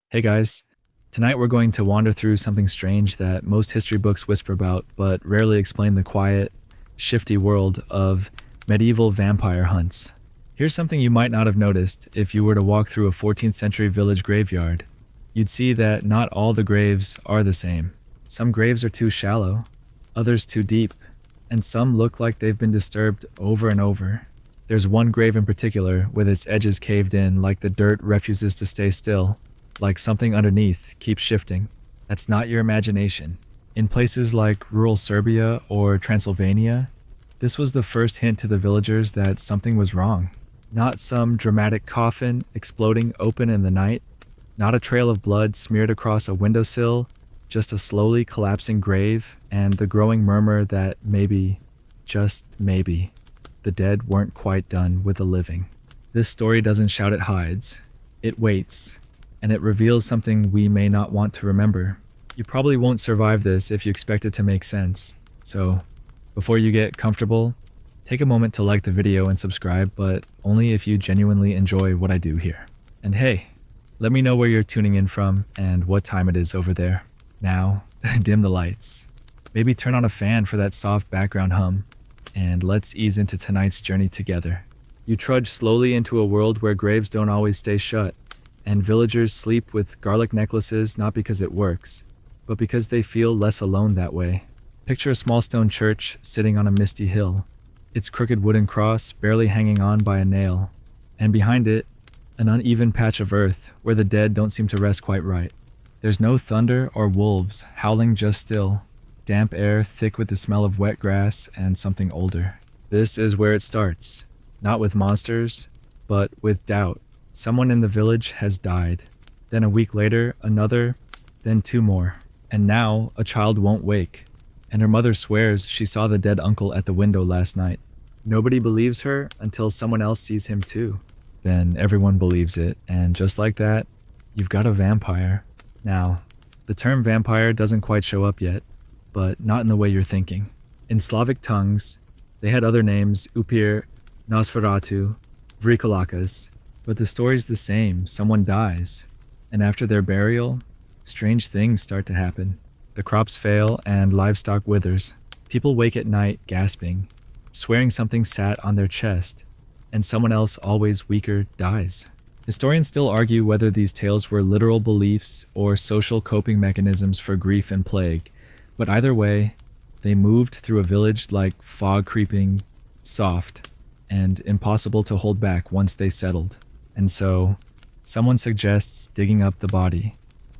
Hey guys, tonight we're going to wander through something strange that most history books whisper about but rarely explain: the quiet, shifty world of medieval vampire hunts. Here's something you might not have noticed if you were to walk through a 14th century village graveyard. You'd see that not all the graves are the same. Some graves are too shallow, others too deep, and some look like they've been disturbed over and over. There's one grave in particular with its edges caved in like the dirt refuses to stay still, like something underneath keeps shifting. That's not your imagination. In places like rural Serbia or Transylvania, this was the first hint to the villagers that something was wrong. Not some dramatic coffin exploding open in the night, not a trail of blood smeared across a windowsill, just a slowly collapsing grave and the growing murmur that maybe, just maybe, the dead weren't quite done with the living. This story doesn't shout, it hides. It waits, and it reveals something we may not want to remember. You probably won't survive this if you expect it to make sense. So, before you get comfortable, take a moment to like the video and subscribe, but only if you genuinely enjoy what I do here. And hey, let me know where you're tuning in from and what time it is over there. Now, dim the lights. Maybe turn on a fan for that soft background hum, and let's ease into tonight's journey together. You trudge slowly into a world where graves don't always stay shut, and villagers sleep with garlic necklaces not because it works, but because they feel less alone that way. Picture a small stone church sitting on a misty hill, its crooked wooden cross barely hanging on by a nail, and behind it, an uneven patch of earth where the dead don't seem to rest quite right. There's no thunder or wolves howling, just still, damp air thick with the smell of wet grass and something older. This is where it starts, not with monsters, but with doubt. Someone in the village has died. Then a week later, another, then two more. And now, a child won't wake. And her mother swears she saw the dead uncle at the window last night. Nobody believes her until someone else sees him too. Then everyone believes it, and just like that, you've got a vampire. Now, the term vampire doesn't quite show up yet, but not in the way you're thinking. In Slavic tongues, they had other names: Upir, Nosferatu, Vrikolakas. But the story's the same. Someone dies, and after their burial, strange things start to happen. The crops fail and livestock withers. People wake at night gasping, swearing something sat on their chest, and someone else, always weaker, dies. Historians still argue whether these tales were literal beliefs or social coping mechanisms for grief and plague, but either way, they moved through a village like fog, creeping, soft, and impossible to hold back once they settled. And so, someone suggests digging up the body.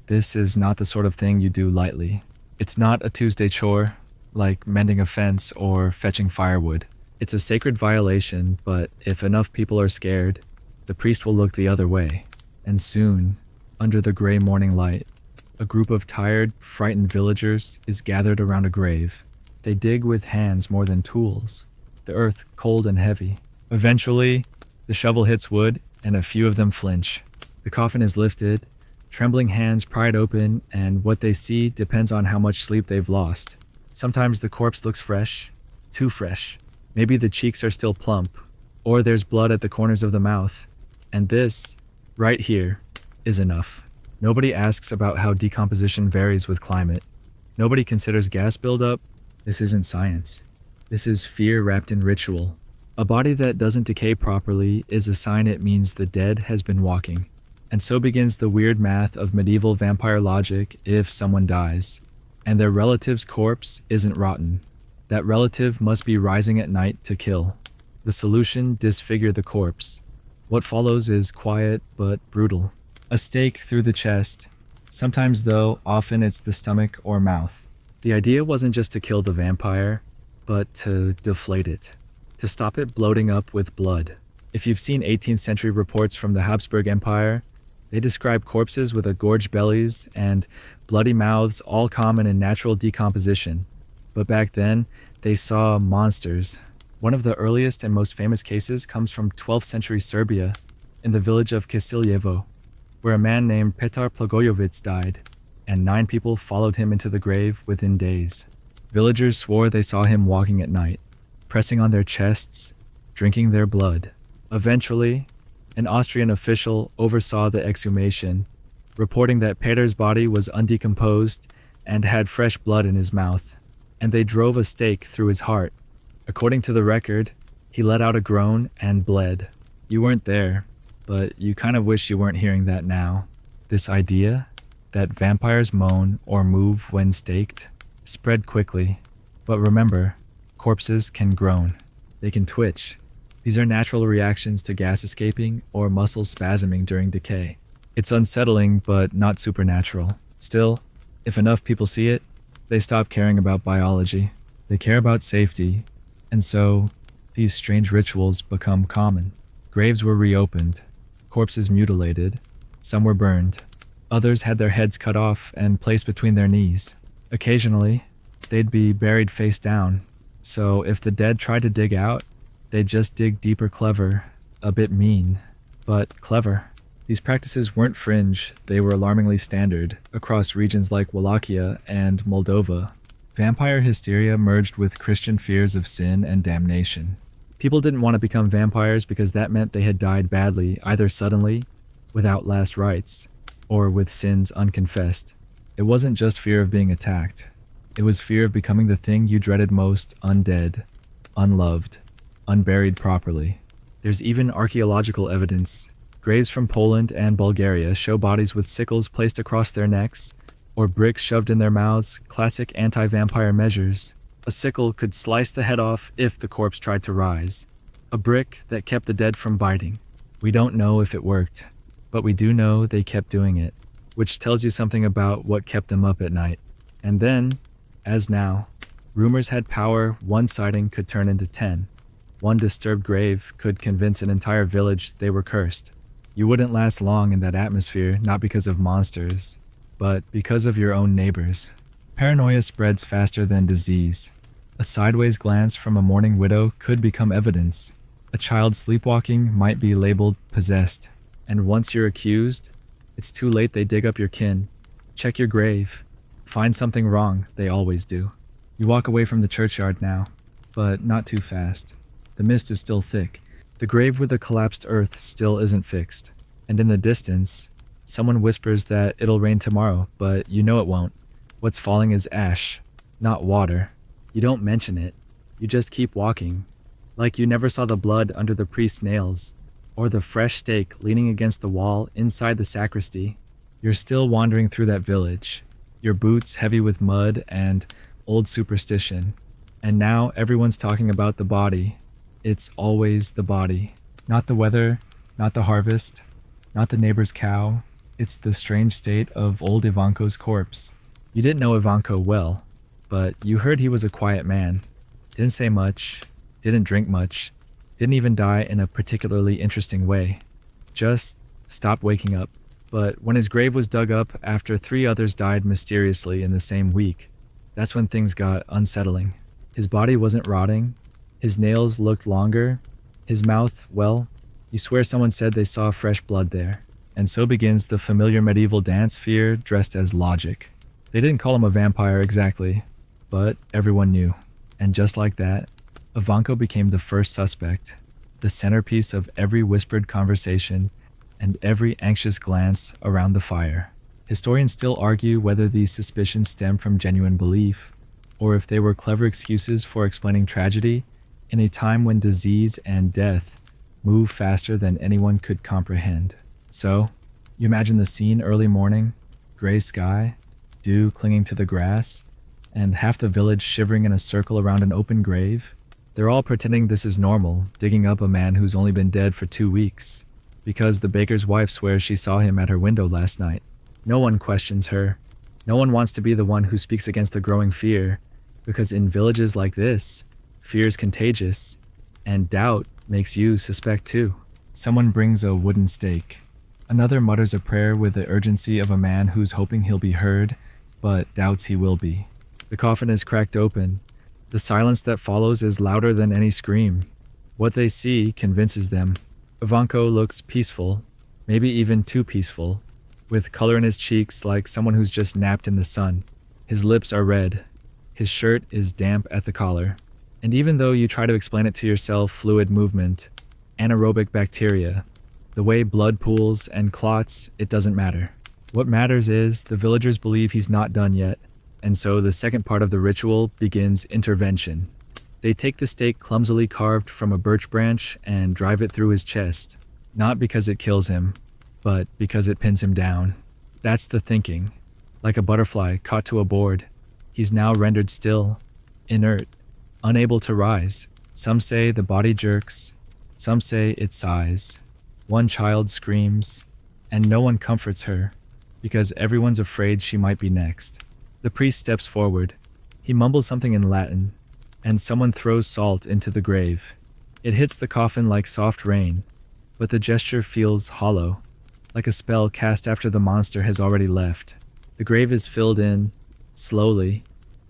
This is not the sort of thing you do lightly. It's not a Tuesday chore, like mending a fence or fetching firewood. It's a sacred violation, but if enough people are scared, the priest will look the other way. And soon, under the gray morning light, a group of tired, frightened villagers is gathered around a grave. They dig with hands more than tools, the earth cold and heavy. Eventually, the shovel hits wood, and a few of them flinch. The coffin is lifted, trembling hands pry it open, and what they see depends on how much sleep they've lost. Sometimes the corpse looks fresh, too fresh. Maybe the cheeks are still plump, or there's blood at the corners of the mouth. And this, right here, is enough. Nobody asks about how decomposition varies with climate. Nobody considers gas buildup. This isn't science. This is fear wrapped in ritual. A body that doesn't decay properly is a sign it means the dead has been walking. And so begins the weird math of medieval vampire logic. If someone dies, and their relative's corpse isn't rotten, that relative must be rising at night to kill. The solution: disfigure the corpse. What follows is quiet but brutal. A stake through the chest. Sometimes though, often it's the stomach or mouth. The idea wasn't just to kill the vampire, but to deflate it. To stop it bloating up with blood. If you've seen 18th century reports from the Habsburg Empire, they describe corpses with gorged bellies and bloody mouths, all common in natural decomposition. But back then, they saw monsters. One of the earliest and most famous cases comes from 12th century Serbia, in the village of Kisiljevo, where a man named Petar Plagojevic died, and 9 people followed him into the grave within days. Villagers swore they saw him walking at night, pressing on their chests, drinking their blood. Eventually, an Austrian official oversaw the exhumation reporting that Peter's body was undecomposed and had fresh blood in his mouth, and they drove a stake through his heart. According to the record, he let out a groan and bled. You weren't there, but you kind of wish you weren't hearing that now. This idea that vampires moan or move when staked spread quickly. But remember, corpses can groan. They can twitch. These are natural reactions to gas escaping or muscles spasming during decay. It's unsettling, but not supernatural. Still, if enough people see it, they stop caring about biology. They care about safety, and so these strange rituals become common. Graves were reopened, corpses mutilated, some were burned. Others had their heads cut off and placed between their knees. Occasionally, they'd be buried face down, so if the dead tried to dig out, they'd just dig deeper clever, a bit mean, but clever. These practices weren't fringe, they were alarmingly standard across regions like Wallachia and Moldova. Vampire hysteria merged with Christian fears of sin and damnation. People didn't want to become vampires because that meant they had died badly, either suddenly, without last rites, or with sins unconfessed. It wasn't just fear of being attacked. It was fear of becoming the thing you dreaded most, undead, unloved, unburied properly. There's even archaeological evidence. Graves from Poland and Bulgaria show bodies with sickles placed across their necks, or bricks shoved in their mouths, classic anti-vampire measures. A sickle could slice the head off if the corpse tried to rise. A brick that kept the dead from biting. We don't know if it worked, but we do know they kept doing it, which tells you something about what kept them up at night. And then, as now, rumors had power. One sighting could turn into 10. One disturbed grave could convince an entire village they were cursed. You wouldn't last long in that atmosphere, not because of monsters, but because of your own neighbors. Paranoia spreads faster than disease. A sideways glance from a mourning widow could become evidence. A child sleepwalking might be labeled possessed. And once you're accused, it's too late. They dig up your kin. Check your grave. Find something wrong, they always do. You walk away from the churchyard now, but not too fast. The mist is still thick. The grave with the collapsed earth still isn't fixed. And in the distance, someone whispers that it'll rain tomorrow, but you know it won't. What's falling is ash, not water. You don't mention it. You just keep walking. Like you never saw the blood under the priest's nails, or the fresh stake leaning against the wall inside the sacristy. You're still wandering through that village, your boots heavy with mud and old superstition. And now everyone's talking about the body. It's always the body. Not the weather, not the harvest, not the neighbor's cow. It's the strange state of old Ivanko's corpse. You didn't know Ivanko well, but you heard he was a quiet man. Didn't say much, didn't drink much, didn't even die in a particularly interesting way. Just stopped waking up. But when his grave was dug up after 3 others died mysteriously in the same week, that's when things got unsettling. His body wasn't rotting. His nails looked longer. His mouth, well, you swear someone said they saw fresh blood there. And so begins the familiar medieval dance fear dressed as logic. They didn't call him a vampire exactly, but everyone knew. And just like that, Ivanko became the first suspect, the centerpiece of every whispered conversation and every anxious glance around the fire. Historians still argue whether these suspicions stem from genuine belief, or if they were clever excuses for explaining tragedy in a time when disease and death move faster than anyone could comprehend. So, you imagine the scene: early morning, gray sky, dew clinging to the grass, and half the village shivering in a circle around an open grave. They're all pretending this is normal, digging up a man who's only been dead for 2 weeks, because the baker's wife swears she saw him at her window last night. No one questions her. No one wants to be the one who speaks against the growing fear, because in villages like this, fear is contagious, and doubt makes you suspect too. Someone brings a wooden stake. Another mutters a prayer with the urgency of a man who's hoping he'll be heard, but doubts he will be. The coffin is cracked open. The silence that follows is louder than any scream. What they see convinces them. Ivanko looks peaceful, maybe even too peaceful, with color in his cheeks like someone who's just napped in the sun. His lips are red. His shirt is damp at the collar. And even though you try to explain it to yourself, fluid movement, anaerobic bacteria, the way blood pools and clots, it doesn't matter. What matters is the villagers believe he's not done yet, and so the second part of the ritual begins intervention. They take the stake clumsily carved from a birch branch and drive it through his chest, not because it kills him, but because it pins him down. That's the thinking. Like a butterfly caught to a board, he's now rendered still, inert, unable to rise. Some say the body jerks, some say it sighs. One child screams, and no one comforts her, because everyone's afraid she might be next. The priest steps forward. He mumbles something in Latin, and someone throws salt into the grave. It hits the coffin like soft rain, but the gesture feels hollow, like a spell cast after the monster has already left. The grave is filled in, slowly,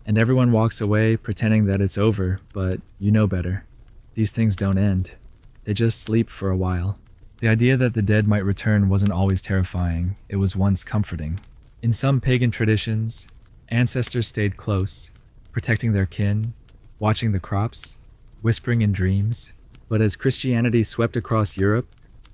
and everyone walks away pretending that it's over, but you know better. These things don't end. They just sleep for a while. The idea that the dead might return wasn't always terrifying, it was once comforting. In some pagan traditions, ancestors stayed close, protecting their kin, watching the crops, whispering in dreams. But as Christianity swept across Europe,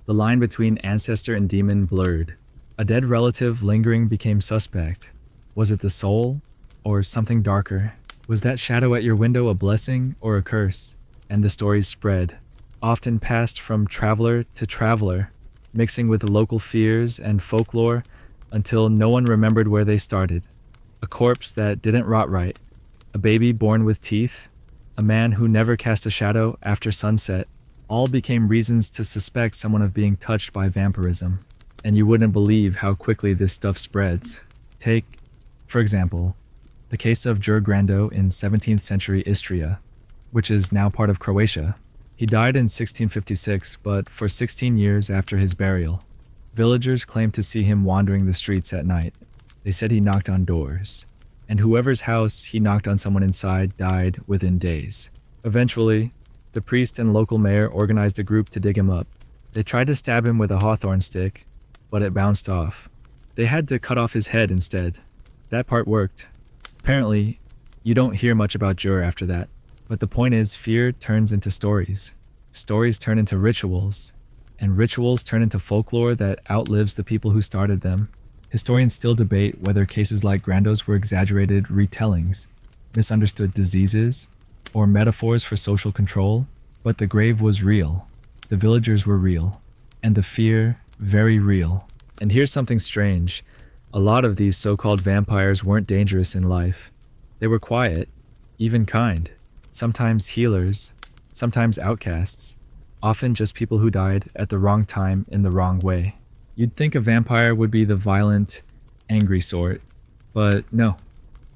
the line between ancestor and demon blurred. A dead relative lingering became suspect. Was it the soul, or something darker? Was that shadow at your window a blessing or a curse? And the stories spread, often passed from traveler to traveler, mixing with the local fears and folklore until no one remembered where they started. A corpse that didn't rot right, a baby born with teeth, a man who never cast a shadow after sunset, all became reasons to suspect someone of being touched by vampirism. And you wouldn't believe how quickly this stuff spreads. Take, for example, the case of Jur Grando in 17th century Istria, which is now part of Croatia. He died in 1656, but for 16 years after his burial, villagers claimed to see him wandering the streets at night. They said he knocked on doors, and whoever's house he knocked on someone inside died within days. Eventually, the priest and local mayor organized a group to dig him up. They tried to stab him with a hawthorn stick, but it bounced off. They had to cut off his head instead. That part worked. Apparently, you don't hear much about Jur after that. But the point is, fear turns into stories. Stories turn into rituals. And rituals turn into folklore that outlives the people who started them. Historians still debate whether cases like Grando's were exaggerated retellings, misunderstood diseases, or metaphors for social control. But the grave was real. The villagers were real. And the fear, very real. And here's something strange. A lot of these so-called vampires weren't dangerous in life. They were quiet, even kind. Sometimes healers, sometimes outcasts, often just people who died at the wrong time in the wrong way. You'd think a vampire would be the violent, angry sort, but no,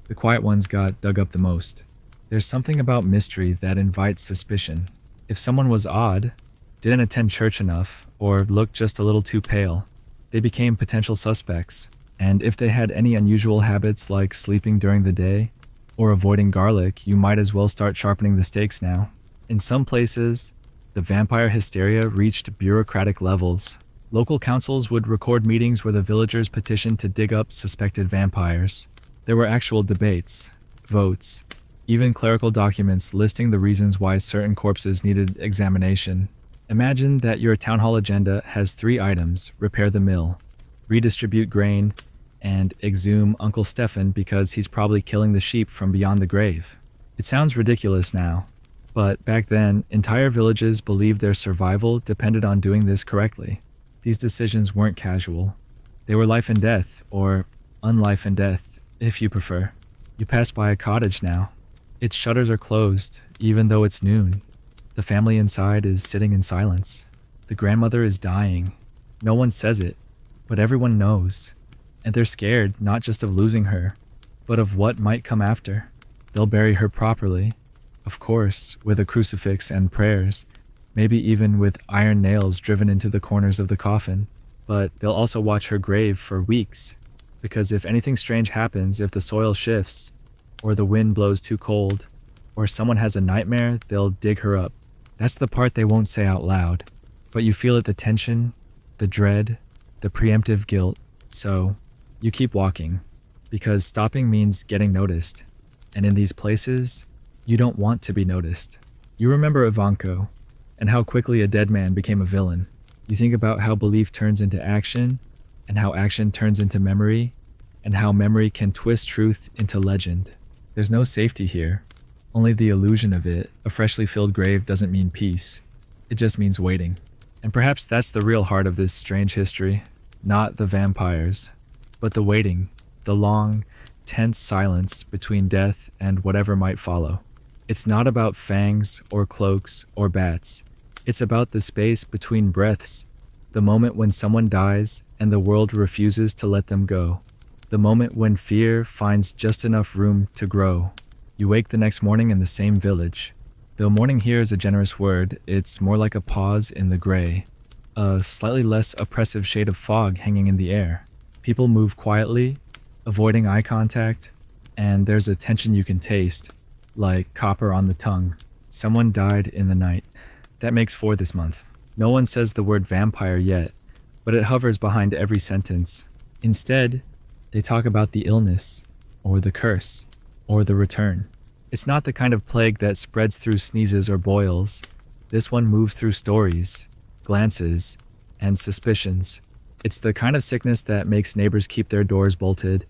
the quiet ones got dug up the most. There's something about mystery that invites suspicion. If someone was odd, didn't attend church enough, or looked just a little too pale, they became potential suspects. And if they had any unusual habits like sleeping during the day, or avoiding garlic, you might as well start sharpening the stakes now. In some places, the vampire hysteria reached bureaucratic levels. Local councils would record meetings where the villagers petitioned to dig up suspected vampires. There were actual debates, votes, even clerical documents listing the reasons why certain corpses needed examination. Imagine that your town hall agenda has 3 items: repair the mill, redistribute grain, and exhume Uncle Stefan because he's probably killing the sheep from beyond the grave. It sounds ridiculous now, but back then, entire villages believed their survival depended on doing this correctly. These decisions weren't casual. They were life and death, or unlife and death, if you prefer. You pass by a cottage now. Its shutters are closed, even though it's noon. The family inside is sitting in silence. The grandmother is dying. No one says it, but everyone knows. And they're scared not just of losing her, but of what might come after. They'll bury her properly, of course, with a crucifix and prayers, maybe even with iron nails driven into the corners of the coffin. But they'll also watch her grave for weeks, because if anything strange happens, if the soil shifts, or the wind blows too cold, or someone has a nightmare, they'll dig her up. That's the part they won't say out loud, but you feel it, the tension, the dread, the preemptive guilt. So you keep walking, because stopping means getting noticed. And in these places, you don't want to be noticed. You remember Ivanko, and how quickly a dead man became a villain. You think about how belief turns into action, and how action turns into memory, and how memory can twist truth into legend. There's no safety here, only the illusion of it. A freshly filled grave doesn't mean peace, it just means waiting. And perhaps that's the real heart of this strange history, not the vampires, but the waiting, the long, tense silence between death and whatever might follow. It's not about fangs or cloaks or bats. It's about the space between breaths, the moment when someone dies and the world refuses to let them go, the moment when fear finds just enough room to grow. You wake the next morning in the same village. Though morning here is a generous word, it's more like a pause in the gray, a slightly less oppressive shade of fog hanging in the air. People move quietly, avoiding eye contact, and there's a tension you can taste, like copper on the tongue. Someone died in the night. That makes 4 this month. No one says the word vampire yet, but it hovers behind every sentence. Instead, they talk about the illness, or the curse, or the return. It's not the kind of plague that spreads through sneezes or boils. This one moves through stories, glances, and suspicions. It's the kind of sickness that makes neighbors keep their doors bolted,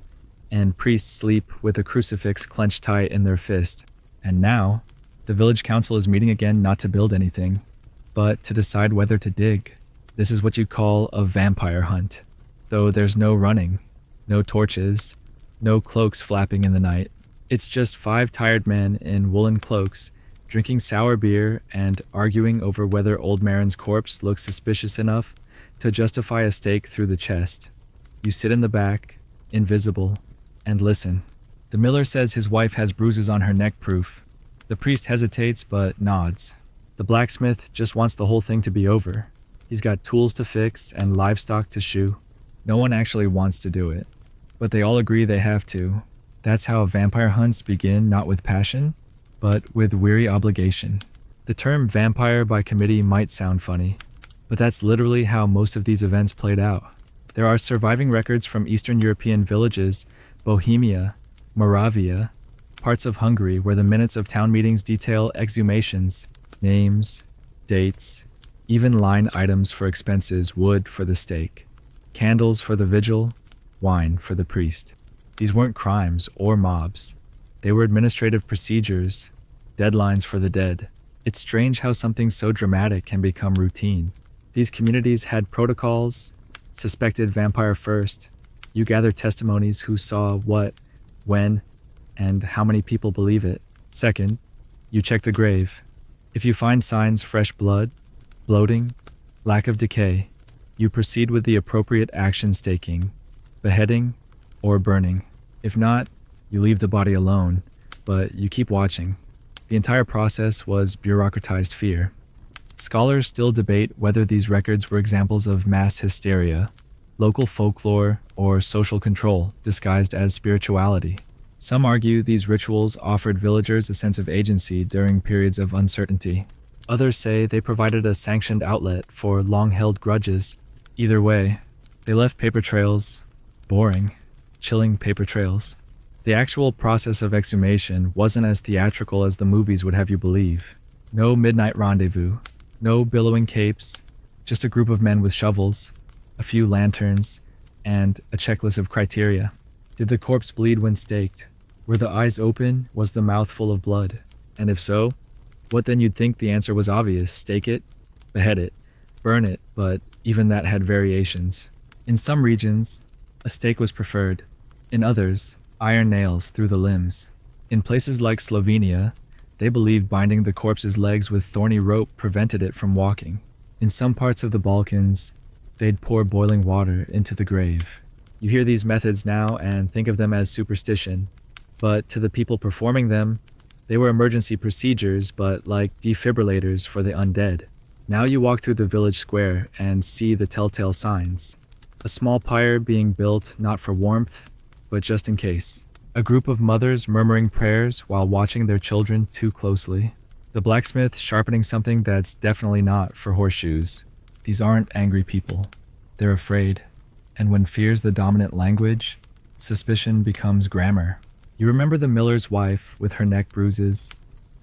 and priests sleep with a crucifix clenched tight in their fist. And now, the village council is meeting again not to build anything, but to decide whether to dig. This is what you'd call a vampire hunt, though there's no running, no torches, no cloaks flapping in the night. It's just 5 tired men in woolen cloaks, drinking sour beer and arguing over whether Old Marin's corpse looks suspicious enough to justify a stake through the chest. You sit in the back, invisible, and listen. The miller says his wife has bruises on her neck proof. The priest hesitates but nods. The blacksmith just wants the whole thing to be over. He's got tools to fix and livestock to shoe. No one actually wants to do it, but they all agree they have to. That's how vampire hunts begin, not with passion, but with weary obligation. The term vampire by committee might sound funny, but that's literally how most of these events played out. There are surviving records from Eastern European villages, Bohemia, Moravia, parts of Hungary where the minutes of town meetings detail exhumations, names, dates, even line items for expenses, wood for the stake, candles for the vigil, wine for the priest. These weren't crimes or mobs. They were administrative procedures, deadlines for the dead. It's strange how something so dramatic can become routine. These communities had protocols, suspected vampire first. You gather testimonies who saw what, when, and how many people believe it. Second, you check the grave. If you find signs, fresh blood, bloating, lack of decay, you proceed with the appropriate action, staking, beheading, or burning. If not, you leave the body alone, but you keep watching. The entire process was bureaucratized fear. Scholars still debate whether these records were examples of mass hysteria, local folklore, or social control disguised as spirituality. Some argue these rituals offered villagers a sense of agency during periods of uncertainty. Others say they provided a sanctioned outlet for long-held grudges. Either way, they left paper trails, boring, chilling paper trails. The actual process of exhumation wasn't as theatrical as the movies would have you believe. No midnight rendezvous, no billowing capes, just a group of men with shovels, a few lanterns, and a checklist of criteria. Did the corpse bleed when staked? Were the eyes open? Was the mouth full of blood? And if so, what then? You'd think the answer was obvious. Stake it, behead it, burn it, but even that had variations. In some regions, a stake was preferred. In others, iron nails through the limbs. In places like Slovenia, they believed binding the corpse's legs with thorny rope prevented it from walking. In some parts of the Balkans, they'd pour boiling water into the grave. You hear these methods now and think of them as superstition, but to the people performing them, they were emergency procedures, but like defibrillators for the undead. Now you walk through the village square and see the telltale signs. A small pyre being built not for warmth, but just in case. A group of mothers murmuring prayers while watching their children too closely. The blacksmith sharpening something that's definitely not for horseshoes. These aren't angry people. They're afraid. And when fear's the dominant language, suspicion becomes grammar. You remember the miller's wife with her neck bruises?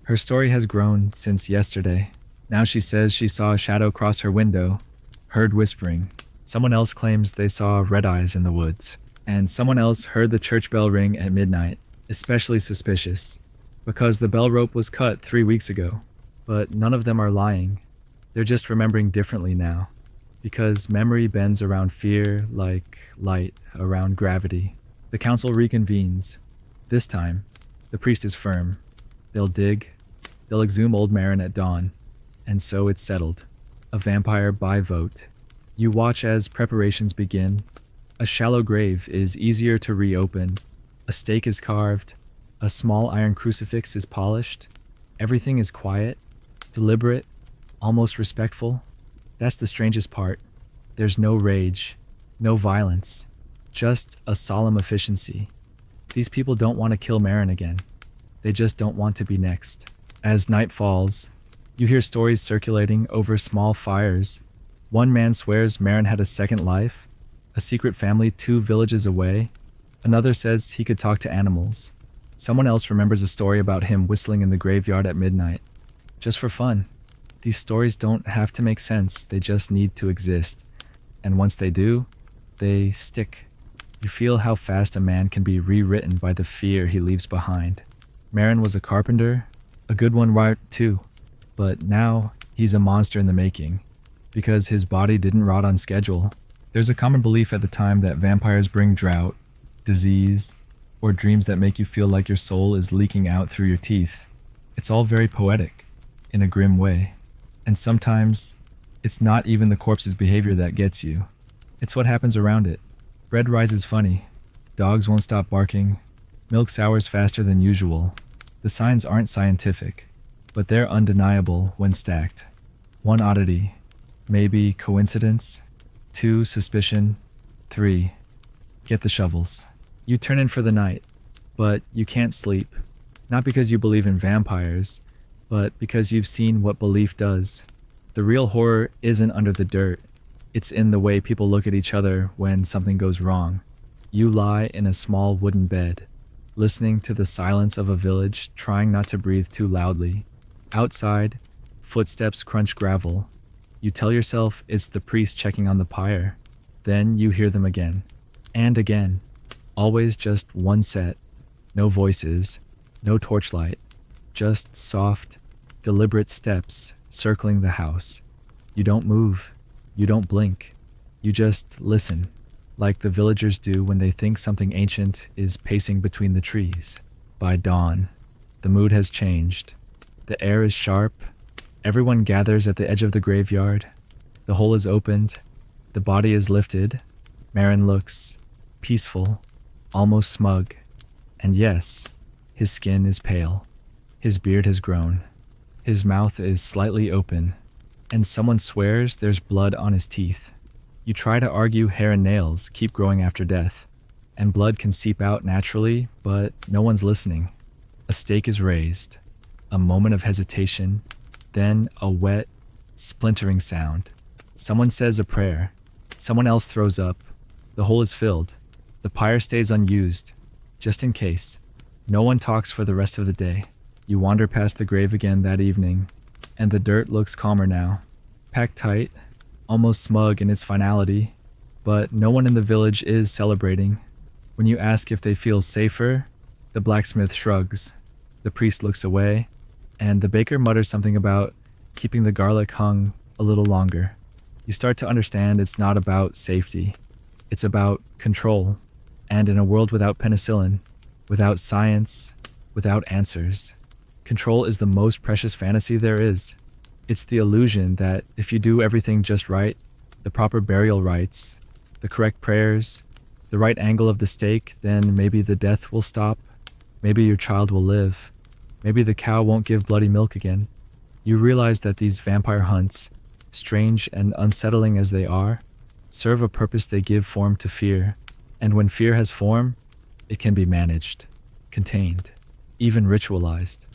Her story has grown since yesterday. Now she says she saw a shadow cross her window, heard whispering, Someone else claims they saw red eyes in the woods. And someone else heard the church bell ring at midnight, especially suspicious, because the bell rope was cut 3 weeks ago. But none of them are lying. They're just remembering differently now, because memory bends around fear like light around gravity. The council reconvenes. This time, the priest is firm. They'll dig, they'll exhume old Marin at dawn, and so it's settled. A vampire by vote. You watch as preparations begin. A shallow grave is easier to reopen. A stake is carved. A small iron crucifix is polished. Everything is quiet, deliberate, almost respectful. That's the strangest part. There's no rage, no violence, just a solemn efficiency. These people don't want to kill Marin again. They just don't want to be next. As night falls, you hear stories circulating over small fires. One man swears Marin had a second life, a secret family 2 villages away. Another says he could talk to animals. Someone else remembers a story about him whistling in the graveyard at midnight. Just for fun. These stories don't have to make sense, they just need to exist. And once they do, they stick. You feel how fast a man can be rewritten by the fear he leaves behind. Marin was a carpenter, a good one right too, but now he's a monster in the making, because his body didn't rot on schedule. There's a common belief at the time that vampires bring drought, disease, or dreams that make you feel like your soul is leaking out through your teeth. It's all very poetic, in a grim way. And sometimes, it's not even the corpse's behavior that gets you. It's what happens around it. Bread rises funny. Dogs won't stop barking. Milk sours faster than usual. The signs aren't scientific, but they're undeniable when stacked. 1 oddity, maybe coincidence. 2 suspicion. 3 get the shovels. You turn in for the night, but you can't sleep. Not because you believe in vampires, but because you've seen what belief does. The real horror isn't under the dirt. It's in the way people look at each other when something goes wrong. You lie in a small wooden bed, listening to the silence of a village, trying not to breathe too loudly. Outside, footsteps crunch gravel. You tell yourself it's the priest checking on the pyre. Then you hear them again. And again. Always just one set. No voices. No torchlight. Just soft, deliberate steps circling the house. You don't move. You don't blink. You just listen, like the villagers do when they think something ancient is pacing between the trees. By dawn, the mood has changed. The air is sharp. Everyone gathers at the edge of the graveyard. The hole is opened. The body is lifted. Marin looks peaceful, almost smug. And yes, his skin is pale. His beard has grown. His mouth is slightly open. And someone swears there's blood on his teeth. You try to argue hair and nails keep growing after death, and blood can seep out naturally, but no one's listening. A stake is raised. A moment of hesitation, then a wet, splintering sound. Someone says a prayer. Someone else throws up. The hole is filled. The pyre stays unused, just in case. No one talks for the rest of the day. You wander past the grave again that evening, and the dirt looks calmer now. Packed tight, almost smug in its finality, but no one in the village is celebrating. When you ask if they feel safer, the blacksmith shrugs. The priest looks away, and the baker mutters something about keeping the garlic hung a little longer. You start to understand it's not about safety. It's about control. And in a world without penicillin, without science, without answers, control is the most precious fantasy there is. It's the illusion that if you do everything just right, the proper burial rites, the correct prayers, the right angle of the stake, then maybe the death will stop. Maybe your child will live. Maybe the cow won't give bloody milk again. You realize that these vampire hunts, strange and unsettling as they are, serve a purpose. They give form to fear. And when fear has form, it can be managed, contained, even ritualized.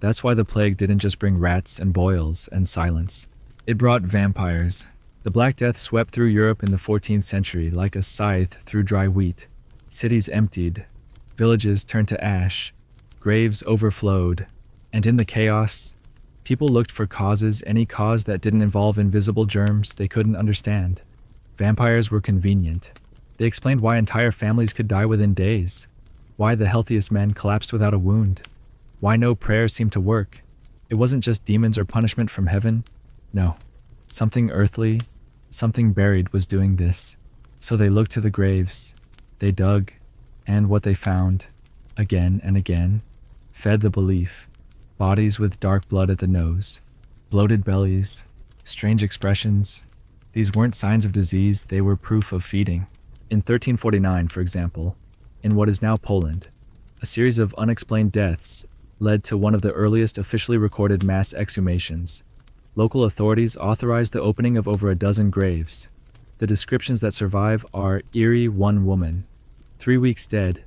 That's why the plague didn't just bring rats and boils and silence. It brought vampires. The Black Death swept through Europe in the 14th century like a scythe through dry wheat. Cities emptied. Villages turned to ash. Graves overflowed. And in the chaos, people looked for causes, any cause that didn't involve invisible germs they couldn't understand. Vampires were convenient. They explained why entire families could die within days, why the healthiest men collapsed without a wound, why no prayer seemed to work. It wasn't just demons or punishment from heaven. No, something earthly, something buried was doing this. So they looked to the graves, they dug, and what they found, again and again, fed the belief. Bodies with dark blood at the nose, bloated bellies, strange expressions. These weren't signs of disease, they were proof of feeding. In 1349, for example, in what is now Poland, a series of unexplained deaths led to one of the earliest officially recorded mass exhumations. Local authorities authorized the opening of over a dozen graves. The descriptions that survive are eerie: one woman, 3 weeks dead,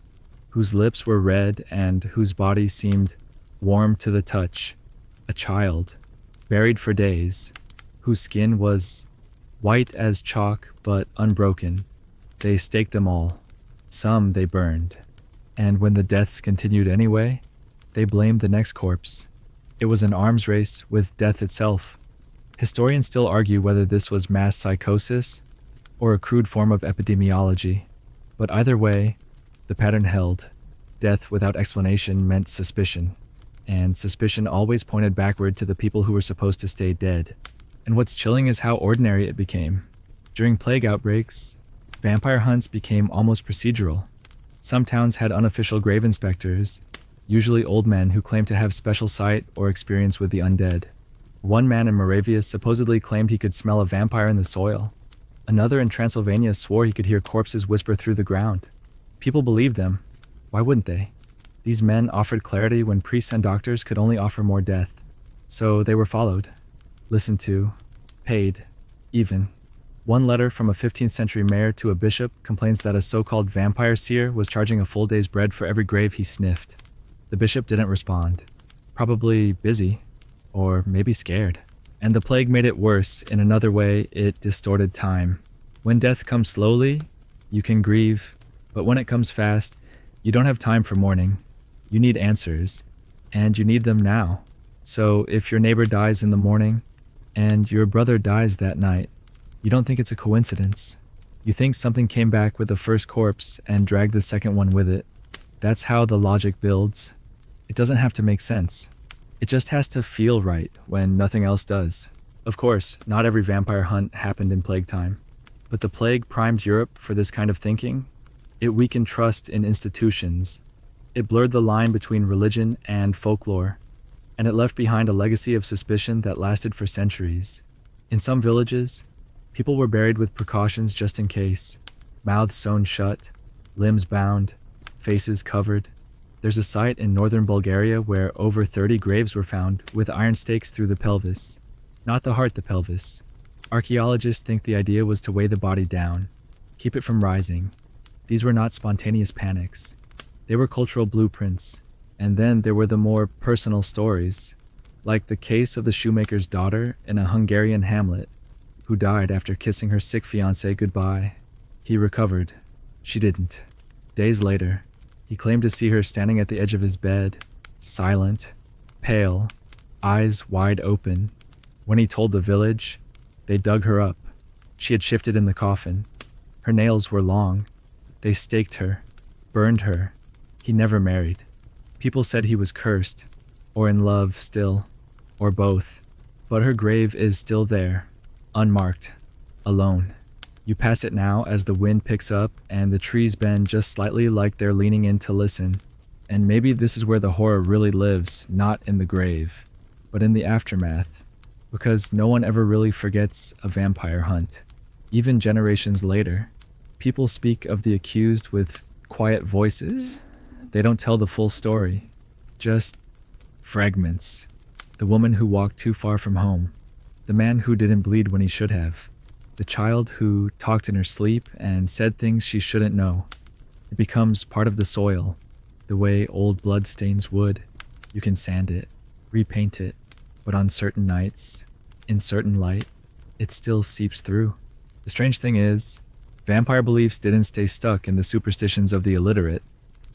whose lips were red and whose body seemed warm to the touch; a child, buried for days, whose skin was white as chalk but unbroken. They staked them all. Some they burned. And when the deaths continued anyway, they blamed the next corpse. It was an arms race with death itself. Historians still argue whether this was mass psychosis or a crude form of epidemiology. But either way, the pattern held. Death without explanation meant suspicion. And suspicion always pointed backward to the people who were supposed to stay dead. And what's chilling is how ordinary it became. During plague outbreaks, vampire hunts became almost procedural. Some towns had unofficial grave inspectors, usually old men who claimed to have special sight or experience with the undead. One man in Moravia supposedly claimed he could smell a vampire in the soil. Another in Transylvania swore he could hear corpses whisper through the ground. People believed them. Why wouldn't they? These men offered clarity when priests and doctors could only offer more death. So they were followed, listened to, paid, even. One letter from a 15th century mayor to a bishop complains that a so-called vampire seer was charging a full day's bread for every grave he sniffed. The bishop didn't respond. Probably busy, or maybe scared. And the plague made it worse. In another way, it distorted time. When death comes slowly, you can grieve, but when it comes fast, you don't have time for mourning. You need answers, and you need them now. So if your neighbor dies in the morning, and your brother dies that night, you don't think it's a coincidence. You think something came back with the first corpse and dragged the second one with it. That's how the logic builds. It doesn't have to make sense. It just has to feel right when nothing else does. Of course, not every vampire hunt happened in plague time, but the plague primed Europe for this kind of thinking. It weakened trust in institutions. It blurred the line between religion and folklore, and it left behind a legacy of suspicion that lasted for centuries. In some villages, people were buried with precautions just in case. Mouths sewn shut, limbs bound, faces covered. There's a site in northern Bulgaria where over 30 graves were found with iron stakes through the pelvis. Not the heart, the pelvis. Archaeologists think the idea was to weigh the body down, keep it from rising. These were not spontaneous panics. They were cultural blueprints. And then there were the more personal stories, like the case of the shoemaker's daughter in a Hungarian hamlet, who died after kissing her sick fiancé goodbye. He recovered. She didn't. Days later, he claimed to see her standing at the edge of his bed, silent, pale, eyes wide open. When he told the village, they dug her up. She had shifted in the coffin. Her nails were long. They staked her, burned her. He never married. People said he was cursed, or in love still, or both. But her grave is still there, unmarked, alone. You pass it now as the wind picks up and the trees bend just slightly like they're leaning in to listen. And maybe this is where the horror really lives, not in the grave, but in the aftermath. Because no one ever really forgets a vampire hunt. Even generations later, people speak of the accused with quiet voices. They don't tell the full story, just fragments. The woman who walked too far from home, the man who didn't bleed when he should have, the child who talked in her sleep and said things she shouldn't know. It becomes part of the soil, the way old blood stains wood. You can sand it, repaint it, but on certain nights, in certain light, it still seeps through. The strange thing is, vampire beliefs didn't stay stuck in the superstitions of the illiterate.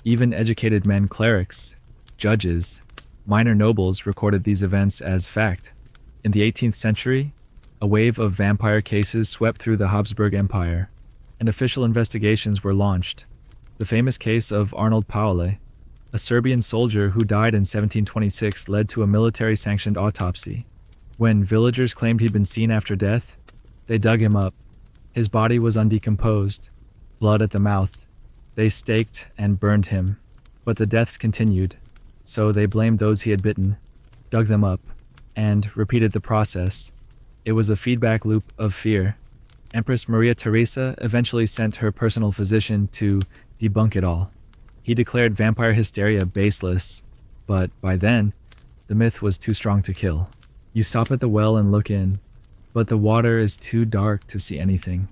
Even educated men, clerics, judges, minor nobles recorded these events as fact. In the 18th century, A wave of vampire cases swept through the Habsburg Empire, and official investigations were launched. The famous case of Arnold Paule, a Serbian soldier who died in 1726, led to a military-sanctioned autopsy. When villagers claimed he'd been seen after death, they dug him up. His body was undecomposed, blood at the mouth. They staked and burned him, but the deaths continued, so they blamed those he had bitten, dug them up, and repeated the process. It was a feedback loop of fear. Empress Maria Theresa eventually sent her personal physician to debunk it all. He declared vampire hysteria baseless, but by then, the myth was too strong to kill. You stop at the well and look in, but the water is too dark to see anything.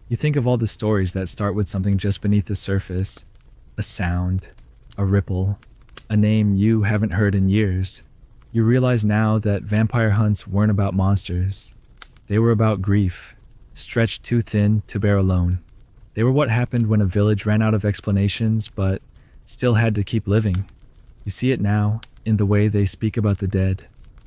You think of all the stories that start with something just beneath the surface, a sound, a ripple, a name you haven't heard in years. You realize now that vampire hunts weren't about monsters. They were about grief, stretched too thin to bear alone. They were what happened when a village ran out of explanations but still had to keep living. You see it now in the way they speak about the dead,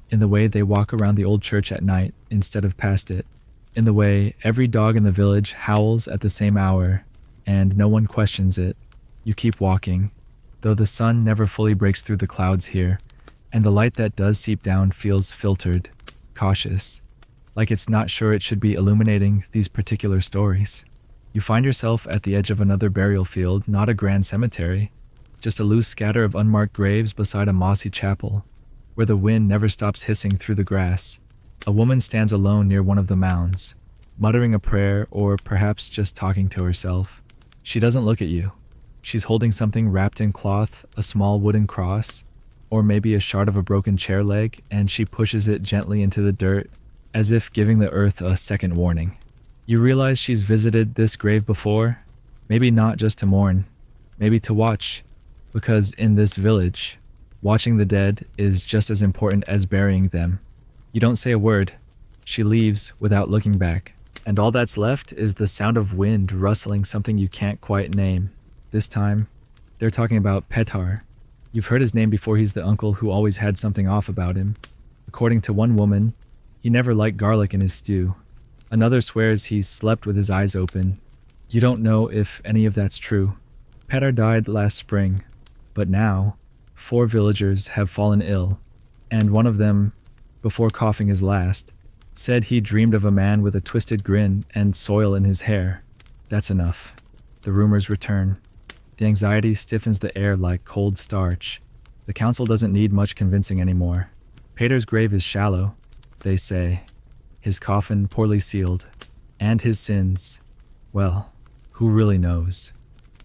in the way they walk around the old church at night instead of past it, in the way every dog in the village howls at the same hour, and no one questions it. You keep walking, though the sun never fully breaks through the clouds here, and the light that does seep down feels filtered, cautious, like it's not sure it should be illuminating these particular stories. You find yourself at the edge of another burial field, not a grand cemetery, just a loose scatter of unmarked graves beside a mossy chapel, where the wind never stops hissing through the grass. A woman stands alone near one of the mounds, muttering a prayer or perhaps just talking to herself. She doesn't look at you. She's holding something wrapped in cloth, a small wooden cross, or maybe a shard of a broken chair leg, and she pushes it gently into the dirt, as if giving the earth a second warning. You realize she's visited this grave before, maybe not just to mourn, maybe to watch, because in this village, watching the dead is just as important as burying them. You don't say a word. She leaves without looking back, and all that's left is the sound of wind rustling something you can't quite name. This time, they're talking about Petar. You've heard his name before. He's the uncle who always had something off about him. According to one woman, he never liked garlic in his stew. Another swears he slept with his eyes open. You don't know if any of that's true. Petar died last spring, but now, 4 villagers have fallen ill, and one of them, before coughing his last, said he dreamed of a man with a twisted grin and soil in his hair. That's enough. The rumors return. The anxiety stiffens the air like cold starch. The council doesn't need much convincing anymore. Petar's grave is shallow, they say. His coffin poorly sealed. And his sins, well, who really knows?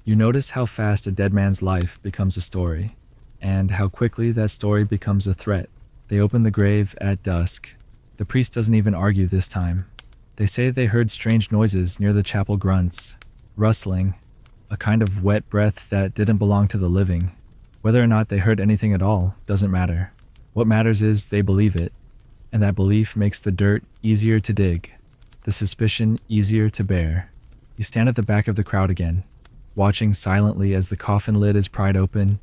You notice how fast a dead man's life becomes a story, and how quickly that story becomes a threat. They open the grave at dusk. The priest doesn't even argue this time. They say they heard strange noises near the chapel grunts, rustling, a kind of wet breath that didn't belong to the living. Whether or not they heard anything at all doesn't matter. What matters is they believe it, and that belief makes the dirt easier to dig, the suspicion easier to bear. You stand at the back of the crowd again, watching silently as the coffin lid is pried open.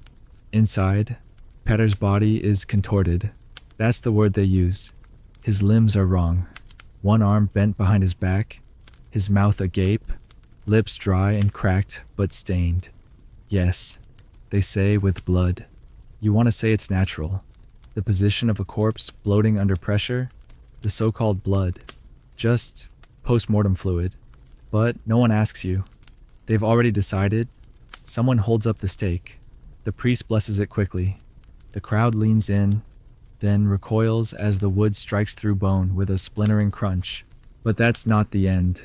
Inside, Petar's body is contorted. That's the word they use. His limbs are wrong. One arm bent behind his back, his mouth agape, lips dry and cracked but stained. Yes, they say with blood. You want to say it's natural. The position of a corpse bloating under pressure, the so-called blood, just post-mortem fluid. But no one asks you. They've already decided. Someone holds up the stake. The priest blesses it quickly. The crowd leans in, then recoils as the wood strikes through bone with a splintering crunch. But that's not the end.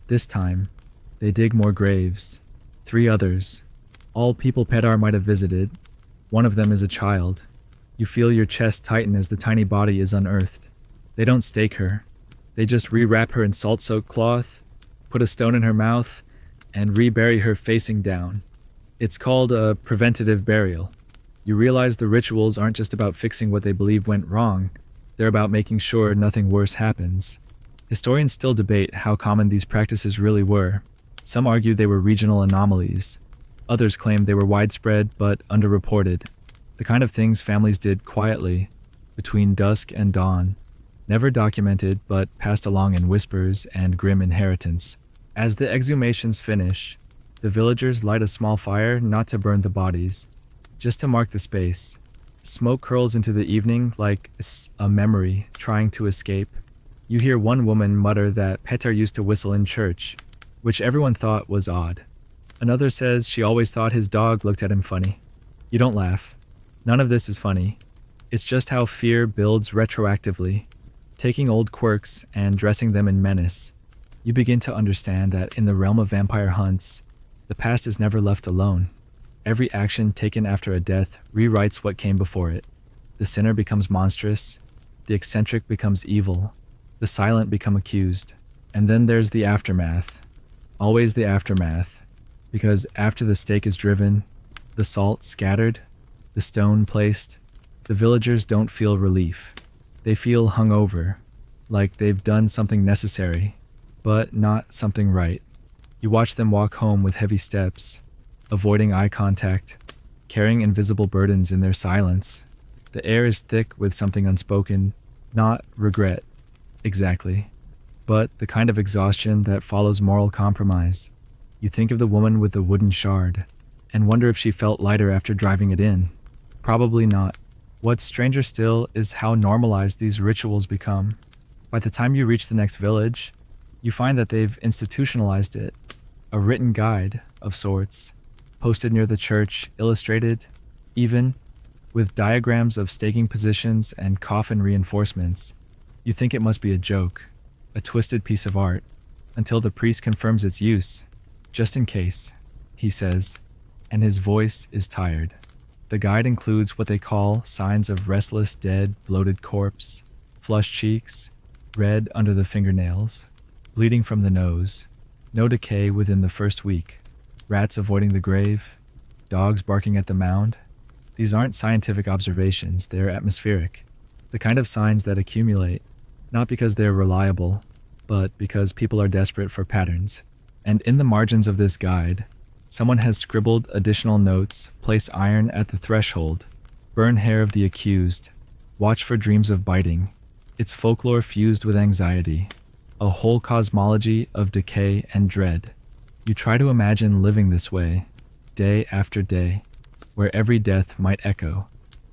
This time, they dig more graves. 3 others. All people Petar might have visited. One of them is a child. You feel your chest tighten as the tiny body is unearthed. They don't stake her. They just rewrap her in salt-soaked cloth, put a stone in her mouth, and rebury her facing down. It's called a preventative burial. You realize the rituals aren't just about fixing what they believe went wrong. They're about making sure nothing worse happens. Historians still debate how common these practices really were. Some argue they were regional anomalies. Others claim they were widespread but underreported. The kind of things families did quietly, between dusk and dawn. never documented but passed along in whispers and grim inheritance. As the exhumations finish, the villagers light a small fire not to burn the bodies, just to mark the space. Smoke curls into the evening like a memory trying to escape. You hear one woman mutter that Peter used to whistle in church, which everyone thought was odd. Another says she always thought his dog looked at him funny. You don't laugh. None of this is funny. It's just how fear builds retroactively, taking old quirks and dressing them in menace. You begin to understand that in the realm of vampire hunts, the past is never left alone. Every action taken after a death rewrites what came before it. The sinner becomes monstrous, the eccentric becomes evil, the silent become accused. And then there's the aftermath. Always the aftermath. Because after the stake is driven, the salt scattered, the stone placed, the villagers don't feel relief. They feel hungover, like they've done something necessary, but not something right. You watch them walk home with heavy steps, avoiding eye contact, carrying invisible burdens in their silence. The air is thick with something unspoken, not regret, exactly, but the kind of exhaustion that follows moral compromise. You think of the woman with the wooden shard, and wonder if she felt lighter after driving it in. Probably not. What's stranger still is how normalized these rituals become. By the time you reach the next village, you find that they've institutionalized it. A written guide, of sorts, posted near the church, illustrated, even, with diagrams of staking positions and coffin reinforcements. You think it must be a joke, a twisted piece of art, until the priest confirms its use. Just in case, he says, and his voice is tired. The guide includes what they call signs of restless, dead, bloated corpse, flushed cheeks, red under the fingernails, bleeding from the nose, no decay within the first week, rats avoiding the grave, dogs barking at the mound. These aren't scientific observations, they're atmospheric. The kind of signs that accumulate, not because they're reliable, but because people are desperate for patterns. And in the margins of this guide, someone has scribbled additional notes: place iron at the threshold, burn hair of the accused, watch for dreams of biting. It's folklore fused with anxiety, a whole cosmology of decay and dread. You try to imagine living this way, day after day, where every death might echo,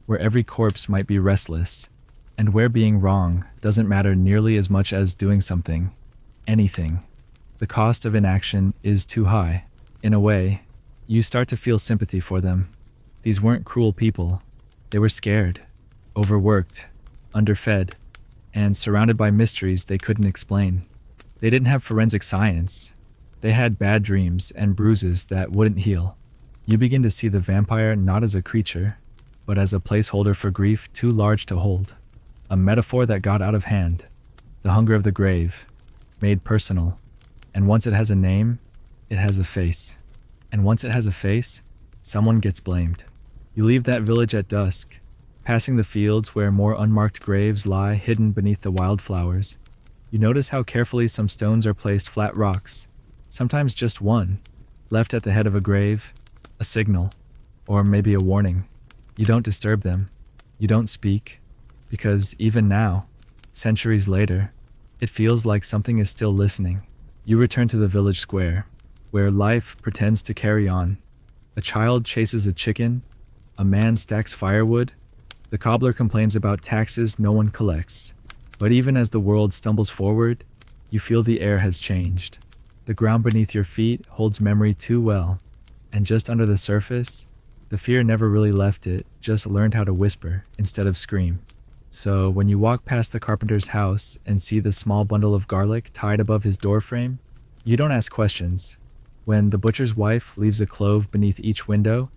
where every corpse might be restless, and where being wrong doesn't matter nearly as much as doing something, anything. The cost of inaction is too high. In a way, you start to feel sympathy for them. These weren't cruel people. They were scared, overworked, underfed, and surrounded by mysteries they couldn't explain. They didn't have forensic science. They had bad dreams and bruises that wouldn't heal. You begin to see the vampire not as a creature, but as a placeholder for grief too large to hold. A metaphor that got out of hand. The hunger of the grave, made personal. And once it has a name, it has a face. And once it has a face, someone gets blamed. You leave that village at dusk, passing the fields where more unmarked graves lie hidden beneath the wildflowers. You notice how carefully some stones are placed, flat rocks, sometimes just one, left at the head of a grave, a signal, or maybe a warning. You don't disturb them. You don't speak, because even now, centuries later, it feels like something is still listening. You return to the village square, where life pretends to carry on. A child chases a chicken, a man stacks firewood, the cobbler complains about taxes no one collects. But even as the world stumbles forward, you feel the air has changed. The ground beneath your feet holds memory too well, and just under the surface, the fear never really left it, just learned how to whisper instead of scream. So when you walk past the carpenter's house and see the small bundle of garlic tied above his doorframe, you don't ask questions. When the butcher's wife leaves a clove beneath each window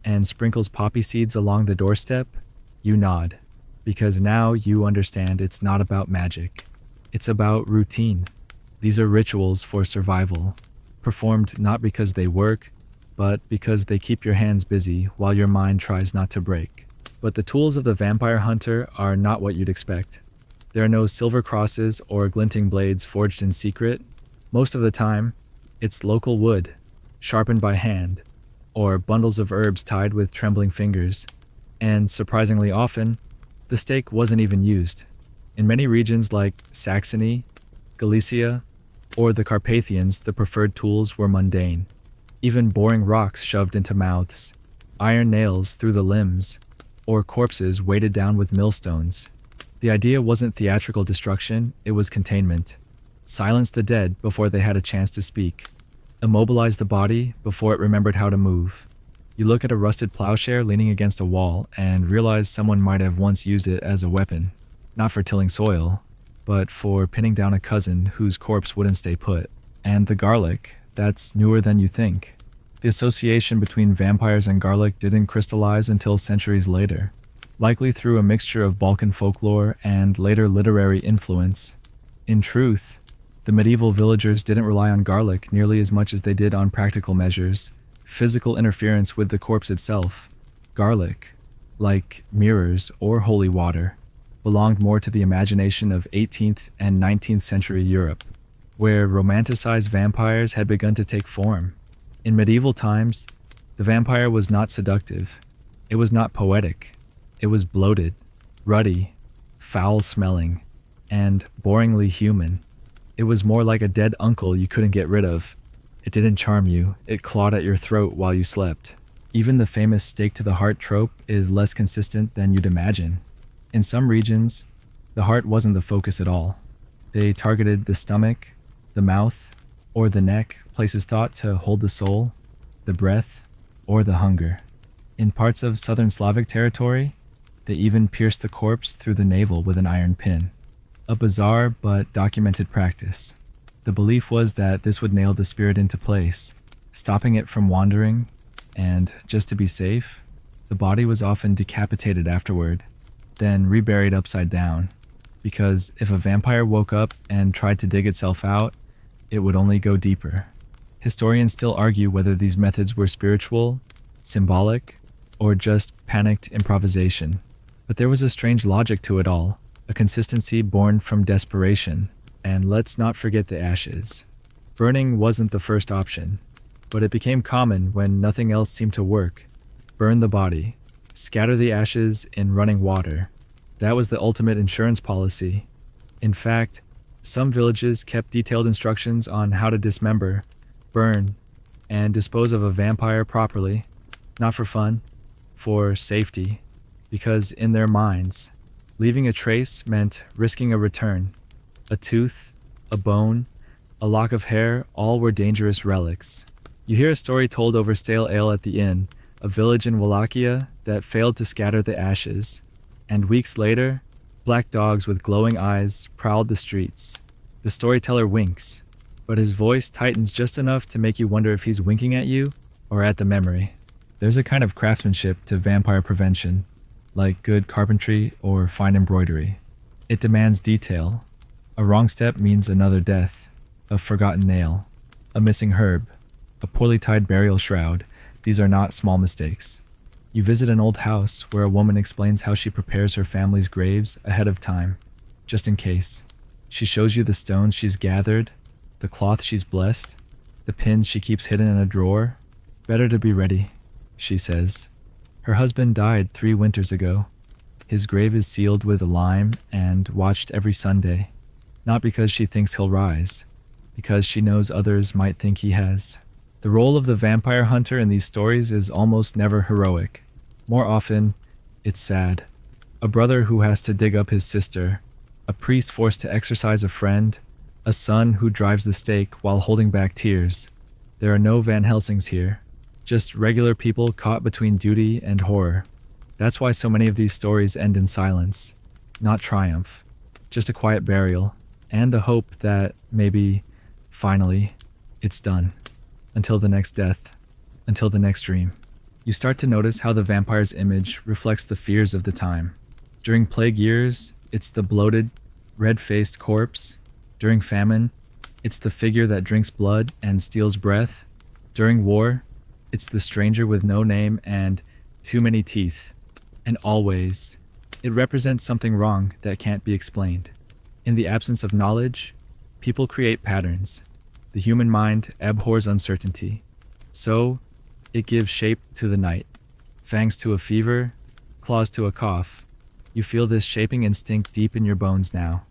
and sprinkles poppy seeds along the doorstep, you nod, because now you understand it's not about magic. It's about routine. These are rituals for survival, performed not because they work, but because they keep your hands busy while your mind tries not to break. But the tools of the vampire hunter are not what you'd expect. There are no silver crosses or glinting blades forged in secret. Most of the time, it's local wood, sharpened by hand, or bundles of herbs tied with trembling fingers. And surprisingly often, the stake wasn't even used. In many regions like Saxony, Galicia, or the Carpathians, the preferred tools were mundane. Even boring rocks shoved into mouths, iron nails through the limbs, or corpses weighted down with millstones. The idea wasn't theatrical destruction, it was containment. Silence the dead before they had a chance to speak. Immobilize the body before it remembered how to move. You look at a rusted plowshare leaning against a wall and realize someone might have once used it as a weapon, not for tilling soil, but for pinning down a cousin whose corpse wouldn't stay put. And the garlic, that's newer than you think. The association between vampires and garlic didn't crystallize until centuries later, likely through a mixture of Balkan folklore and later literary influence. In truth, the medieval villagers didn't rely on garlic nearly as much as they did on practical measures, physical interference with the corpse itself. Garlic, like mirrors or holy water, belonged more to the imagination of 18th and 19th century Europe, where romanticized vampires had begun to take form. In medieval times, the vampire was not seductive. It was not poetic. It was bloated, ruddy, foul-smelling, and boringly human. It was more like a dead uncle you couldn't get rid of. It didn't charm you, it clawed at your throat while you slept. Even the famous stake to the heart trope is less consistent than you'd imagine. In some regions, the heart wasn't the focus at all. They targeted the stomach, the mouth, or the neck, places thought to hold the soul, the breath, or the hunger. In parts of southern Slavic territory, they even pierced the corpse through the navel with an iron pin. A bizarre but documented practice. The belief was that this would nail the spirit into place, stopping it from wandering, and, just to be safe, the body was often decapitated afterward, then reburied upside down, because if a vampire woke up and tried to dig itself out, it would only go deeper. Historians still argue whether these methods were spiritual, symbolic, or just panicked improvisation. But there was a strange logic to it all, a consistency born from desperation. And let's not forget the ashes. Burning wasn't the first option, but it became common when nothing else seemed to work. Burn the body, scatter the ashes in running water. That was the ultimate insurance policy. In fact, some villages kept detailed instructions on how to dismember, burn, and dispose of a vampire properly, not for fun, for safety, because in their minds, leaving a trace meant risking a return. A tooth, a bone, a lock of hair, all were dangerous relics. You hear a story told over stale ale at the inn, a village in Wallachia that failed to scatter the ashes, and weeks later, black dogs with glowing eyes prowled the streets. The storyteller winks, but his voice tightens just enough to make you wonder if he's winking at you or at the memory. There's a kind of craftsmanship to vampire prevention, like good carpentry or fine embroidery. It demands detail. A wrong step means another death, a forgotten nail, a missing herb, a poorly tied burial shroud. These are not small mistakes. You visit an old house where a woman explains how she prepares her family's graves ahead of time, just in case. She shows you the stones she's gathered, the cloth she's blessed, the pins she keeps hidden in a drawer. Better to be ready, she says. Her husband died 3 winters ago. His grave is sealed with a lime and watched every Sunday. Not because she thinks he'll rise, because she knows others might think he has. The role of the vampire hunter in these stories is almost never heroic. More often, it's sad. A brother who has to dig up his sister, a priest forced to exorcise a friend, a son who drives the stake while holding back tears. There are no Van Helsings here, just regular people caught between duty and horror. That's why so many of these stories end in silence, not triumph, just a quiet burial, and the hope that maybe, finally, it's done. Until the next death, until the next dream. You start to notice how the vampire's image reflects the fears of the time. During plague years, it's the bloated, red-faced corpse. During famine, it's the figure that drinks blood and steals breath. During war, it's the stranger with no name and too many teeth. And always, it represents something wrong that can't be explained. In the absence of knowledge, people create patterns. The human mind abhors uncertainty. So, it gives shape to the night. Fangs to a fever, claws to a cough, You feel this shaping instinct deep in your bones now,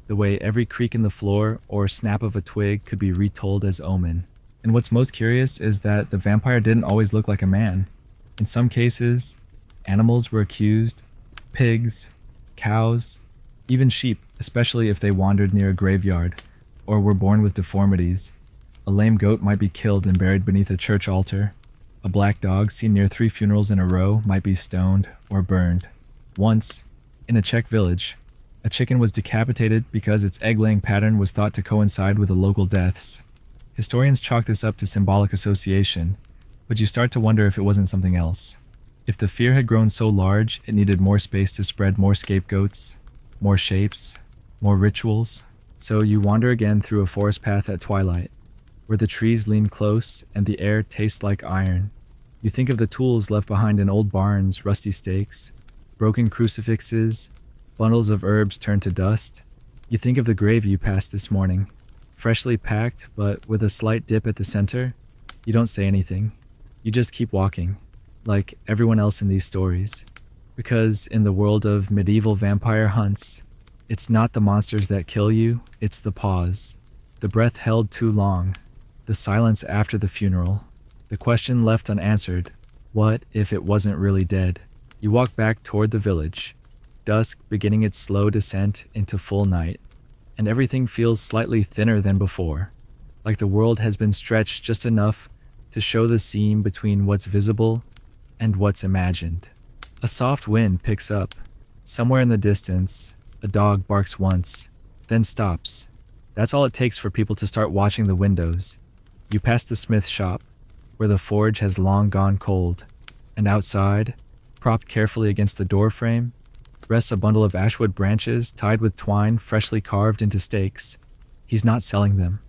the way every creak in the floor or snap of a twig could be retold as omen. And what's most curious is that the vampire didn't always look like a man. In some cases, animals were accused, pigs, cows, even sheep, especially if they wandered near a graveyard or were born with deformities. A lame goat might be killed and buried beneath a church altar. A black dog seen near 3 funerals in a row might be stoned or burned. Once, in a Czech village, a chicken was decapitated because its egg-laying pattern was thought to coincide with the local deaths. Historians chalk this up to symbolic association, but you start to wonder if it wasn't something else. If the fear had grown so large, it needed more space to spread more scapegoats, more shapes, more rituals. So you wander again through a forest path at twilight, where the trees lean close and the air tastes like iron. You think of the tools left behind in old barns, rusty stakes, broken crucifixes, bundles of herbs turned to dust. You think of the grave you passed this morning, freshly packed but with a slight dip at the center. You don't say anything. You just keep walking, like everyone else in these stories. Because in the world of medieval vampire hunts, it's not the monsters that kill you, it's the pause. The breath held too long. The silence after the funeral. The question left unanswered. What if it wasn't really dead? You walk back toward the village, dusk beginning its slow descent into full night, and everything feels slightly thinner than before, like the world has been stretched just enough to show the seam between what's visible and what's imagined. A soft wind picks up. Somewhere in the distance, a dog barks once, then stops. That's all it takes for people to start watching the windows. You pass the smith shop, where the forge has long gone cold, and outside, propped carefully against the door frame, rests a bundle of ashwood branches tied with twine freshly carved into stakes. He's not selling them.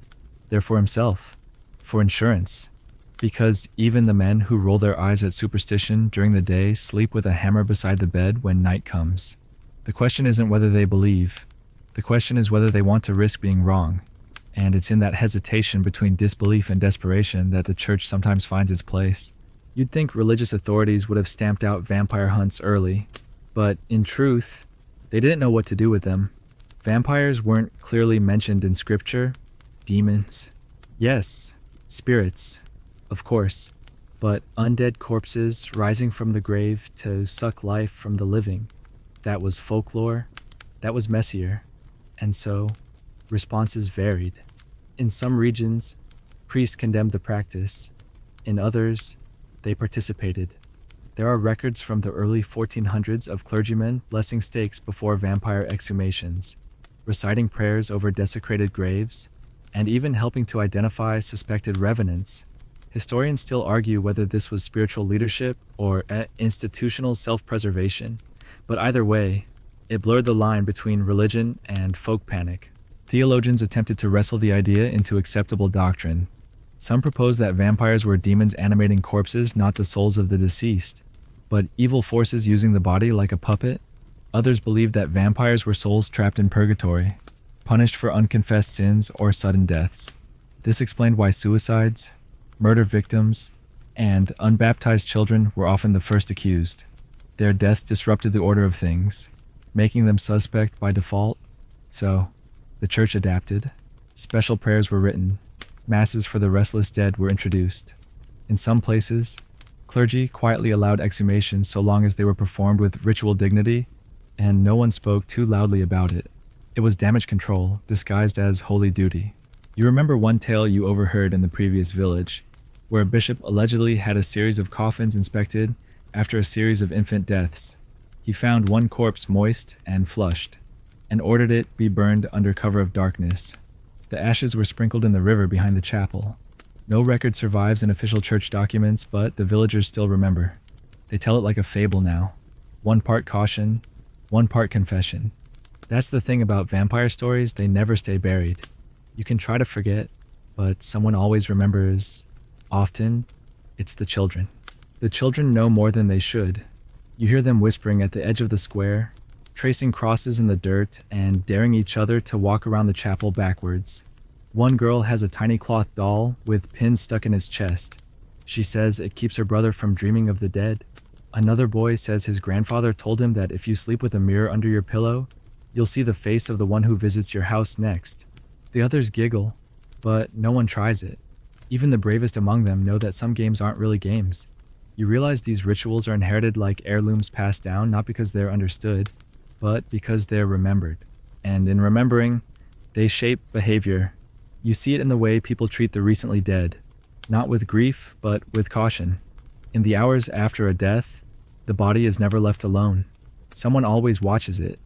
They're for himself, for insurance, because even the men who roll their eyes at superstition during the day sleep with a hammer beside the bed when night comes. The question isn't whether they believe. The question is whether they want to risk being wrong. And it's in that hesitation between disbelief and desperation that the church sometimes finds its place. You'd think religious authorities would have stamped out vampire hunts early, but in truth, they didn't know what to do with them. Vampires weren't clearly mentioned in scripture. Demons. Yes, spirits, of course, but undead corpses rising from the grave to suck life from the living. That was folklore. That was messier. And so, responses varied. In some regions, priests condemned the practice. In others, they participated. There are records from the early 1400s of clergymen blessing stakes before vampire exhumations, reciting prayers over desecrated graves, and even helping to identify suspected revenants. Historians still argue whether this was spiritual leadership or institutional self-preservation, but either way, it blurred the line between religion and folk panic. Theologians attempted to wrestle the idea into acceptable doctrine. Some proposed that vampires were demons animating corpses, not the souls of the deceased, but evil forces using the body like a puppet. Others believed that vampires were souls trapped in purgatory, punished for unconfessed sins or sudden deaths. This explained why suicides, murder victims, and unbaptized children were often the first accused. Their deaths disrupted the order of things, making them suspect by default. So, the church adapted. Special prayers were written. Masses for the restless dead were introduced. In some places, clergy quietly allowed exhumations so long as they were performed with ritual dignity, and no one spoke too loudly about it. It was damage control, disguised as holy duty. You remember one tale you overheard in the previous village, where a bishop allegedly had a series of coffins inspected after a series of infant deaths. He found one corpse moist and flushed, and ordered it be burned under cover of darkness. The ashes were sprinkled in the river behind the chapel. No record survives in official church documents, but the villagers still remember. They tell it like a fable now. One part caution, one part confession. That's the thing about vampire stories, they never stay buried. You can try to forget, but someone always remembers. Often, it's the children. The children know more than they should. You hear them whispering at the edge of the square, tracing crosses in the dirt and daring each other to walk around the chapel backwards. One girl has a tiny cloth doll with pins stuck in his chest. She says it keeps her brother from dreaming of the dead. Another boy says his grandfather told him that if you sleep with a mirror under your pillow, you'll see the face of the one who visits your house next. The others giggle, but no one tries it. Even the bravest among them know that some games aren't really games. You realize these rituals are inherited like heirlooms passed down, not because they're understood, but because they're remembered. And in remembering, they shape behavior. You see it in the way people treat the recently dead, not with grief, but with caution. In the hours after a death, the body is never left alone. Someone always watches it,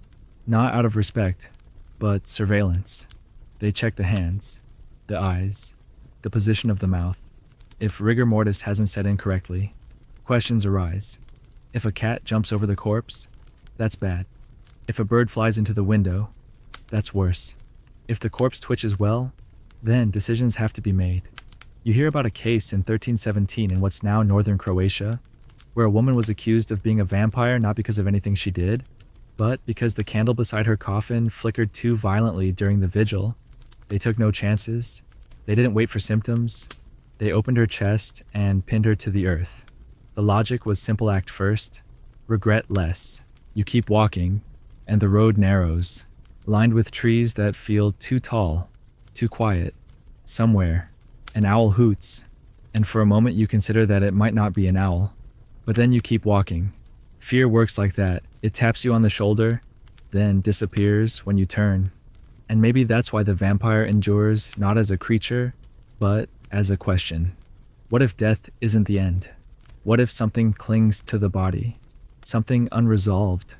not out of respect, but surveillance. They check the hands, the eyes, the position of the mouth. If rigor mortis hasn't set in correctly, questions arise. If a cat jumps over the corpse, that's bad. If a bird flies into the window, that's worse. If the corpse twitches well, then decisions have to be made. You hear about a case in 1317 in what's now northern Croatia, where a woman was accused of being a vampire not because of anything she did, but because the candle beside her coffin flickered too violently during the vigil. They took no chances. They didn't wait for symptoms. They opened her chest and pinned her to the earth. The logic was simple: act first, regret less. You keep walking, and the road narrows, lined with trees that feel too tall, too quiet. Somewhere, an owl hoots, and for a moment you consider that it might not be an owl. But then you keep walking. Fear works like that. It taps you on the shoulder, then disappears when you turn. And maybe that's why the vampire endures not as a creature, but as a question. What if death isn't the end? What if something clings to the body? Something unresolved?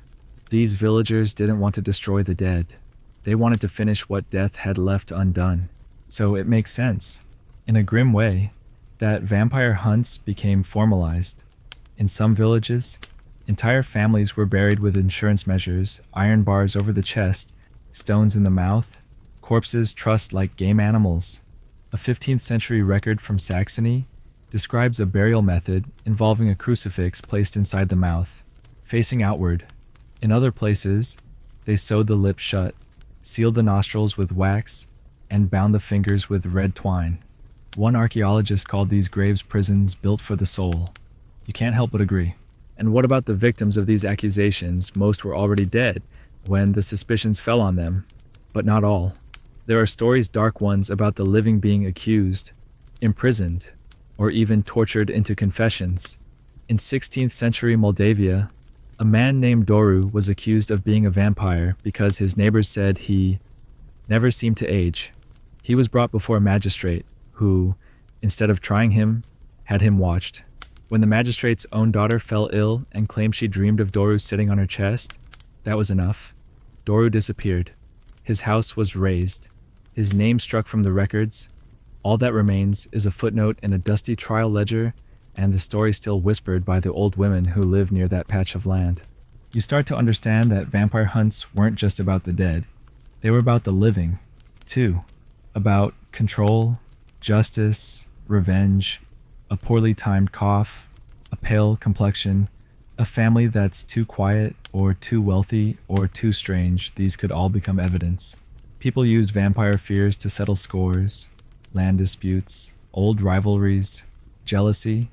These villagers didn't want to destroy the dead. They wanted to finish what death had left undone. So it makes sense, in a grim way, that vampire hunts became formalized. In some villages, entire families were buried with insurance measures, iron bars over the chest, stones in the mouth, corpses trussed like game animals. A 15th century record from Saxony describes a burial method involving a crucifix placed inside the mouth, facing outward. In other places, they sewed the lips shut, sealed the nostrils with wax, and bound the fingers with red twine. One archaeologist called these graves prisons built for the soul. You can't help but agree. And what about the victims of these accusations? Most were already dead when the suspicions fell on them, but not all. There are stories, dark ones, about the living being accused, imprisoned, or even tortured into confessions. In 16th century Moldavia, a man named Doru was accused of being a vampire because his neighbors said he never seemed to age. He was brought before a magistrate who, instead of trying him, had him watched. When the magistrate's own daughter fell ill and claimed she dreamed of Doru sitting on her chest, that was enough. Doru disappeared. His house was razed. His name struck from the records. All that remains is a footnote in a dusty trial ledger and the story still whispered by the old women who lived near that patch of land. You start to understand that vampire hunts weren't just about the dead. They were about the living, too. About control, justice, revenge, a poorly timed cough, a pale complexion, a family that's too quiet or too wealthy or too strange. These could all become evidence. People used vampire fears to settle scores, land disputes, old rivalries, jealousy,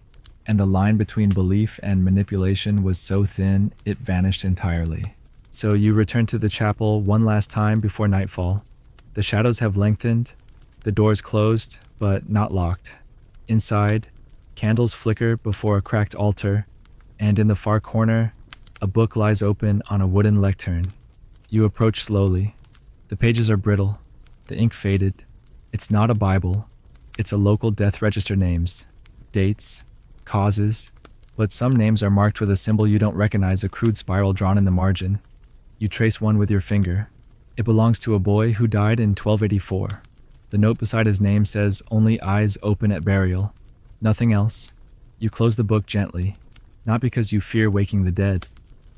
and the line between belief and manipulation was so thin it vanished entirely. So you return to the chapel one last time before nightfall. The shadows have lengthened, the doors closed, but not locked. Inside, candles flicker before a cracked altar, and in the far corner, a book lies open on a wooden lectern. You approach slowly. The pages are brittle, the ink faded. It's not a Bible. It's a local death register, names, dates, causes, but some names are marked with a symbol you don't recognize, a crude spiral drawn in the margin. You trace one with your finger. It belongs to a boy who died in 1284. The note beside his name says, "Only eyes open at burial." Nothing else. You close the book gently, not because you fear waking the dead,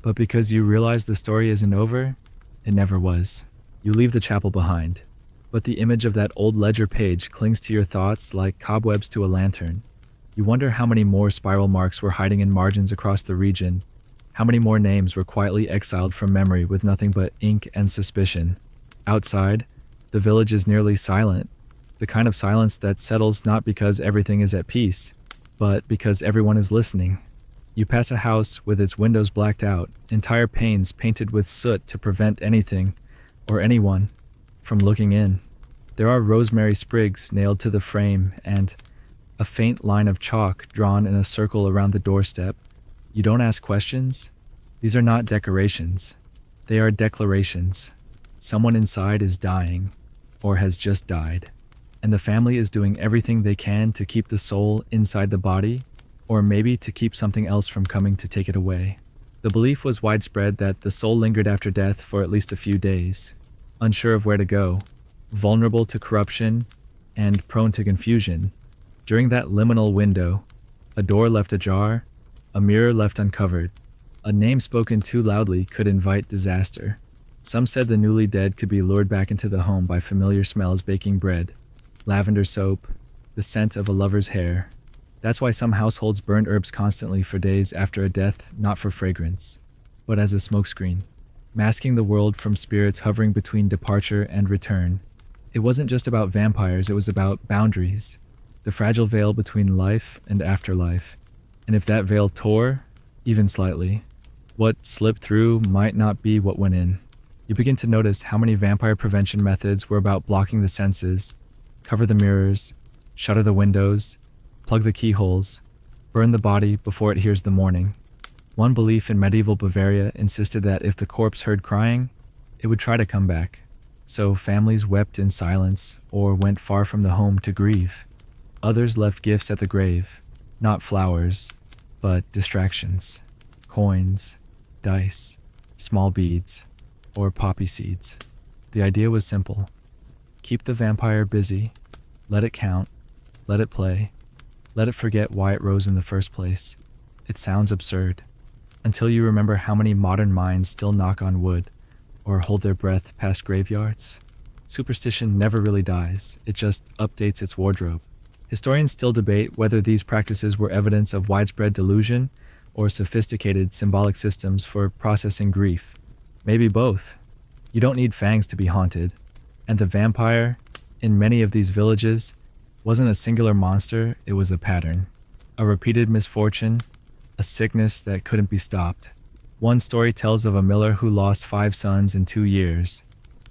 but because you realize the story isn't over. It never was. You leave the chapel behind, but the image of that old ledger page clings to your thoughts like cobwebs to a lantern. You wonder how many more spiral marks were hiding in margins across the region, how many more names were quietly exiled from memory with nothing but ink and suspicion. Outside, the village is nearly silent, the kind of silence that settles not because everything is at peace, but because everyone is listening. You pass a house with its windows blacked out, entire panes painted with soot to prevent anything or anyone from looking in. There are rosemary sprigs nailed to the frame and a faint line of chalk drawn in a circle around the doorstep. You don't ask questions? These are not decorations. They are declarations. Someone inside is dying, or has just died, and the family is doing everything they can to keep the soul inside the body, or maybe to keep something else from coming to take it away. The belief was widespread that the soul lingered after death for at least a few days, unsure of where to go, vulnerable to corruption, and prone to confusion. During that liminal window, a door left ajar, a mirror left uncovered, a name spoken too loudly could invite disaster. Some said the newly dead could be lured back into the home by familiar smells baking bread, lavender soap, the scent of a lover's hair. That's why some households burned herbs constantly for days after a death, not for fragrance, but as a smokescreen, masking the world from spirits hovering between departure and return. It wasn't just about vampires, it was about boundaries, the fragile veil between life and afterlife. And if that veil tore, even slightly, what slipped through might not be what went in. You begin to notice how many vampire prevention methods were about blocking the senses, cover the mirrors, shutter the windows, plug the keyholes, burn the body before it hears the morning. One belief in medieval Bavaria insisted that if the corpse heard crying, it would try to come back. So families wept in silence or went far from the home to grieve. Others left gifts at the grave, not flowers, but distractions, coins, dice, small beads, or poppy seeds. The idea was simple. Keep the vampire busy, let it count, let it play, let it forget why it rose in the first place. It sounds absurd, until you remember how many modern minds still knock on wood, or hold their breath past graveyards. Superstition never really dies, it just updates its wardrobe. Historians still debate whether these practices were evidence of widespread delusion or sophisticated symbolic systems for processing grief. Maybe both. You don't need fangs to be haunted, and the vampire, in many of these villages, wasn't a singular monster, it was a pattern. A repeated misfortune, a sickness that couldn't be stopped. One story tells of a miller who lost 5 sons in 2 years.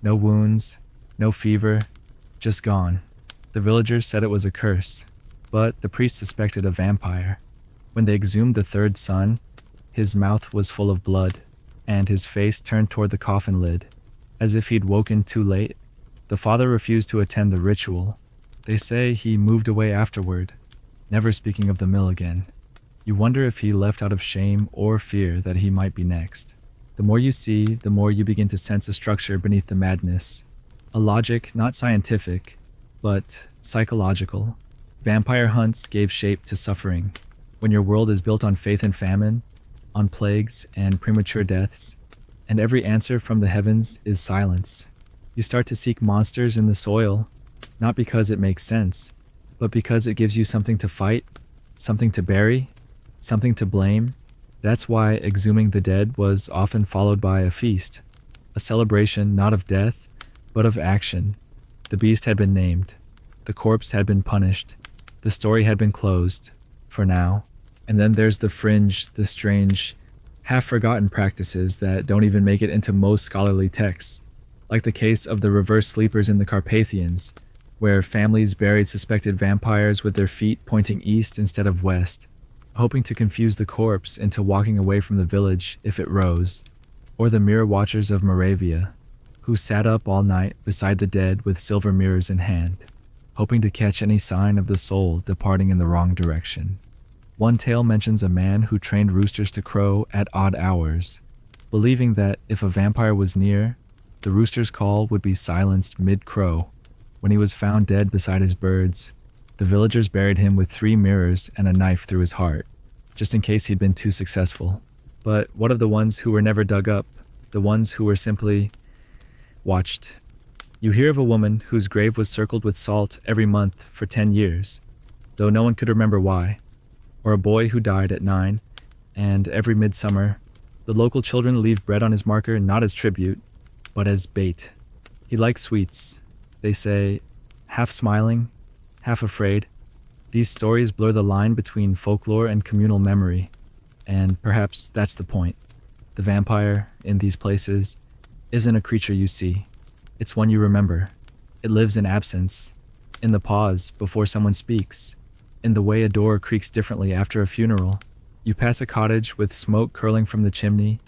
No wounds, no fever, just gone. The villagers said it was a curse, but the priest suspected a vampire. When they exhumed the 3rd son, his mouth was full of blood, and his face turned toward the coffin lid, as if he'd woken too late. The father refused to attend the ritual. They say he moved away afterward, never speaking of the mill again. You wonder if he left out of shame or fear that he might be next. The more you see, the more you begin to sense a structure beneath the madness. A logic not scientific, but psychological. Vampire hunts gave shape to suffering. When your world is built on faith and famine, on plagues and premature deaths, and every answer from the heavens is silence, you start to seek monsters in the soil, not because it makes sense, but because it gives you something to fight, something to bury, something to blame. That's why exhuming the dead was often followed by a feast, a celebration not of death, but of action. The beast had been named, the corpse had been punished, the story had been closed, for now. And then there's the fringe, the strange, half-forgotten practices that don't even make it into most scholarly texts, like the case of the reverse sleepers in the Carpathians, where families buried suspected vampires with their feet pointing east instead of west, hoping to confuse the corpse into walking away from the village if it rose, or the mirror watchers of Moravia, who sat up all night beside the dead with silver mirrors in hand, hoping to catch any sign of the soul departing in the wrong direction. One tale mentions a man who trained roosters to crow at odd hours, believing that if a vampire was near, the rooster's call would be silenced mid-crow. When he was found dead beside his birds, the villagers buried him with 3 mirrors and a knife through his heart, just in case he'd been too successful. But what of the ones who were never dug up, the ones who were simply watched? You hear of a woman whose grave was circled with salt every month for 10 years, though no one could remember why. Or a boy who died at 9, and every midsummer, the local children leave bread on his marker not as tribute, but as bait. He likes sweets, they say, half smiling, half afraid. These stories blur the line between folklore and communal memory, And perhaps that's the point. The vampire, in these places, isn't a creature you see. It's one you remember. It lives in absence, in the pause before someone speaks, in the way a door creaks differently after a funeral. You pass a cottage with smoke curling from the chimney,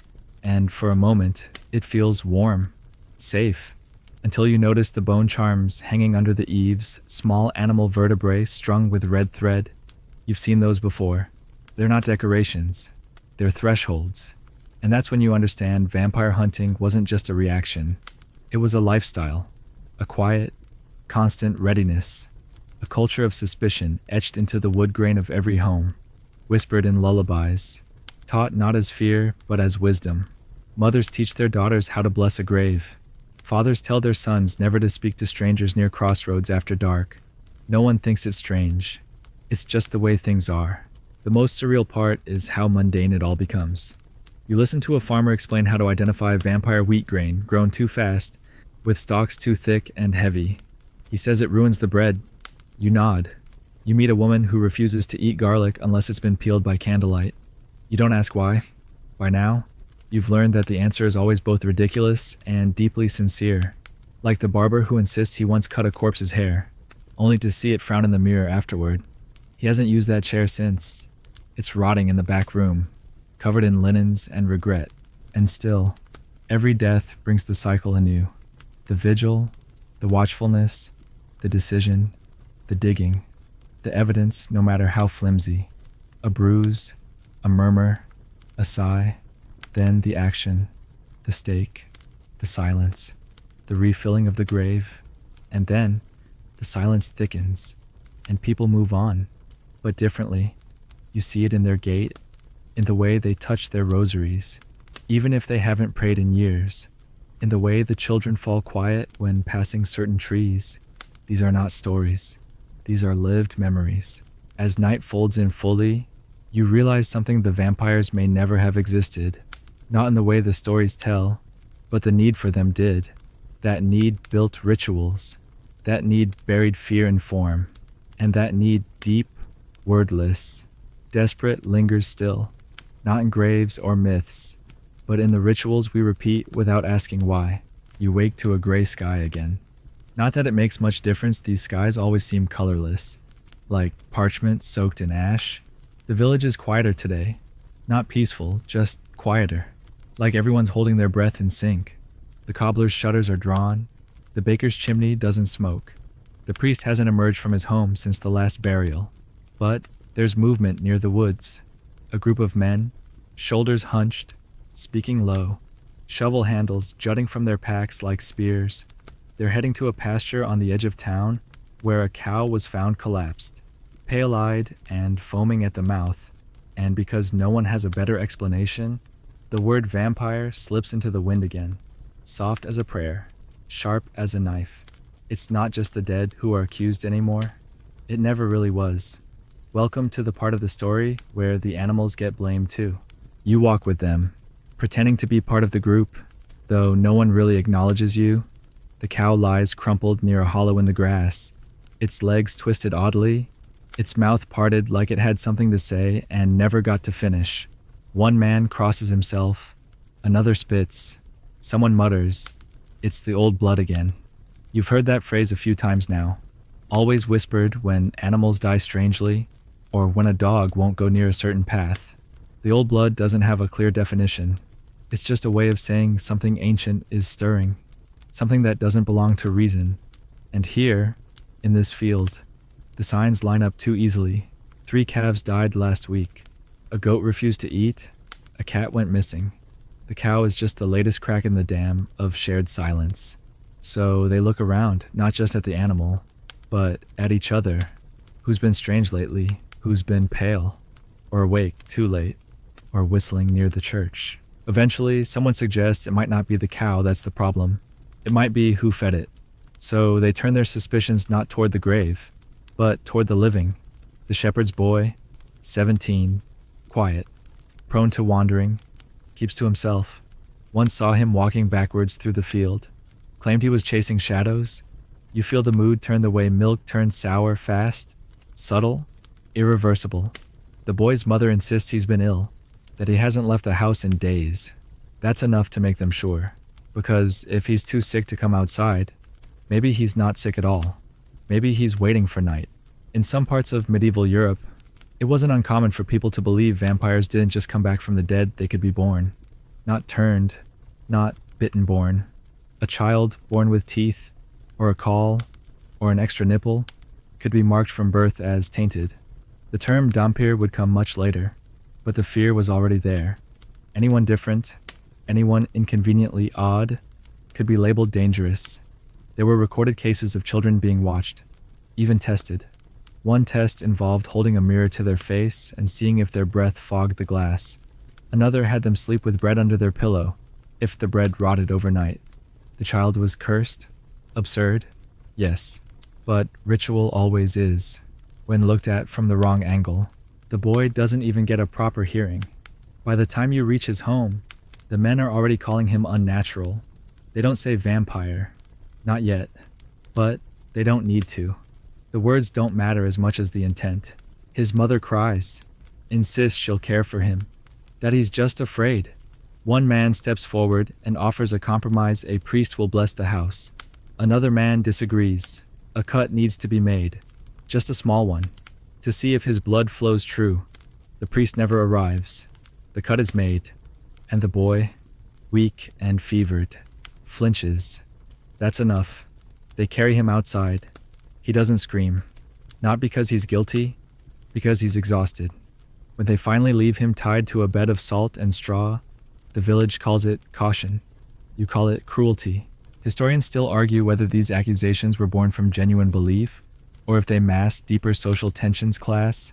and for a moment, it feels warm, safe, until you notice the bone charms hanging under the eaves, small animal vertebrae strung with red thread. You've seen those before. They're not decorations, they're thresholds. And that's when you understand vampire hunting wasn't just a reaction. It was a lifestyle, a quiet, constant readiness, a culture of suspicion etched into the wood grain of every home, whispered in lullabies, taught not as fear but as wisdom. Mothers teach their daughters how to bless a grave. Fathers tell their sons never to speak to strangers near crossroads after dark. No one thinks it's strange. It's just the way things are. The most surreal part is how mundane it all becomes. You listen to a farmer explain how to identify vampire wheat grain grown too fast, with stalks too thick and heavy. He says it ruins the bread. You nod. You meet a woman who refuses to eat garlic unless it's been peeled by candlelight. You don't ask why. By now, you've learned that the answer is always both ridiculous and deeply sincere. Like the barber who insists he once cut a corpse's hair, only to see it frown in the mirror afterward. He hasn't used that chair since. It's rotting in the back room, covered in linens and regret. And still, every death brings the cycle anew. The vigil, the watchfulness, the decision, the digging, the evidence no matter how flimsy. A bruise, a murmur, a sigh, then the action, the stake, the silence, the refilling of the grave, and then the silence thickens, and people move on, but differently. You see it in their gait, in the way they touch their rosaries, even if they haven't prayed in years, in the way the children fall quiet when passing certain trees. These are not stories. These are lived memories. As night folds in fully, you realize something the vampires may never have existed, not in the way the stories tell, but the need for them did. That need built rituals. That need buried fear in form. And that need deep, wordless, desperate lingers still, not in graves or myths, but in the rituals we repeat without asking why. You wake to a gray sky again. Not that it makes much difference, these skies always seem colorless, like parchment soaked in ash. The village is quieter today, not peaceful, just quieter, like everyone's holding their breath in sync. The cobbler's shutters are drawn, the baker's chimney doesn't smoke. The priest hasn't emerged from his home since the last burial, but there's movement near the woods. A group of men, shoulders hunched, speaking low, shovel handles jutting from their packs like spears. They're heading to a pasture on the edge of town where a cow was found collapsed, pale-eyed and foaming at the mouth, and because no one has a better explanation, the word vampire slips into the wind again, soft as a prayer, sharp as a knife. It's not just the dead who are accused anymore. It never really was. Welcome to the part of the story where the animals get blamed too. You walk with them, pretending to be part of the group, though no one really acknowledges you. The cow lies crumpled near a hollow in the grass, its legs twisted oddly, its mouth parted like it had something to say and never got to finish. One man crosses himself, another spits, someone mutters, "It's the old blood again." You've heard that phrase a few times now, always whispered when animals die strangely, or when a dog won't go near a certain path. The old blood doesn't have a clear definition. It's just a way of saying something ancient is stirring, something that doesn't belong to reason. And here, in this field, the signs line up too easily. 3 calves died last week. A goat refused to eat. A cat went missing. The cow is just the latest crack in the dam of shared silence. So they look around, not just at the animal, but at each other. Who's been strange lately? Who's been pale? Or awake too late? Or whistling near the church? Eventually, someone suggests it might not be the cow that's the problem. It might be who fed it. So they turn their suspicions not toward the grave, but toward the living. The shepherd's boy, 17, quiet, prone to wandering, keeps to himself. Once saw him walking backwards through the field. Claimed he was chasing shadows. You feel the mood turn the way milk turns sour fast, subtle, irreversible. The boy's mother insists he's been ill. that he hasn't left the house in days. That's enough to make them sure. Because if he's too sick to come outside, maybe he's not sick at all. Maybe he's waiting for night. In some parts of medieval Europe, it wasn't uncommon for people to believe vampires didn't just come back from the dead, they could be born. Not turned, not bitten born. A child born with teeth, or a caul, or an extra nipple, could be marked from birth as tainted. The term dhampir would come much later, but the fear was already there. Anyone different, anyone inconveniently odd, could be labeled dangerous. There were recorded cases of children being watched, even tested. One test involved holding a mirror to their face and seeing if their breath fogged the glass. Another had them sleep with bread under their pillow, if the bread rotted overnight. The child was cursed? Absurd? Yes. But ritual always is, when looked at from the wrong angle. The boy doesn't even get a proper hearing. By the time you reach his home, the men are already calling him unnatural. They don't say vampire. Not yet. But they don't need to. The words don't matter as much as the intent. His mother cries, insists she'll care for him, that he's just afraid. One man steps forward and offers a compromise: a priest will bless the house. Another man disagrees. A cut needs to be made, just a small one, to see if his blood flows true. The priest never arrives. The cut is made, and the boy, weak and fevered, flinches. That's enough. They carry him outside. He doesn't scream, not because he's guilty, because he's exhausted. When they finally leave him tied to a bed of salt and straw, the village calls it caution. You call it cruelty. Historians still argue whether these accusations were born from genuine belief, or if they masked deeper social tensions: class,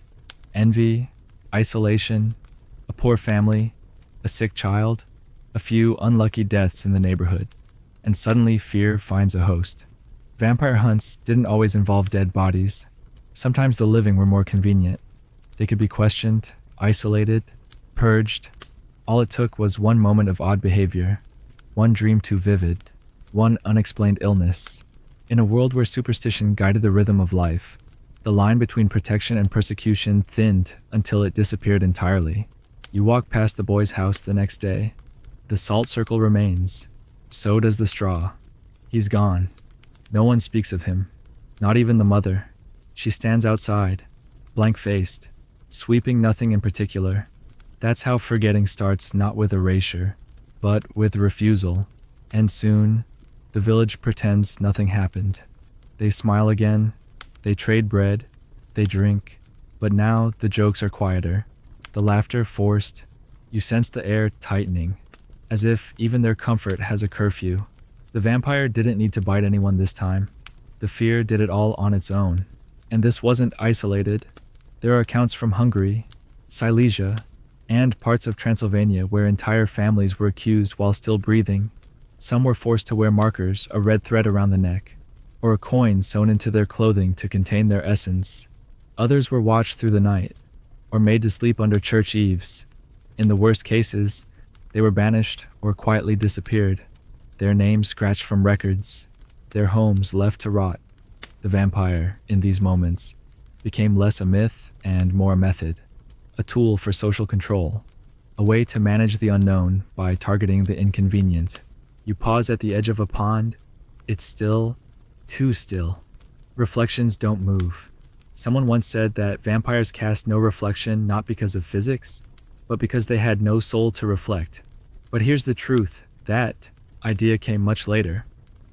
envy, isolation, a poor family, a sick child, a few unlucky deaths in the neighborhood. And suddenly fear finds a host. Vampire hunts didn't always involve dead bodies. Sometimes the living were more convenient. They could be questioned, isolated, purged. All it took was one moment of odd behavior, one dream too vivid, one unexplained illness. In a world where superstition guided the rhythm of life, the line between protection and persecution thinned until it disappeared entirely. You walk past the boy's house the next day. The salt circle remains. So does the straw. He's gone. No one speaks of him, not even the mother. She stands outside, blank-faced, sweeping nothing in particular. That's how forgetting starts, not with erasure, but with refusal. And soon, the village pretends nothing happened. They smile again, they trade bread, they drink, but now the jokes are quieter, the laughter forced. You sense the air tightening, as if even their comfort has a curfew. The vampire didn't need to bite anyone this time. The fear did it all on its own. And this wasn't isolated. There are accounts from Hungary, Silesia, and parts of Transylvania where entire families were accused while still breathing. Some were forced to wear markers, a red thread around the neck, or a coin sewn into their clothing to contain their essence. Others were watched through the night, or made to sleep under church eaves. In the worst cases, they were banished or quietly disappeared. Their names scratched from records, their homes left to rot. The vampire, in these moments, became less a myth and more a method, a tool for social control, a way to manage the unknown by targeting the inconvenient. You pause at the edge of a pond. It's still, too still. Reflections don't move. Someone once said that vampires cast no reflection not because of physics, but because they had no soul to reflect. But here's the truth, that idea came much later,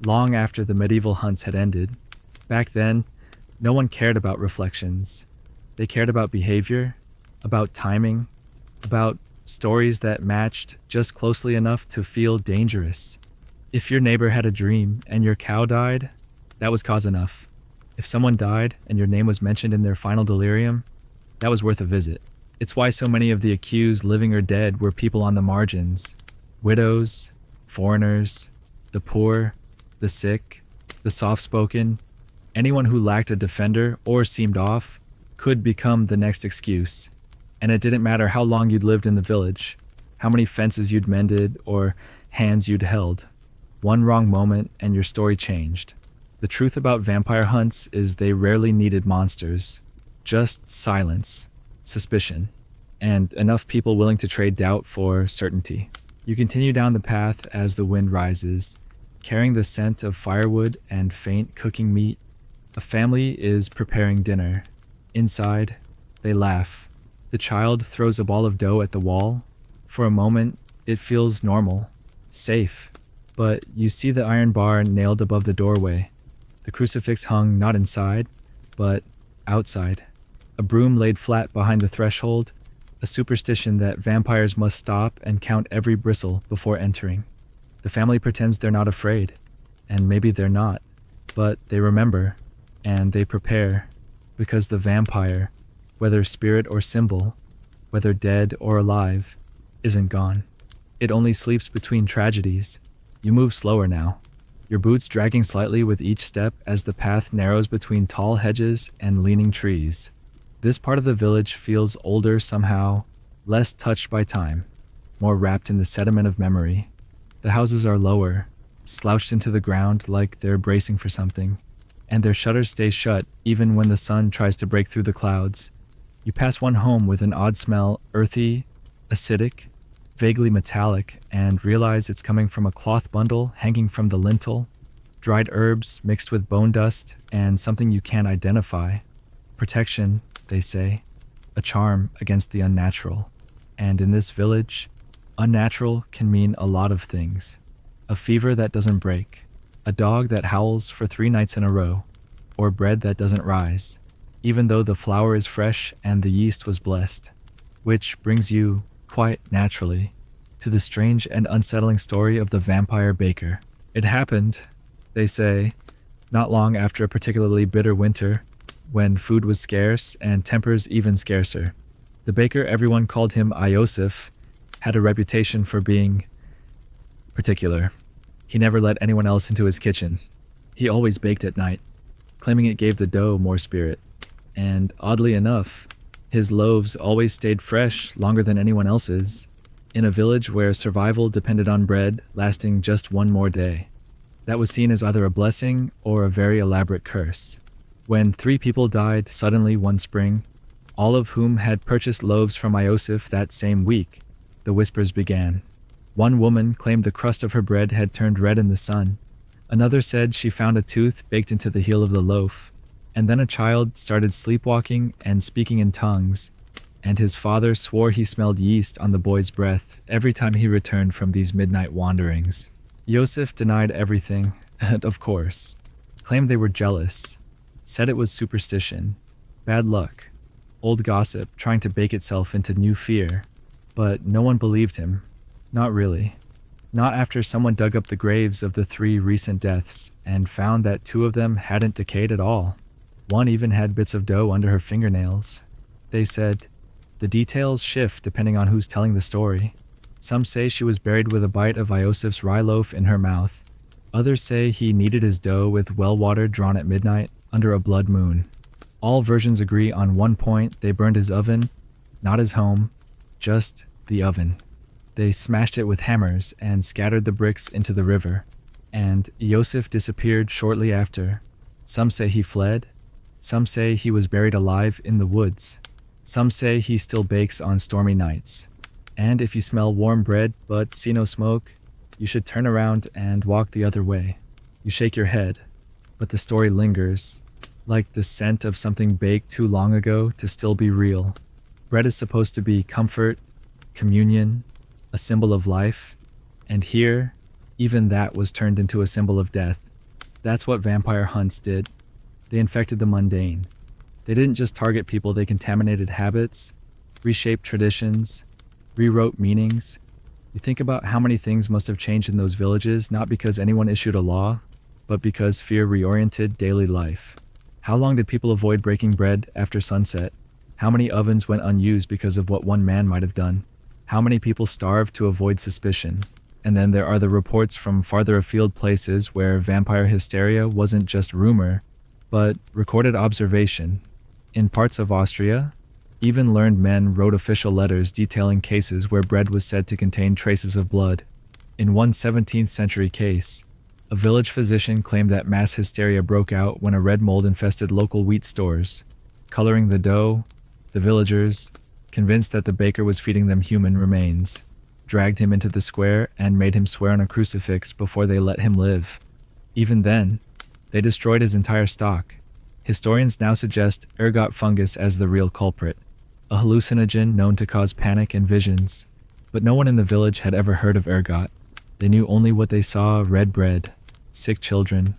long after the medieval hunts had ended. Back then, no one cared about reflections. They cared about behavior, about timing, about stories that matched just closely enough to feel dangerous. If your neighbor had a dream and your cow died, that was cause enough. If someone died and your name was mentioned in their final delirium, that was worth a visit. It's why so many of the accused, living or dead, were people on the margins. Widows, foreigners, the poor, the sick, the soft-spoken. Anyone who lacked a defender or seemed off could become the next excuse. And it didn't matter how long you'd lived in the village, how many fences you'd mended or hands you'd held. One wrong moment and your story changed. The truth about vampire hunts is they rarely needed monsters, just silence, suspicion, and enough people willing to trade doubt for certainty. You continue down the path as the wind rises, carrying the scent of firewood and faint cooking meat. A family is preparing dinner. Inside, they laugh. The child throws a ball of dough at the wall. For a moment, it feels normal, safe. But you see the iron bar nailed above the doorway, the crucifix hung not inside, but outside, a broom laid flat behind the threshold, a superstition that vampires must stop and count every bristle before entering. The family pretends they're not afraid, and maybe they're not, but they remember, and they prepare, because the vampire, whether spirit or symbol, whether dead or alive, isn't gone. It only sleeps between tragedies. You move slower now, your boots dragging slightly with each step as the path narrows between tall hedges and leaning trees. This part of the village feels older somehow, less touched by time, more wrapped in the sediment of memory. The houses are lower, slouched into the ground like they're bracing for something, and their shutters stay shut even when the sun tries to break through the clouds. You pass one home with an odd smell, earthy, acidic, vaguely metallic, and realize it's coming from a cloth bundle hanging from the lintel, dried herbs mixed with bone dust, and something you can't identify. Protection, they say, a charm against the unnatural. And in this village, unnatural can mean a lot of things. A fever that doesn't break, a dog that howls for 3 nights in a row, or bread that doesn't rise, even though the flour is fresh and the yeast was blessed. Which brings you, quite naturally, to the strange and unsettling story of the vampire baker. It happened, they say, not long after a particularly bitter winter, when food was scarce and tempers even scarcer. The baker everyone called him Iosif had a reputation for being particular. He never let anyone else into his kitchen. He always baked at night, claiming it gave the dough more spirit. And oddly enough, his loaves always stayed fresh longer than anyone else's, in a village where survival depended on bread lasting just one more day. That was seen as either a blessing or a very elaborate curse. When 3 people died suddenly one spring, all of whom had purchased loaves from Iosif that same week, the whispers began. One woman claimed the crust of her bread had turned red in the sun. Another said she found a tooth baked into the heel of the loaf. And then a child started sleepwalking and speaking in tongues, and his father swore he smelled yeast on the boy's breath every time he returned from these midnight wanderings. Yosef denied everything, and of course, claimed they were jealous, said it was superstition, bad luck, old gossip trying to bake itself into new fear. But no one believed him. Not really. Not after someone dug up the graves of the 3 recent deaths and found that 2 of them hadn't decayed at all. One even had bits of dough under her fingernails. They said, the details shift depending on who's telling the story. Some say she was buried with a bite of Iosif's rye loaf in her mouth. Others say he kneaded his dough with well water drawn at midnight under a blood moon. All versions agree on one point: they burned his oven, not his home, just the oven. They smashed it with hammers and scattered the bricks into the river. And Iosif disappeared shortly after. Some say he fled. Some say he was buried alive in the woods. Some say he still bakes on stormy nights. And if you smell warm bread but see no smoke, you should turn around and walk the other way. You shake your head, but the story lingers, like the scent of something baked too long ago to still be real. Bread is supposed to be comfort, communion, a symbol of life, and here, even that was turned into a symbol of death. That's what vampire hunts did. They infected the mundane. They didn't just target people, they contaminated habits, reshaped traditions, rewrote meanings. You think about how many things must have changed in those villages, not because anyone issued a law, but because fear reoriented daily life. How long did people avoid breaking bread after sunset? How many ovens went unused because of what one man might have done? How many people starved to avoid suspicion? And then there are the reports from farther afield places where vampire hysteria wasn't just rumor, but recorded observation. In parts of Austria, even learned men wrote official letters detailing cases where bread was said to contain traces of blood. In one 17th century case, a village physician claimed that mass hysteria broke out when a red mold infested local wheat stores, coloring the dough, the villagers, convinced that the baker was feeding them human remains, dragged him into the square and made him swear on a crucifix before they let him live. Even then, they destroyed his entire stock. Historians now suggest ergot fungus as the real culprit, a hallucinogen known to cause panic and visions. But no one in the village had ever heard of ergot. They knew only what they saw: red bread, sick children,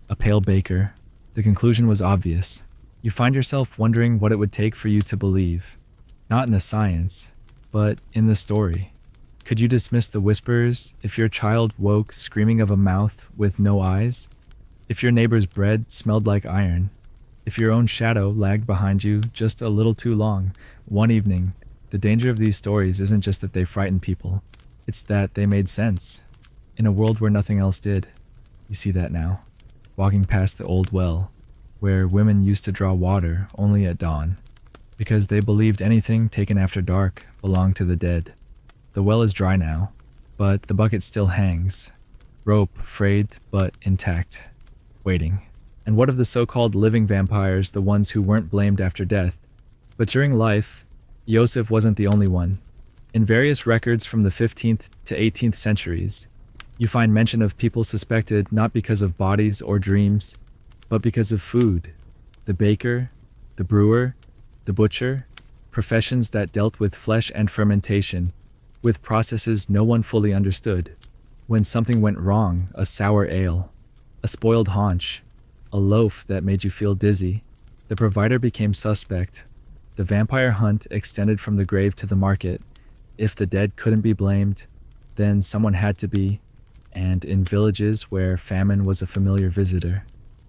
a pale baker. The conclusion was obvious. You find yourself wondering what it would take for you to believe. Not in the science, but in the story. Could you dismiss the whispers if your child woke screaming of a mouth with no eyes? If your neighbor's bread smelled like iron? If your own shadow lagged behind you just a little too long one evening? The danger of these stories isn't just that they frighten people, it's that they made sense. In a world where nothing else did. You see that now, walking past the old well, where women used to draw water only at dawn, because they believed anything taken after dark belonged to the dead. The well is dry now, but the bucket still hangs, rope frayed but intact, waiting. And what of the so-called living vampires, the ones who weren't blamed after death? But during life, Yosef wasn't the only one. In various records from the 15th to 18th centuries, you find mention of people suspected not because of bodies or dreams, but because of food. The baker, the brewer, the butcher, professions that dealt with flesh and fermentation, with processes no one fully understood. When something went wrong, a sour ale, a spoiled haunch, a loaf that made you feel dizzy, the provider became suspect. The vampire hunt extended from the grave to the market. If the dead couldn't be blamed, then someone had to be, and in villages where famine was a familiar visitor,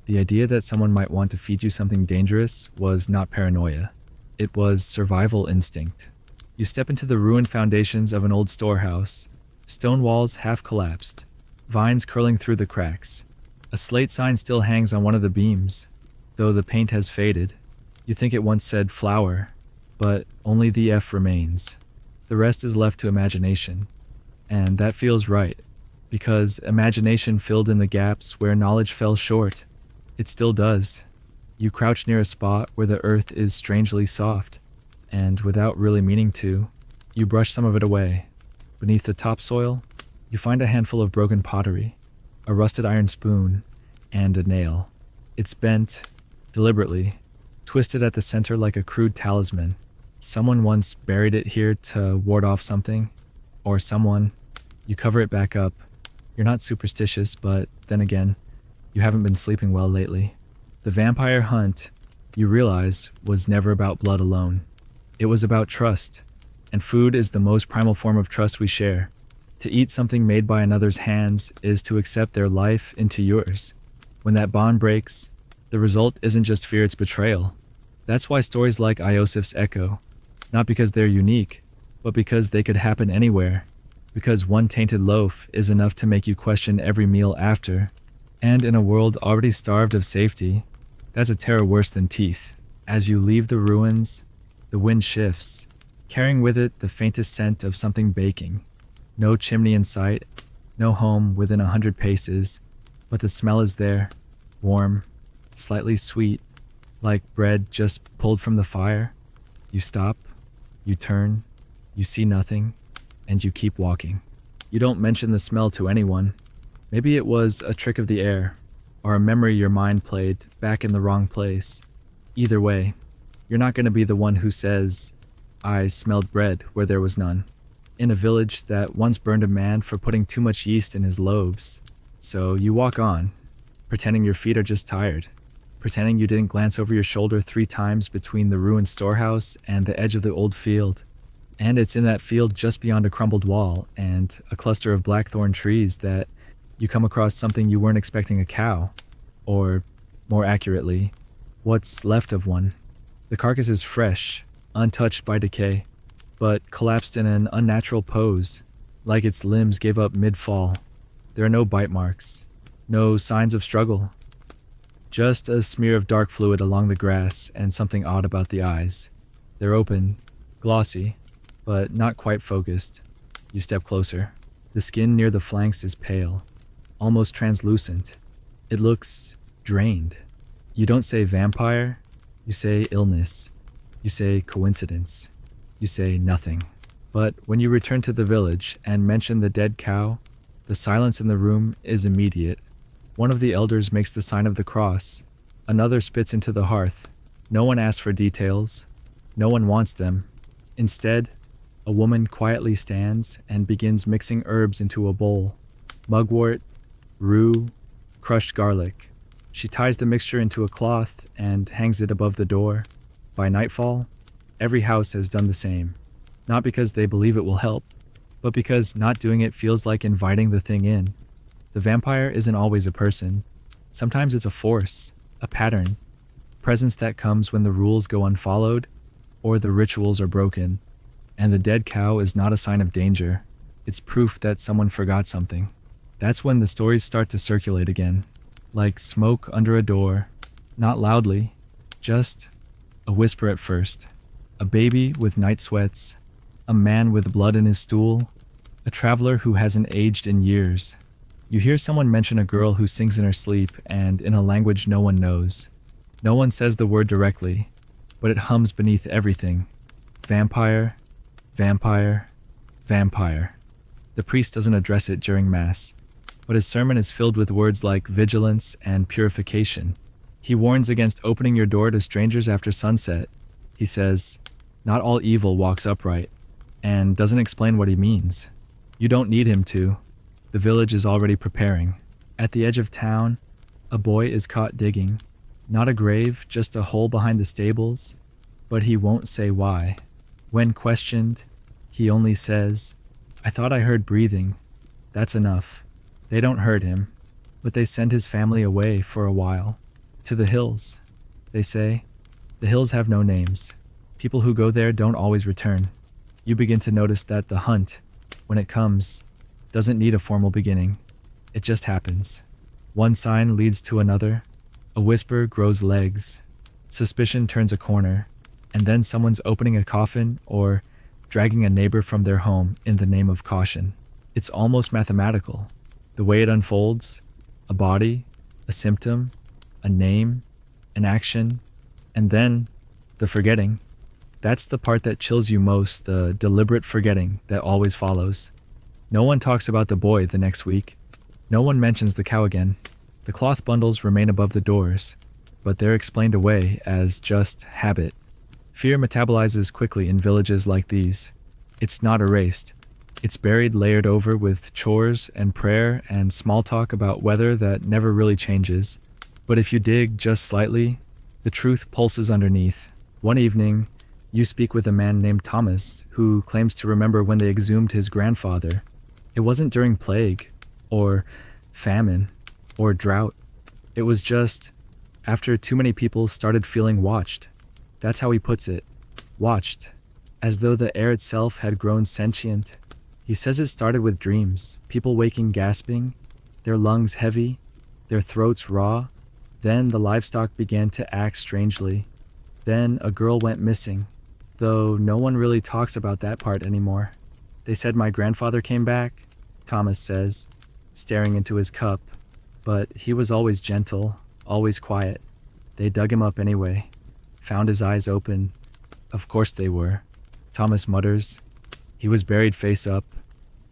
the idea that someone might want to feed you something dangerous was not paranoia. It was survival instinct. You step into the ruined foundations of an old storehouse, stone walls half collapsed, vines curling through the cracks. A slate sign still hangs on one of the beams, though the paint has faded. You think it once said flour, but only the F remains. The rest is left to imagination. And that feels right, because imagination filled in the gaps where knowledge fell short. It still does. You crouch near a spot where the earth is strangely soft, and without really meaning to, you brush some of it away. Beneath the topsoil, you find a handful of broken pottery, a rusted iron spoon, and a nail. It's bent, deliberately, twisted at the center like a crude talisman. Someone once buried it here to ward off something, or someone. You cover it back up. You're not superstitious, but then again, you haven't been sleeping well lately. The vampire hunt, you realize, was never about blood alone. It was about trust, and food is the most primal form of trust we share. To eat something made by another's hands is to accept their life into yours. When that bond breaks, the result isn't just fear, it's betrayal. That's why stories like Iosif's echo, not because they're unique, but because they could happen anywhere. Because one tainted loaf is enough to make you question every meal after. And in a world already starved of safety, that's a terror worse than teeth. As you leave the ruins, the wind shifts, carrying with it the faintest scent of something baking. No chimney in sight, no home within 100 paces, but the smell is there, warm, slightly sweet, like bread just pulled from the fire. You stop, you turn, you see nothing, and you keep walking. You don't mention the smell to anyone. Maybe it was a trick of the air, or a memory your mind played back in the wrong place. Either way, you're not going to be the one who says, "I smelled bread where there was none," in a village that once burned a man for putting too much yeast in his loaves. So you walk on, pretending your feet are just tired, pretending you didn't glance over your shoulder 3 times between the ruined storehouse and the edge of the old field. And it's in that field just beyond a crumbled wall and a cluster of blackthorn trees that you come across something you weren't expecting: a cow. Or, more accurately, what's left of one. The carcass is fresh, untouched by decay, but collapsed in an unnatural pose, like its limbs gave up mid-fall. There are no bite marks, no signs of struggle. Just a smear of dark fluid along the grass and something odd about the eyes. They're open, glossy, but not quite focused. You step closer. The skin near the flanks is pale, almost translucent. It looks drained. You don't say vampire, you say illness. You say coincidence. You say nothing. But when you return to the village and mention the dead cow, the silence in the room is immediate. One of the elders makes the sign of the cross. Another spits into the hearth. No one asks for details. No one wants them. Instead, a woman quietly stands and begins mixing herbs into a bowl. Mugwort, rue, crushed garlic. She ties the mixture into a cloth and hangs it above the door. By nightfall, every house has done the same. Not because they believe it will help, but because not doing it feels like inviting the thing in. The vampire isn't always a person. Sometimes it's a force, a pattern, presence that comes when the rules go unfollowed or the rituals are broken. And the dead cow is not a sign of danger. It's proof that someone forgot something. That's when the stories start to circulate again, like smoke under a door, not loudly, just a whisper at first. A baby with night sweats, a man with blood in his stool, a traveler who hasn't aged in years. You hear someone mention a girl who sings in her sleep and in a language no one knows. No one says the word directly, but it hums beneath everything. Vampire, vampire, vampire. The priest doesn't address it during Mass, but his sermon is filled with words like vigilance and purification. He warns against opening your door to strangers after sunset. He says, not all evil walks upright, and doesn't explain what he means. You don't need him to. The village is already preparing. At the edge of town, a boy is caught digging. Not a grave, just a hole behind the stables, but he won't say why. When questioned, he only says, I thought I heard breathing. That's enough. They don't hurt him, but they send his family away for a while. To the hills. They say, the hills have no names. People who go there don't always return. You begin to notice that the hunt, when it comes, doesn't need a formal beginning. It just happens. One sign leads to another. A whisper grows legs. Suspicion turns a corner. And then someone's opening a coffin or dragging a neighbor from their home in the name of caution. It's almost mathematical. The way it unfolds, a body, a symptom, a name, an action, and then the forgetting. That's the part that chills you most, the deliberate forgetting that always follows. No one talks about the boy the next week. No one mentions the cow again. The cloth bundles remain above the doors, but they're explained away as just habit. Fear metabolizes quickly in villages like these. It's not erased. It's buried layered over with chores and prayer and small talk about weather that never really changes. But if you dig just slightly, the truth pulses underneath. One evening, you speak with a man named Thomas who claims to remember when they exhumed his grandfather. It wasn't during plague, or famine, or drought. It was just after too many people started feeling watched. That's how he puts it. Watched. As though the air itself had grown sentient. He says it started with dreams. People waking gasping, their lungs heavy, their throats raw. Then the livestock began to act strangely. Then a girl went missing, though no one really talks about that part anymore. They said my grandfather came back, Thomas says, staring into his cup. But he was always gentle, always quiet. They dug him up anyway. Found his eyes open. Of course they were. Thomas mutters. He was buried face up.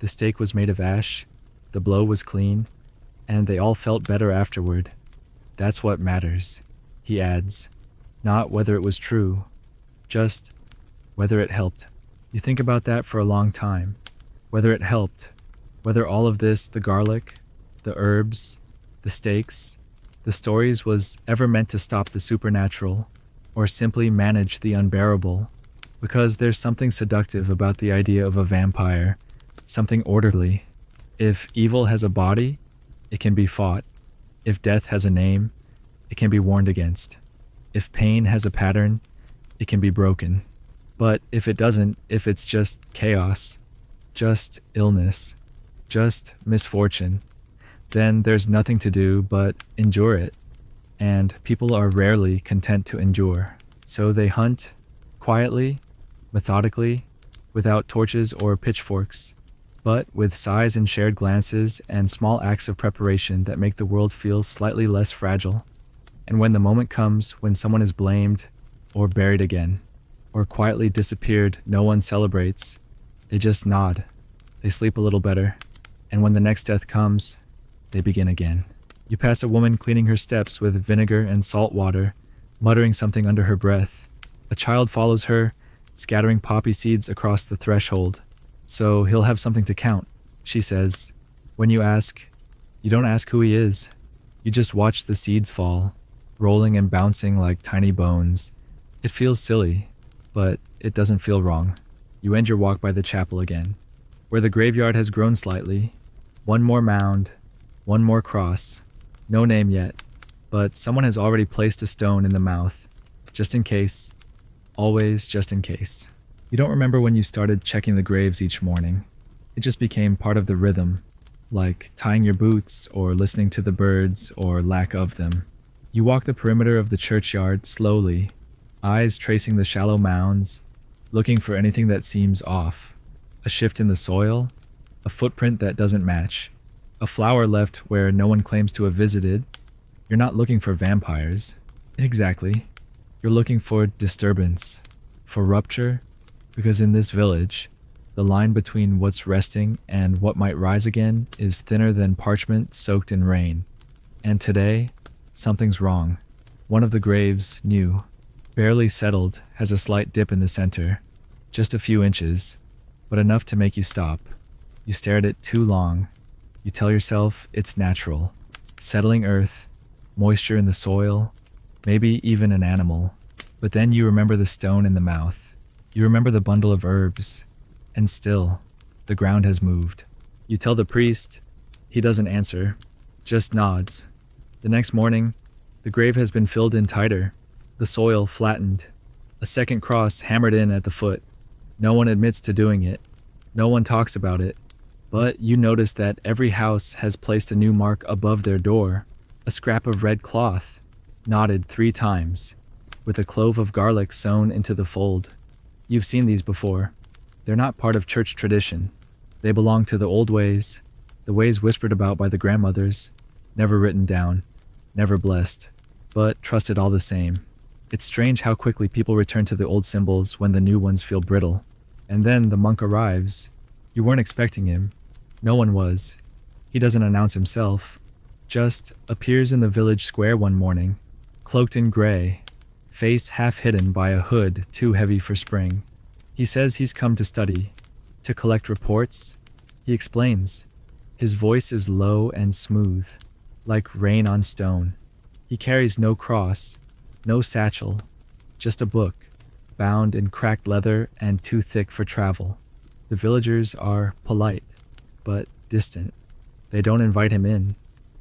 The stake was made of ash. The blow was clean. And they all felt better afterward. That's what matters, he adds. Not whether it was true, just whether it helped. You think about that for a long time. Whether it helped. Whether all of this, the garlic, the herbs, the stakes, the stories was ever meant to stop the supernatural or simply manage the unbearable. Because there's something seductive about the idea of a vampire, something orderly. If evil has a body, it can be fought. If death has a name, it can be warned against. If pain has a pattern, it can be broken. But if it doesn't, if it's just chaos, just illness, just misfortune, then there's nothing to do but endure it. And people are rarely content to endure. So they hunt, quietly, methodically, without torches or pitchforks, but with sighs and shared glances and small acts of preparation that make the world feel slightly less fragile. And when the moment comes when someone is blamed or buried again, or quietly disappeared, no one celebrates. They just nod. They sleep a little better. And when the next death comes, they begin again. You pass a woman cleaning her steps with vinegar and salt water, muttering something under her breath. A child follows her, scattering poppy seeds across the threshold. So he'll have something to count, she says. When you ask, you don't ask who he is. You just watch the seeds fall, rolling and bouncing like tiny bones. It feels silly, but it doesn't feel wrong. You end your walk by the chapel again, where the graveyard has grown slightly. One more mound, one more cross. No name yet, but someone has already placed a stone in the mouth, just in case. Always just in case. You don't remember when you started checking the graves each morning. It just became part of the rhythm, like tying your boots or listening to the birds or lack of them. You walk the perimeter of the churchyard slowly, eyes tracing the shallow mounds, looking for anything that seems off. A shift in the soil, a footprint that doesn't match, a flower left where no one claims to have visited. You're not looking for vampires. Exactly. You're looking for disturbance, for rupture, because in this village, the line between what's resting and what might rise again is thinner than parchment soaked in rain. And today, something's wrong. One of the graves, new, barely settled, has a slight dip in the center, just a few inches, but enough to make you stop. You stare at it too long. You tell yourself it's natural. Settling earth, moisture in the soil, maybe even an animal. But then you remember the stone in the mouth. You remember the bundle of herbs. And still, the ground has moved. You tell the priest. He doesn't answer, just nods. The next morning, the grave has been filled in tighter, the soil flattened, a second cross hammered in at the foot. No one admits to doing it. No one talks about it. But you notice that every house has placed a new mark above their door, a scrap of red cloth, knotted 3 times, with a clove of garlic sewn into the fold. You've seen these before. They're not part of church tradition. They belong to the old ways, the ways whispered about by the grandmothers, never written down, never blessed, but trusted all the same. It's strange how quickly people return to the old symbols when the new ones feel brittle. And then the monk arrives. You weren't expecting him. No one was. He doesn't announce himself, just appears in the village square one morning, cloaked in gray, face half hidden by a hood too heavy for spring. He says he's come to study, to collect reports. He explains. His voice is low and smooth, like rain on stone. He carries no cross, no satchel, just a book, bound in cracked leather and too thick for travel. The villagers are polite, but distant. They don't invite him in.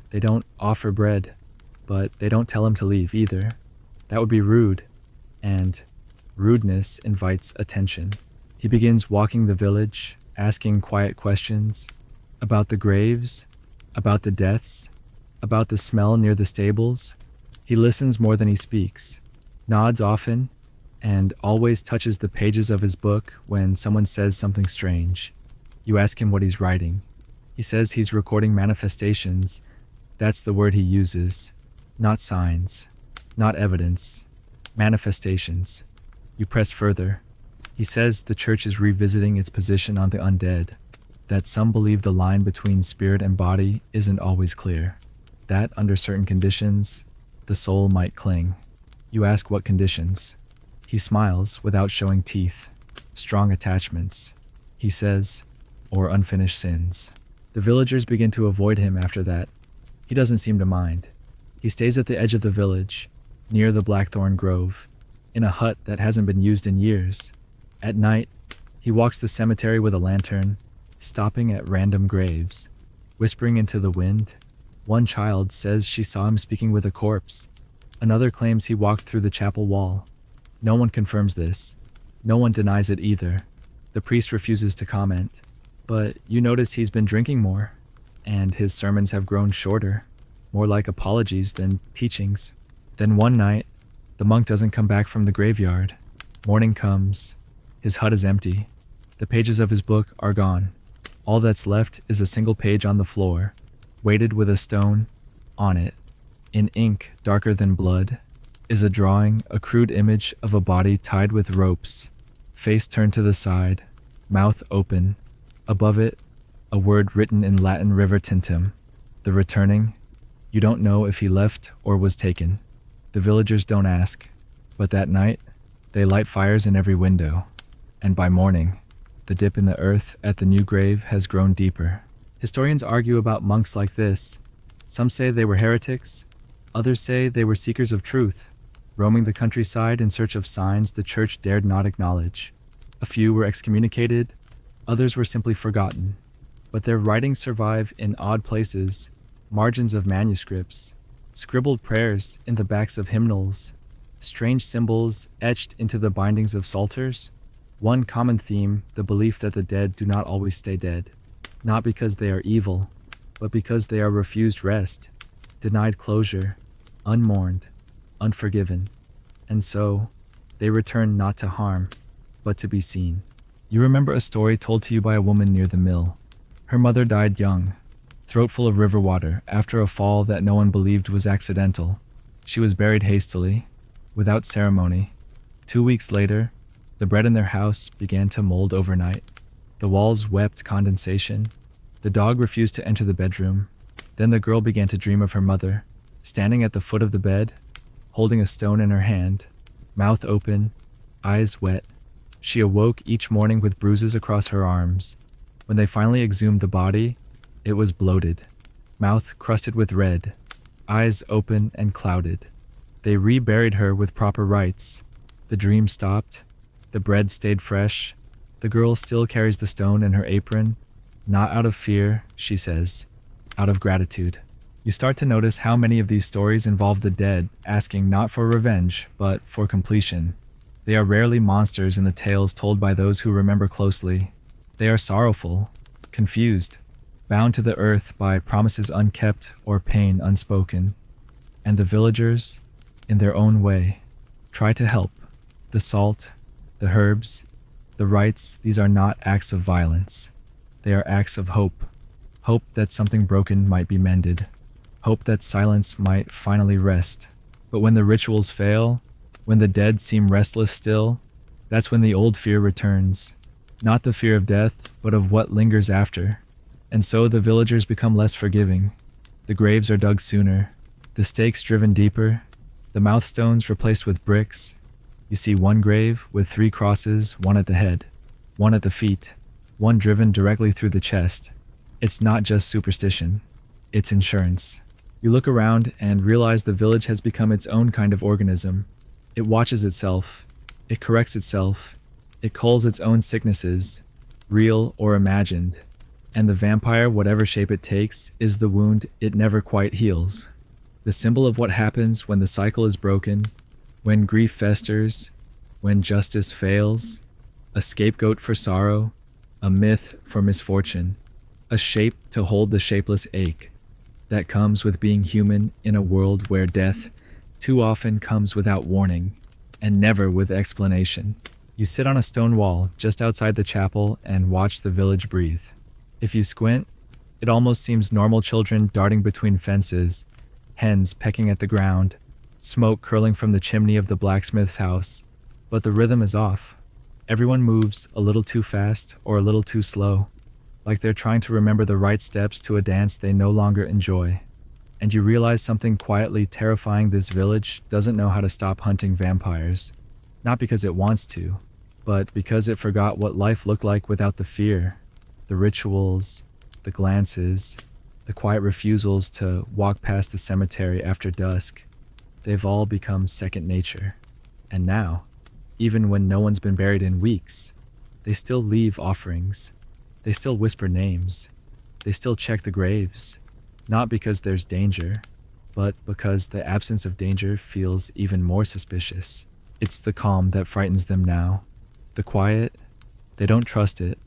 They don't offer bread, but they don't tell him to leave either. That would be rude, and rudeness invites attention. He begins walking the village, asking quiet questions about the graves, about the deaths, about the smell near the stables. He listens more than he speaks, nods often, and always touches the pages of his book when someone says something strange. You ask him what he's writing. He says he's recording manifestations. That's the word he uses. Not signs, not evidence. Manifestations. You press further. He says the church is revisiting its position on the undead, that some believe the line between spirit and body isn't always clear, that under certain conditions, the soul might cling. You ask what conditions. He smiles without showing teeth. Strong attachments. He says, or unfinished sins. The villagers begin to avoid him after that. He doesn't seem to mind. He stays at the edge of the village, near the blackthorn grove, in a hut that hasn't been used in years. At night, he walks the cemetery with a lantern, stopping at random graves, whispering into the wind. One child says she saw him speaking with a corpse. Another claims he walked through the chapel wall. No one confirms this. No one denies it either. The priest refuses to comment. But you notice he's been drinking more, and his sermons have grown shorter, more like apologies than teachings. Then one night, the monk doesn't come back from the graveyard. Morning comes. His hut is empty. The pages of his book are gone. All that's left is a single page on the floor, weighted with a stone on it, in ink darker than blood. is a drawing, a crude image of a body tied with ropes, face turned to the side, mouth open. Above it, a word written in Latin river tintum. The returning. You don't know if he left or was taken. The villagers don't ask, but that night, they light fires in every window, and by morning, the dip in the earth at the new grave has grown deeper. Historians argue about monks like this. Some say they were heretics, others say they were seekers of truth, roaming the countryside in search of signs the church dared not acknowledge. A few were excommunicated, others were simply forgotten, but their writings survive in odd places, margins of manuscripts, scribbled prayers in the backs of hymnals, strange symbols etched into the bindings of psalters. One common theme, the belief that the dead do not always stay dead, not because they are evil, but because they are refused rest, denied closure, unmourned, unforgiven, and so they return not to harm, but to be seen. You remember a story told to you by a woman near the mill. Her mother died young, throat full of river water, after a fall that no one believed was accidental. She was buried hastily, without ceremony. 2 weeks later, the bread in their house began to mold overnight. The walls wept condensation. The dog refused to enter the bedroom. Then the girl began to dream of her mother, standing at the foot of the bed, holding a stone in her hand, mouth open, eyes wet. She awoke each morning with bruises across her arms. When they finally exhumed the body, it was bloated, mouth crusted with red, eyes open and clouded. They reburied her with proper rites. The dream stopped. The bread stayed fresh. The girl still carries the stone in her apron, not out of fear, she says, out of gratitude. You start to notice how many of these stories involve the dead asking not for revenge, but for completion. They are rarely monsters in the tales told by those who remember closely. They are sorrowful, confused, bound to the earth by promises unkept or pain unspoken. And the villagers, in their own way, try to help. The salt, the herbs, the rites, these are not acts of violence. They are acts of hope. Hope that something broken might be mended. Hope that silence might finally rest. But when the rituals fail, when the dead seem restless still, that's when the old fear returns. Not the fear of death, but of what lingers after. And so the villagers become less forgiving. The graves are dug sooner, the stakes driven deeper, the mouthstones replaced with bricks. You see one grave with 3 crosses, one at the head, one at the feet, one driven directly through the chest. It's not just superstition, it's insurance. You look around and realize the village has become its own kind of organism. It watches itself, it corrects itself, it culls its own sicknesses, real or imagined. And the vampire, whatever shape it takes, is the wound it never quite heals. The symbol of what happens when the cycle is broken, when grief festers, when justice fails, a scapegoat for sorrow, a myth for misfortune, a shape to hold the shapeless ache that comes with being human in a world where death too often comes without warning and never with explanation. You sit on a stone wall just outside the chapel and watch the village breathe. If you squint, it almost seems normal children darting between fences, hens pecking at the ground, smoke curling from the chimney of the blacksmith's house. But the rhythm is off. Everyone moves a little too fast or a little too slow, like they're trying to remember the right steps to a dance they no longer enjoy. And you realize something quietly terrifying: this village doesn't know how to stop hunting vampires. Not because it wants to, but because it forgot what life looked like without the fear, the rituals, the glances, the quiet refusals to walk past the cemetery after dusk. They've all become second nature. And now, even when no one's been buried in weeks, they still leave offerings. They still whisper names. They still check the graves. Not because there's danger, but because the absence of danger feels even more suspicious. It's the calm that frightens them now. The quiet, they don't trust it.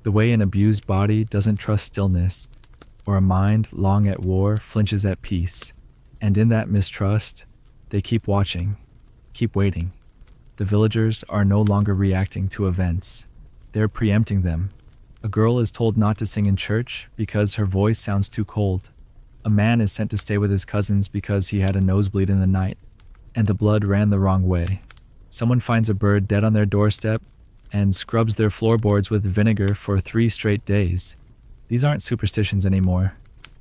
The way an abused body doesn't trust stillness, or a mind long at war flinches at peace. And in that mistrust, they keep watching, keep waiting. The villagers are no longer reacting to events. They're preempting them. A girl is told not to sing in church because her voice sounds too cold. A man is sent to stay with his cousins because he had a nosebleed in the night. and the blood ran the wrong way. Someone finds a bird dead on their doorstep and scrubs their floorboards with vinegar for 3 straight days. These aren't superstitions anymore.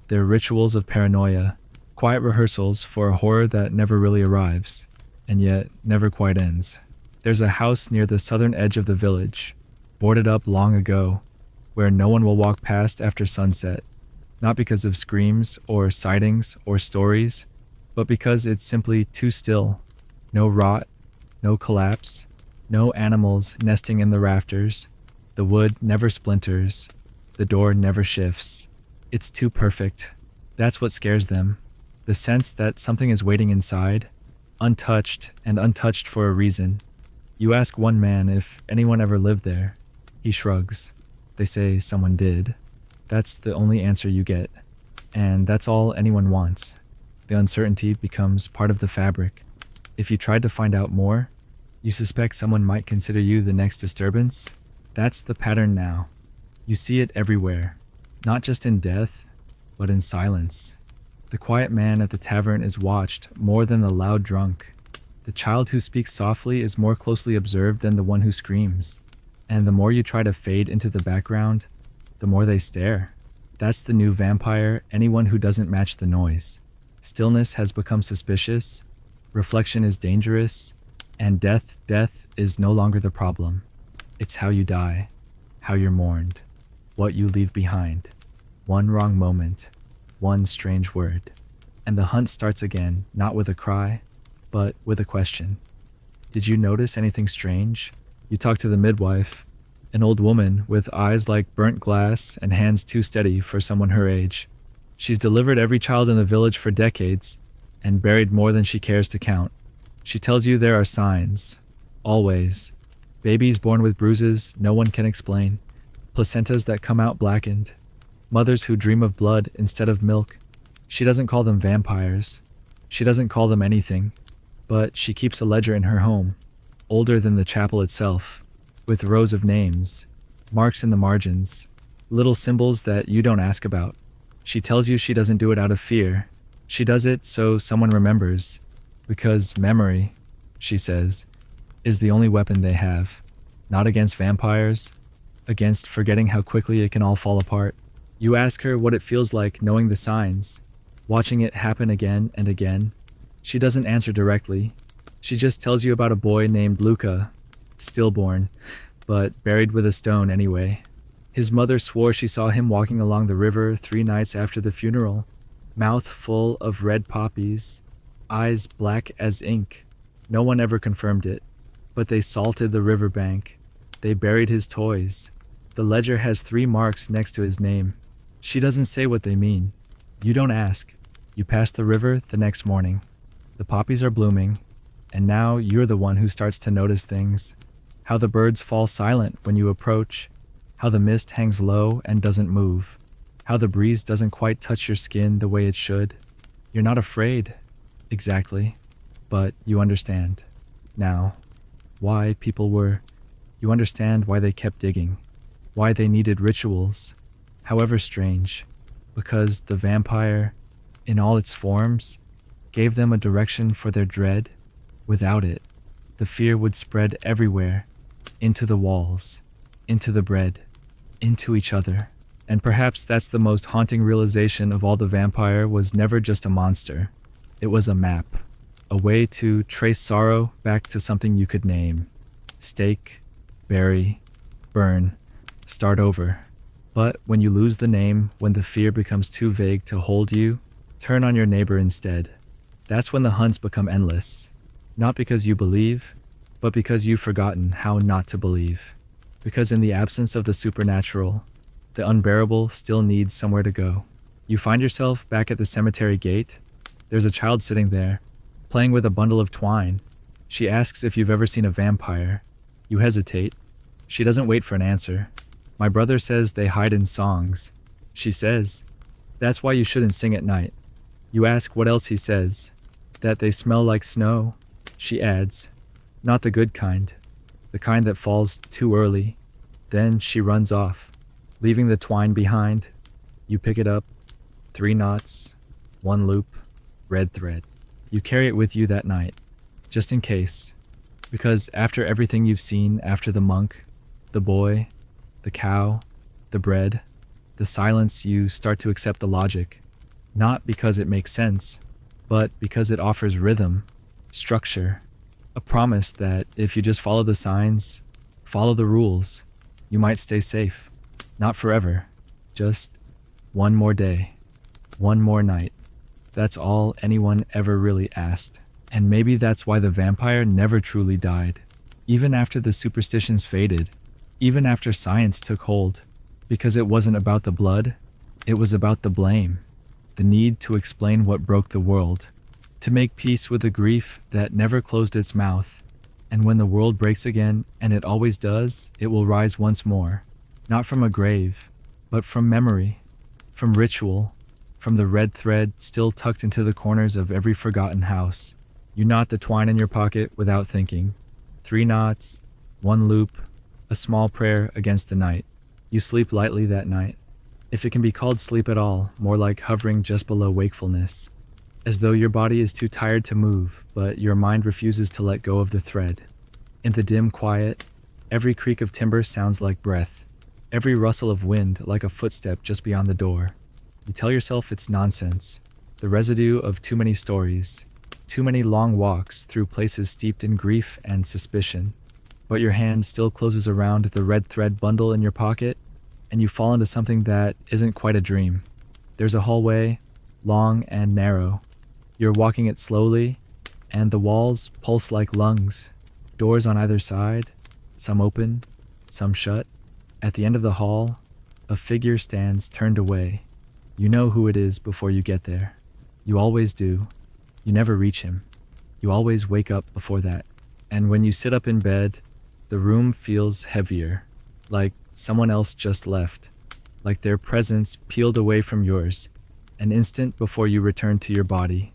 They're rituals of paranoia, quiet rehearsals for a horror that never really arrives, and yet never quite ends. There's a house near the southern edge of the village, boarded up long ago, where no one will walk past after sunset, not because of screams or sightings or stories, but because it's simply too still. No rot, no collapse, no animals nesting in the rafters. The wood never splinters. The door never shifts. It's too perfect. That's what scares them. The sense that something is waiting inside, untouched and untouched for a reason. You ask one man if anyone ever lived there. He shrugs. They say someone did. That's the only answer you get. And that's all anyone wants. The uncertainty becomes part of the fabric. If you tried to find out more, you suspect someone might consider you the next disturbance. That's the pattern now. You see it everywhere, not just in death, but in silence. The quiet man at the tavern is watched more than the loud drunk. The child who speaks softly is more closely observed than the one who screams. And the more you try to fade into the background, the more they stare. That's the new vampire, anyone who doesn't match the noise. Stillness has become suspicious, reflection is dangerous, and death is no longer the problem. It's how you die, how you're mourned, what you leave behind. One wrong moment, one strange word. And the hunt starts again, not with a cry, but with a question. Did you notice anything strange? You talk to the midwife, an old woman with eyes like burnt glass and hands too steady for someone her age. She's delivered every child in the village for decades and buried more than she cares to count. She tells you there are signs, always. Babies born with bruises no one can explain, placentas that come out blackened, mothers who dream of blood instead of milk. She doesn't call them vampires. She doesn't call them anything, but she keeps a ledger in her home, older than the chapel itself, with rows of names, marks in the margins, little symbols that you don't ask about. She tells you she doesn't do it out of fear. She does it so someone remembers, because memory, she says, is the only weapon they have, not against vampires, against forgetting how quickly it can all fall apart. You ask her what it feels like knowing the signs, watching it happen again and again. She doesn't answer directly. She just tells you about a boy named Luca, stillborn, but buried with a stone anyway. His mother swore she saw him walking along the river 3 nights after the funeral, mouth full of red poppies, eyes black as ink. No one ever confirmed it, but they salted the riverbank. They buried his toys. The ledger has 3 marks next to his name. She doesn't say what they mean. You don't ask. You pass the river the next morning. The poppies are blooming, and now you're the one who starts to notice things. How the birds fall silent when you approach, how the mist hangs low and doesn't move, how the breeze doesn't quite touch your skin the way it should. You're not afraid, exactly, but you understand. Now, why people were. You understand why they kept digging, why they needed rituals, however strange, because the vampire, in all its forms, gave them a direction for their dread. Without it, the fear would spread everywhere, into the walls, into the bread, into each other. And perhaps that's the most haunting realization of all. The vampire was never just a monster. It was a map, a way to trace sorrow back to something you could name. Stake, bury, burn, start over. But when you lose the name, when the fear becomes too vague to hold you, turn on your neighbor instead. That's when the hunts become endless. Not because you believe, but because you've forgotten how not to believe. Because in the absence of the supernatural, the unbearable still needs somewhere to go. You find yourself back at the cemetery gate. There's a child sitting there, playing with a bundle of twine. She asks if you've ever seen a vampire. You hesitate. She doesn't wait for an answer. My brother says they hide in songs. She says, that's why you shouldn't sing at night. You ask what else he says. That they smell like snow. She adds, not the good kind, the kind that falls too early. Then she runs off, leaving the twine behind. You pick it up, 3 knots, 1 loop, red thread. You carry it with you that night. just in case. Because after everything you've seen, after the monk, the boy, the cow, the bread, the silence, you start to accept the logic. Not because it makes sense, but because it offers rhythm, structure, a promise that if you just follow the signs, follow the rules, you might stay safe. Not forever, just one more day, one more night. That's all anyone ever really asked. And maybe that's why the vampire never truly died. Even after the superstitions faded, even after science took hold. Because it wasn't about the blood, it was about the blame. The need to explain what broke the world. To make peace with the grief that never closed its mouth. And when the world breaks again, and it always does, it will rise once more. Not from a grave, but from memory, from ritual, from the red thread still tucked into the corners of every forgotten house. You knot the twine in your pocket without thinking. 3 knots, 1 loop, a small prayer against the night. You sleep lightly that night. If it can be called sleep at all, more like hovering just below wakefulness. As though your body is too tired to move, but your mind refuses to let go of the thread. In the dim quiet, every creak of timber sounds like breath. Every rustle of wind like a footstep just beyond the door. You tell yourself it's nonsense. The residue of too many stories. Too many long walks through places steeped in grief and suspicion. But your hand still closes around the red thread bundle in your pocket, and you fall into something that isn't quite a dream. There's a hallway, long and narrow. You're walking it slowly, and the walls pulse like lungs. Doors on either side, some open, some shut. At the end of the hall, a figure stands turned away. You know who it is before you get there. You always do. You never reach him. You always wake up before that. And when you sit up in bed, the room feels heavier, like someone else just left, like their presence peeled away from yours, an instant before you return to your body.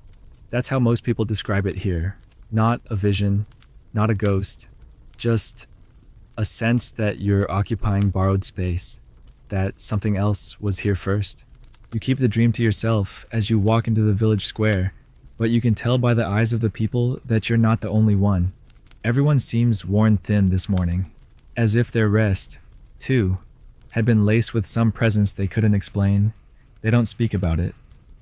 That's how most people describe it here. Not a vision, not a ghost, just a sense that you're occupying borrowed space, that something else was here first. You keep the dream to yourself as you walk into the village square, but you can tell by the eyes of the people that you're not the only one. Everyone seems worn thin this morning, as if their rest, too, had been laced with some presence they couldn't explain. They don't speak about it,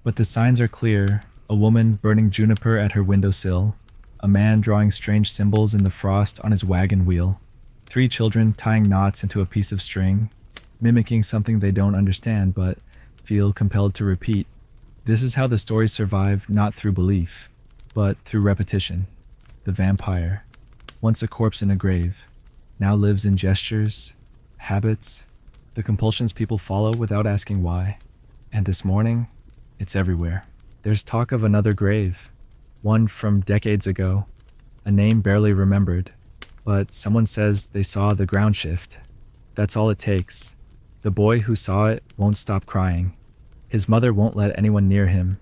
but the signs are clear. A woman burning juniper at her windowsill, a man drawing strange symbols in the frost on his wagon wheel, 3 children tying knots into a piece of string, mimicking something they don't understand but feel compelled to repeat. This is how the stories survive, not through belief, but through repetition. The vampire, once a corpse in a grave, now lives in gestures, habits, the compulsions people follow without asking why. And this morning, it's everywhere. There's talk of another grave, one from decades ago, a name barely remembered, but someone says they saw the ground shift. That's all it takes. The boy who saw it won't stop crying. His mother won't let anyone near him,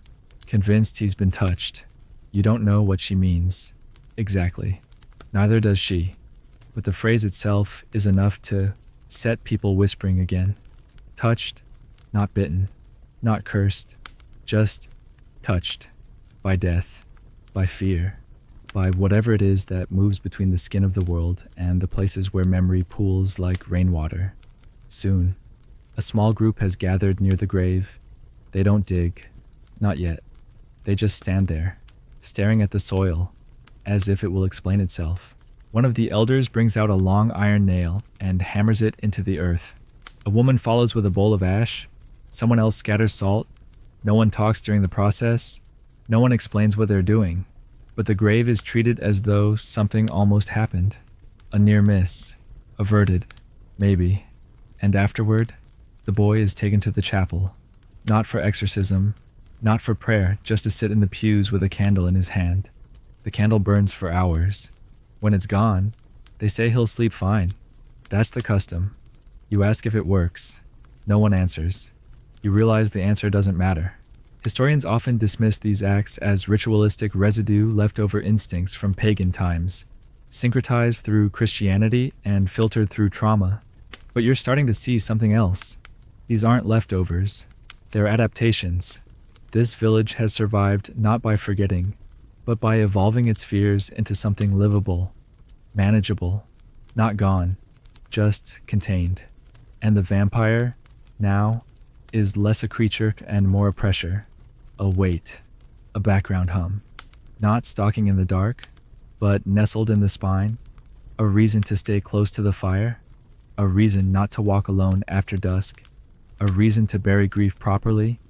convinced he's been touched. You don't know what she means. Exactly. Neither does she. But the phrase itself is enough to set people whispering again. Touched, not bitten, not cursed, just touched by death, by fear, by whatever it is that moves between the skin of the world and the places where memory pools like rainwater. Soon, a small group has gathered near the grave. They don't dig, not yet. They just stand there, staring at the soil, as if it will explain itself. One of the elders brings out a long iron nail and hammers it into the earth. A woman follows with a bowl of ash. Someone else scatters salt. No one talks during the process. No one explains what they're doing. But the grave is treated as though something almost happened. A near miss. Averted. Maybe. And afterward, the boy is taken to the chapel. Not for exorcism. Not for prayer, just to sit in the pews with a candle in his hand. The candle burns for hours. When it's gone, they say he'll sleep fine. That's the custom. You ask if it works. No one answers. You realize the answer doesn't matter. Historians often dismiss these acts as ritualistic residue leftover instincts from pagan times, syncretized through Christianity and filtered through trauma. But you're starting to see something else. These aren't leftovers. They're adaptations. This village has survived not by forgetting, but by evolving its fears into something livable, manageable, not gone, just contained. And the vampire, now, is less a creature and more a pressure, a weight, a background hum. Not stalking in the dark, but nestled in the spine, a reason to stay close to the fire, a reason not to walk alone after dusk, a reason to bury grief properly,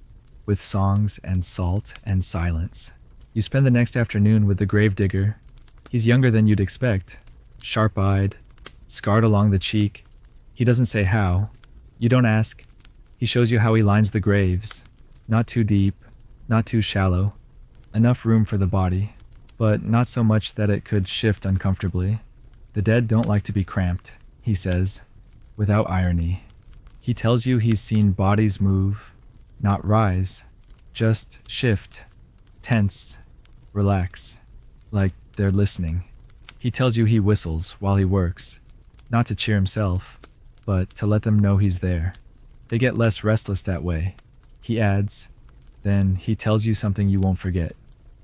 with songs and salt and silence. You spend the next afternoon with the gravedigger. He's younger than you'd expect, sharp-eyed, scarred along the cheek. He doesn't say how. You don't ask. He shows you how he lines the graves. Not too deep, not too shallow. Enough room for the body, but not so much that it could shift uncomfortably. The dead don't like to be cramped, he says, without irony. He tells you he's seen bodies move, not rise, just shift, tense, relax, like they're listening. He tells you he whistles while he works, not to cheer himself, but to let them know he's there. They get less restless that way. He adds, then he tells you something you won't forget.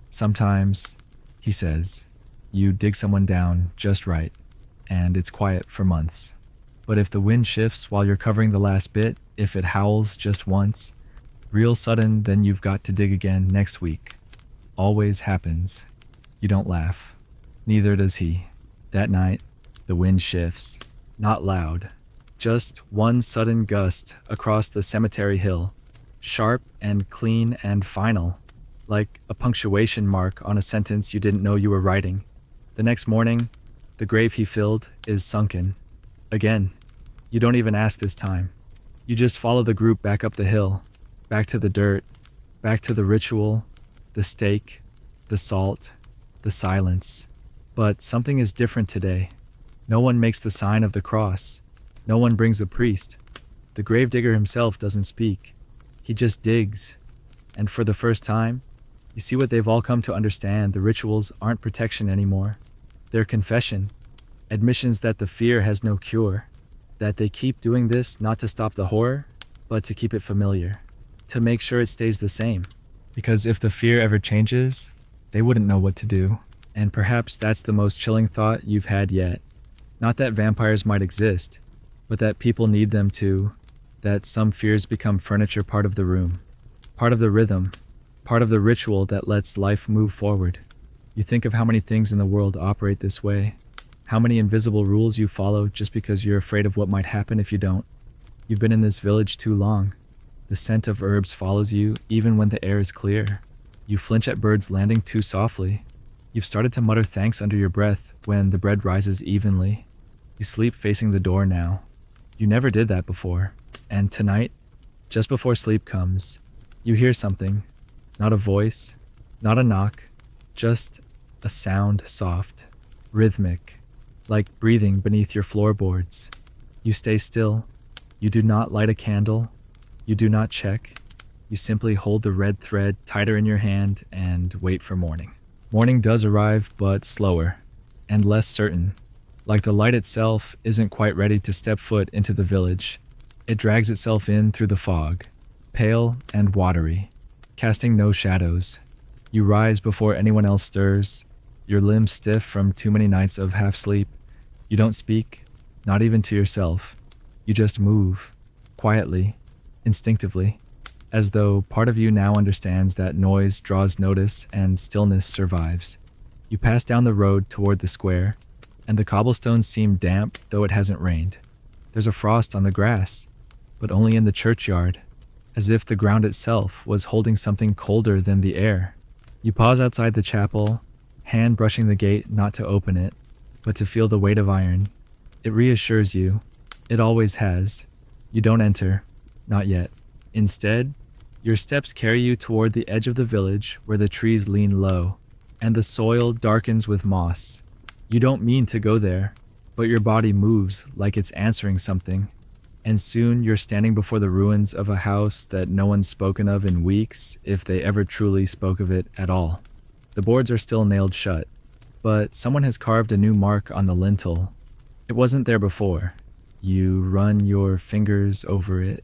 Sometimes, he says, you dig someone down just right, and it's quiet for months. But if the wind shifts while you're covering the last bit, if it howls just once, real sudden, then you've got to dig again next week. Always happens. You don't laugh. Neither does he. That night, the wind shifts. Not loud. Just one sudden gust across the cemetery hill. Sharp and clean and final. Like a punctuation mark on a sentence you didn't know you were writing. The next morning, the grave he filled is sunken. Again, you don't even ask this time. You just follow the group back up the hill, back to the dirt, back to the ritual, the stake, the salt, the silence. But something is different today. No one makes the sign of the cross. No one brings a priest. The gravedigger himself doesn't speak. He just digs. And for the first time, you see what they've all come to understand. The rituals aren't protection anymore. They're confession. Admissions that the fear has no cure, that they keep doing this not to stop the horror, but to keep it familiar, to make sure it stays the same. Because if the fear ever changes, they wouldn't know what to do. And perhaps that's the most chilling thought you've had yet. Not that vampires might exist, but that people need them to, that some fears become furniture, part of the room, part of the rhythm, part of the ritual that lets life move forward. You think of how many things in the world operate this way. How many invisible rules you follow just because you're afraid of what might happen if you don't. You've been in this village too long. The scent of herbs follows you even when the air is clear. You flinch at birds landing too softly. You've started to mutter thanks under your breath when the bread rises evenly. You sleep facing the door now. You never did that before. And tonight, just before sleep comes, you hear something. Not a voice, not a knock, just a sound, soft, rhythmic, like breathing beneath your floorboards. You stay still. You do not light a candle. You do not check. You simply hold the red thread tighter in your hand and wait for morning. Morning does arrive, but slower and less certain. Like the light itself isn't quite ready to step foot into the village. It drags itself in through the fog, pale and watery, casting no shadows. You rise before anyone else stirs, your limbs stiff from too many nights of half-sleep. You don't speak, not even to yourself. You just move, quietly, instinctively, as though part of you now understands that noise draws notice and stillness survives. You pass down the road toward the square, and the cobblestones seem damp though it hasn't rained. There's a frost on the grass, but only in the churchyard, as if the ground itself was holding something colder than the air. You pause outside the chapel, hand brushing the gate not to open it, but to feel the weight of iron. It reassures you. It always has. You don't enter. Not yet. Instead, your steps carry you toward the edge of the village where the trees lean low, and the soil darkens with moss. You don't mean to go there, but your body moves like it's answering something. And soon you're standing before the ruins of a house that no one's spoken of in weeks, if they ever truly spoke of it at all. The boards are still nailed shut, but someone has carved a new mark on the lintel. It wasn't there before. You run your fingers over it.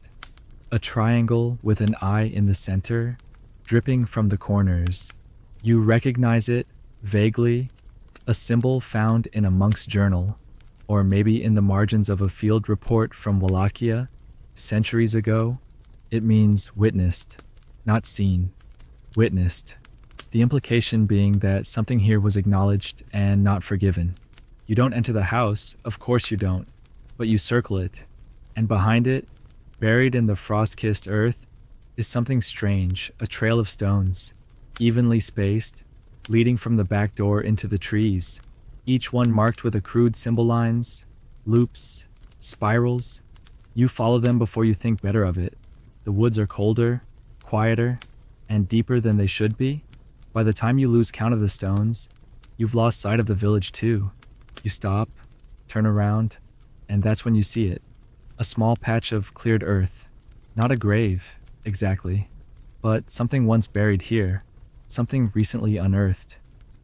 A triangle with an eye in the center, dripping from the corners. You recognize it Vaguely, a symbol found in a monk's journal, or maybe in the margins of a field report from Wallachia centuries ago. It means witnessed, not seen. Witnessed. The implication being that something here was acknowledged and not forgiven. You don't enter the house, of course you don't, but you circle it, and behind it, buried in the frost-kissed earth, is something strange, a trail of stones, evenly spaced, leading from the back door into the trees, each one marked with crude symbol lines, loops, spirals. You follow them before you think better of it. The woods are colder, quieter, and deeper than they should be. By the time you lose count of the stones, you've lost sight of the village too. You stop, turn around, and that's when you see it. A small patch of cleared earth. Not a grave, exactly, but something once buried here, something recently unearthed.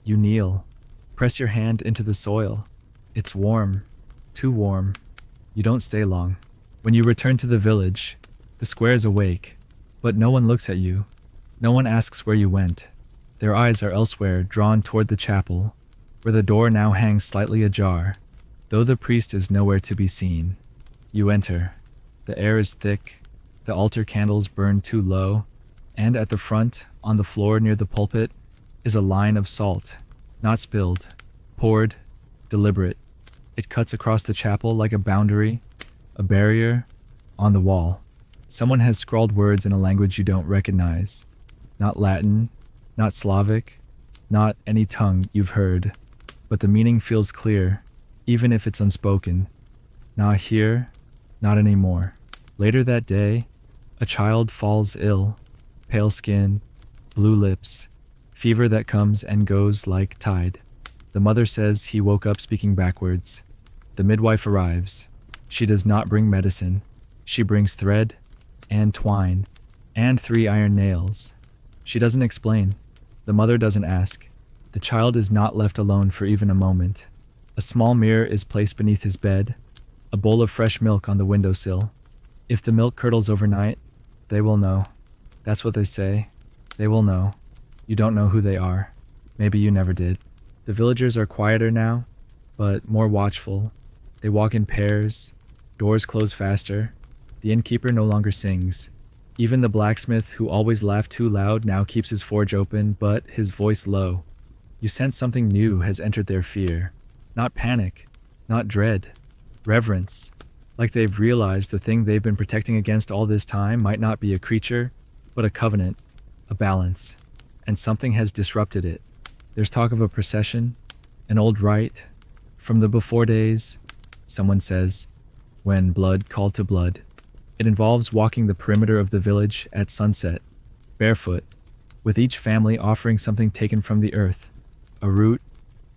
You kneel, press your hand into the soil. It's warm, too warm. You don't stay long. When you return to the village, the square is awake, but no one looks at you. No one asks where you went. Their eyes are elsewhere, drawn toward the chapel, where the door now hangs slightly ajar, though the priest is nowhere to be seen. You enter. The air is thick, the altar candles burn too low, and at the front, on the floor near the pulpit, is a line of salt, not spilled, poured, deliberate. It cuts across the chapel like a boundary, a barrier, on the wall. Someone has scrawled words in a language you don't recognize. Not Latin, not Slavic, not any tongue you've heard, but the meaning feels clear, even if it's unspoken. Not here, not anymore. Later that day, a child falls ill, pale skin, blue lips, fever that comes and goes like tide. The mother says he woke up speaking backwards. The midwife arrives. She does not bring medicine. She brings thread and twine and 3 iron nails. She doesn't explain. The mother doesn't ask. The child is not left alone for even a moment. A small mirror is placed beneath his bed, a bowl of fresh milk on the windowsill. If the milk curdles overnight, they will know. That's what they say. They will know. You don't know who they are. Maybe you never did. The villagers are quieter now, but more watchful. They walk in pairs. Doors close faster. The innkeeper no longer sings. Even the blacksmith who always laughed too loud now keeps his forge open, but his voice low. You sense something new has entered their fear. Not panic, not dread. Reverence. Like they've realized the thing they've been protecting against all this time might not be a creature, but a covenant, a balance. And something has disrupted it. There's talk of a procession, an old rite, from the before days, someone says, when blood called to blood. It involves walking the perimeter of the village at sunset, barefoot, with each family offering something taken from the earth. A root,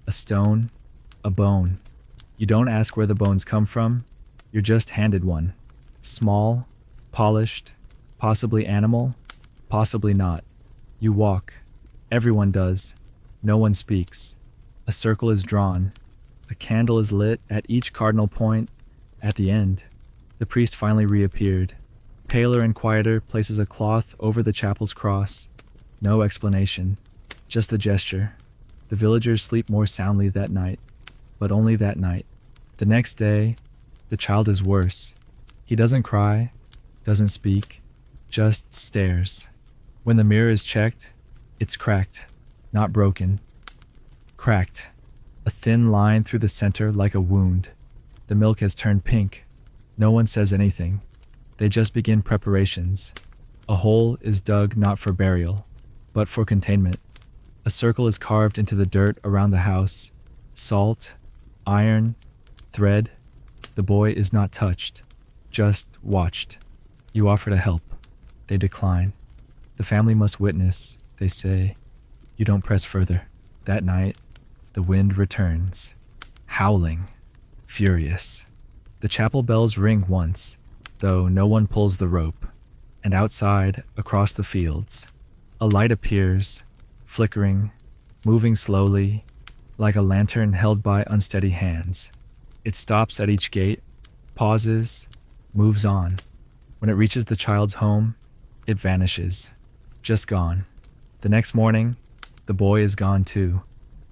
a stone, a bone. You don't ask where the bones come from, you're just handed one. Small, polished, possibly animal, possibly not. You walk. Everyone does. No one speaks. A circle is drawn. A candle is lit at each cardinal point. At the end, the priest finally reappeared. Paler and quieter, places a cloth over the chapel's cross. No explanation, just the gesture. The villagers sleep more soundly that night, but only that night. The next day, the child is worse. He doesn't cry, doesn't speak, just stares. When the mirror is checked, it's cracked, not broken. Cracked. A thin line through the center like a wound. The milk has turned pink. No one says anything. They just begin preparations. A hole is dug not for burial, but for containment. A circle is carved into the dirt around the house. Salt, iron, thread. The boy is not touched, just watched. You offer to help. They decline. The family must witness, they say. You don't press further. That night, the wind returns, howling, furious. The chapel bells ring once, though no one pulls the rope. And outside, across the fields, a light appears, flickering, moving slowly, like a lantern held by unsteady hands. It stops at each gate, pauses, moves on. When it reaches the child's home, it vanishes, just gone. The next morning, the boy is gone too.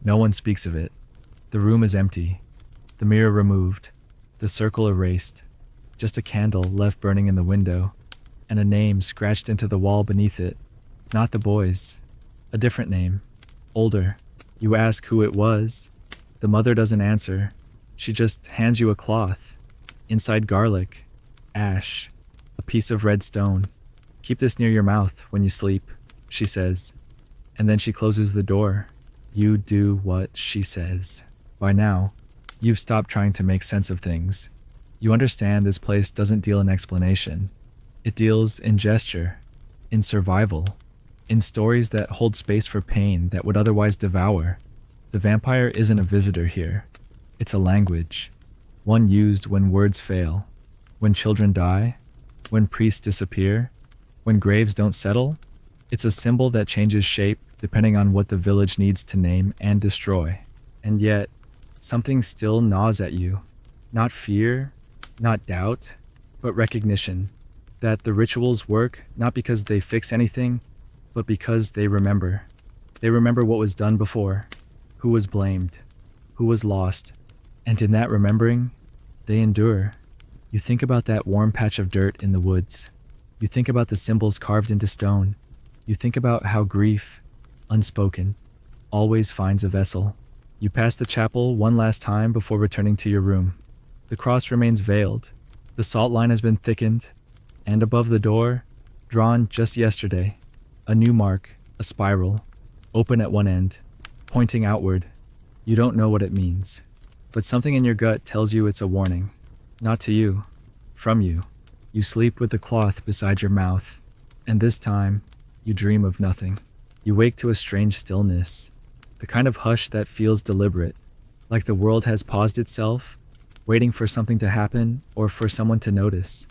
No one speaks of it. The room is empty, the mirror removed, the circle erased, just a candle left burning in the window, and a name scratched into the wall beneath it. Not the boy's. A different name. Older. You ask who it was. The mother doesn't answer. She just hands you a cloth. Inside garlic, ash, a piece of red stone. Keep this near your mouth when you sleep, she says. And then she closes the door. You do what she says. By now, you've stopped trying to make sense of things. You understand this place doesn't deal in explanation. It deals in gesture, in survival, in stories that hold space for pain that would otherwise devour. The vampire isn't a visitor here. It's a language, one used when words fail, when children die, when priests disappear, when graves don't settle. It's a symbol that changes shape depending on what the village needs to name and destroy. And yet, something still gnaws at you. Not fear, not doubt, but recognition that the rituals work not because they fix anything, but because they remember. They remember what was done before, who was blamed, who was lost, and in that remembering, they endure. You think about that warm patch of dirt in the woods. You think about the symbols carved into stone. You think about how grief, unspoken, always finds a vessel. You pass the chapel one last time before returning to your room. The cross remains veiled. The salt line has been thickened, and above the door, drawn just yesterday, a new mark, a spiral, open at one end, pointing outward. You don't know what it means, but something in your gut tells you it's a warning. Not to you, from you. You sleep with the cloth beside your mouth, and this time, you dream of nothing. You wake to a strange stillness, the kind of hush that feels deliberate, like the world has paused itself, waiting for something to happen or for someone to notice.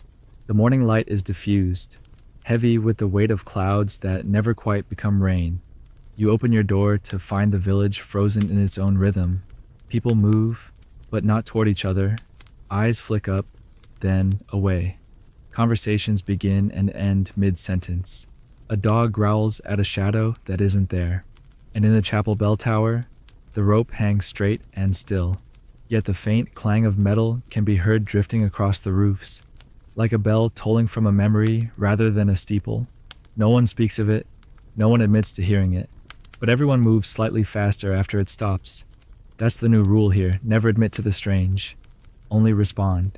The morning light is diffused, heavy with the weight of clouds that never quite become rain. You open your door to find the village frozen in its own rhythm. People move, but not toward each other. Eyes flick up, then away. Conversations begin and end mid-sentence. A dog growls at a shadow that isn't there. And in the chapel bell tower, the rope hangs straight and still. Yet the faint clang of metal can be heard drifting across the roofs, like a bell tolling from a memory rather than a steeple. No one speaks of it, no one admits to hearing it, but everyone moves slightly faster after it stops. That's the new rule here, never admit to the strange, only respond.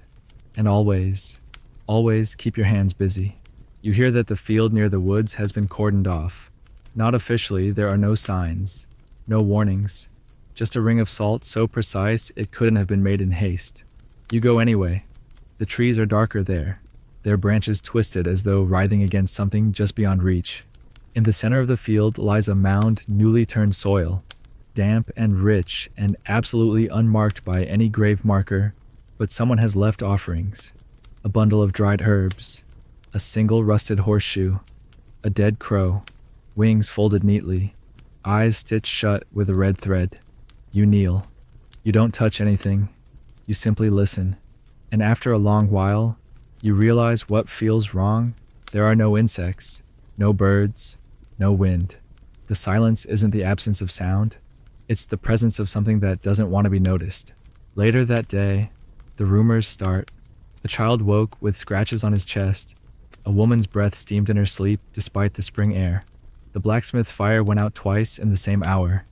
And always, always keep your hands busy. You hear that the field near the woods has been cordoned off. Not officially, there are no signs, no warnings, just a ring of salt so precise it couldn't have been made in haste. You go anyway. The trees are darker there, their branches twisted as though writhing against something just beyond reach. In the center of the field lies a mound newly turned soil, damp and rich and absolutely unmarked by any grave marker, but someone has left offerings. A bundle of dried herbs, a single rusted horseshoe, a dead crow, wings folded neatly, eyes stitched shut with a red thread. You kneel. You don't touch anything. You simply listen. And after a long while, you realize what feels wrong. There are no insects, no birds, no wind. The silence isn't the absence of sound. It's the presence of something that doesn't want to be noticed. Later that day, the rumors start. A child woke with scratches on his chest. A woman's breath steamed in her sleep despite the spring air. The blacksmith's fire went out twice in the same hour.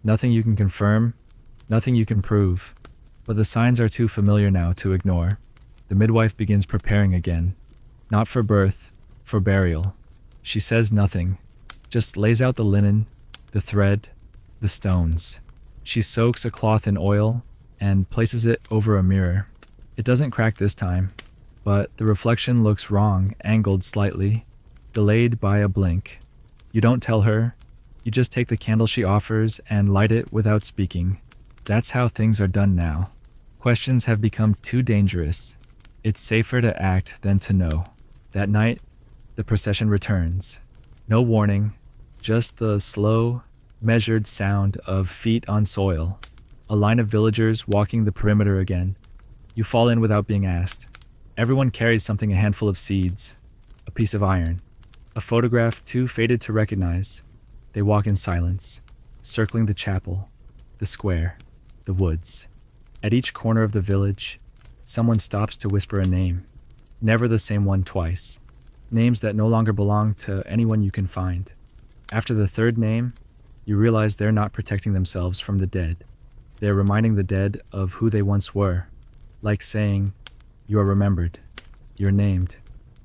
Nothing you can confirm, nothing you can prove, but the signs are too familiar now to ignore. The midwife begins preparing again, not for birth, for burial. She says nothing, just lays out the linen, the thread, the stones. She soaks a cloth in oil and places it over a mirror. It doesn't crack this time, but the reflection looks wrong, angled slightly, delayed by a blink. You don't tell her. You just take the candle she offers and light it without speaking. That's how things are done now. Questions have become too dangerous. It's safer to act than to know. That night, the procession returns. No warning, just the slow, measured sound of feet on soil. A line of villagers walking the perimeter again. You fall in without being asked. Everyone carries something, a handful of seeds, a piece of iron, a photograph too faded to recognize. They walk in silence, circling the chapel, the square, the woods. At each corner of the village, someone stops to whisper a name. Never the same one twice. Names that no longer belong to anyone you can find. After the third name, you realize they're not protecting themselves from the dead. They're reminding the dead of who they once were. Like saying, "You are remembered. You're named.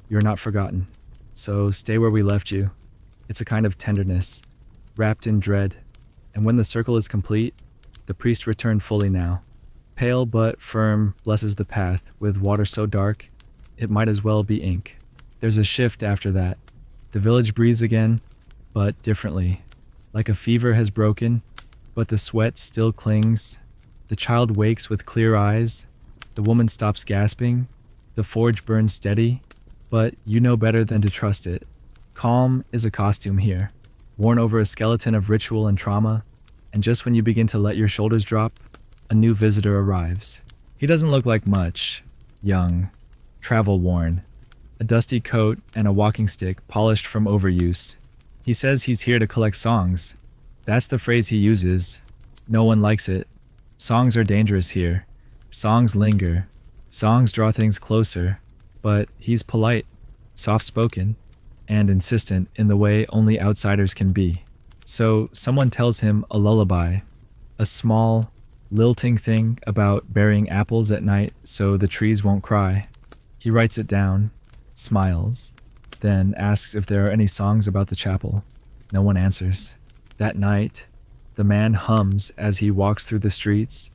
You're not forgotten. So stay where we left you." It's a kind of tenderness, wrapped in dread. And when the circle is complete, the priest returned fully now. Pale but firm blesses the path with water so dark, it might as well be ink. There's a shift after that. The village breathes again, but differently. Like a fever has broken, but the sweat still clings. The child wakes with clear eyes. The woman stops gasping. The forge burns steady, but you know better than to trust it. Calm is a costume here, worn over a skeleton of ritual and trauma, and just when you begin to let your shoulders drop, a new visitor arrives. He doesn't look like much. Young, travel-worn, a dusty coat and a walking stick polished from overuse. He says he's here to collect songs. That's the phrase he uses. No one likes it. Songs are dangerous here. Songs linger. Songs draw things closer. But he's polite, soft-spoken, and insistent in the way only outsiders can be. So someone tells him a lullaby, a small, lilting thing about burying apples at night so the trees won't cry. He writes it down, smiles, then asks if there are any songs about the chapel. No one answers. That night, the man hums as he walks through the streets.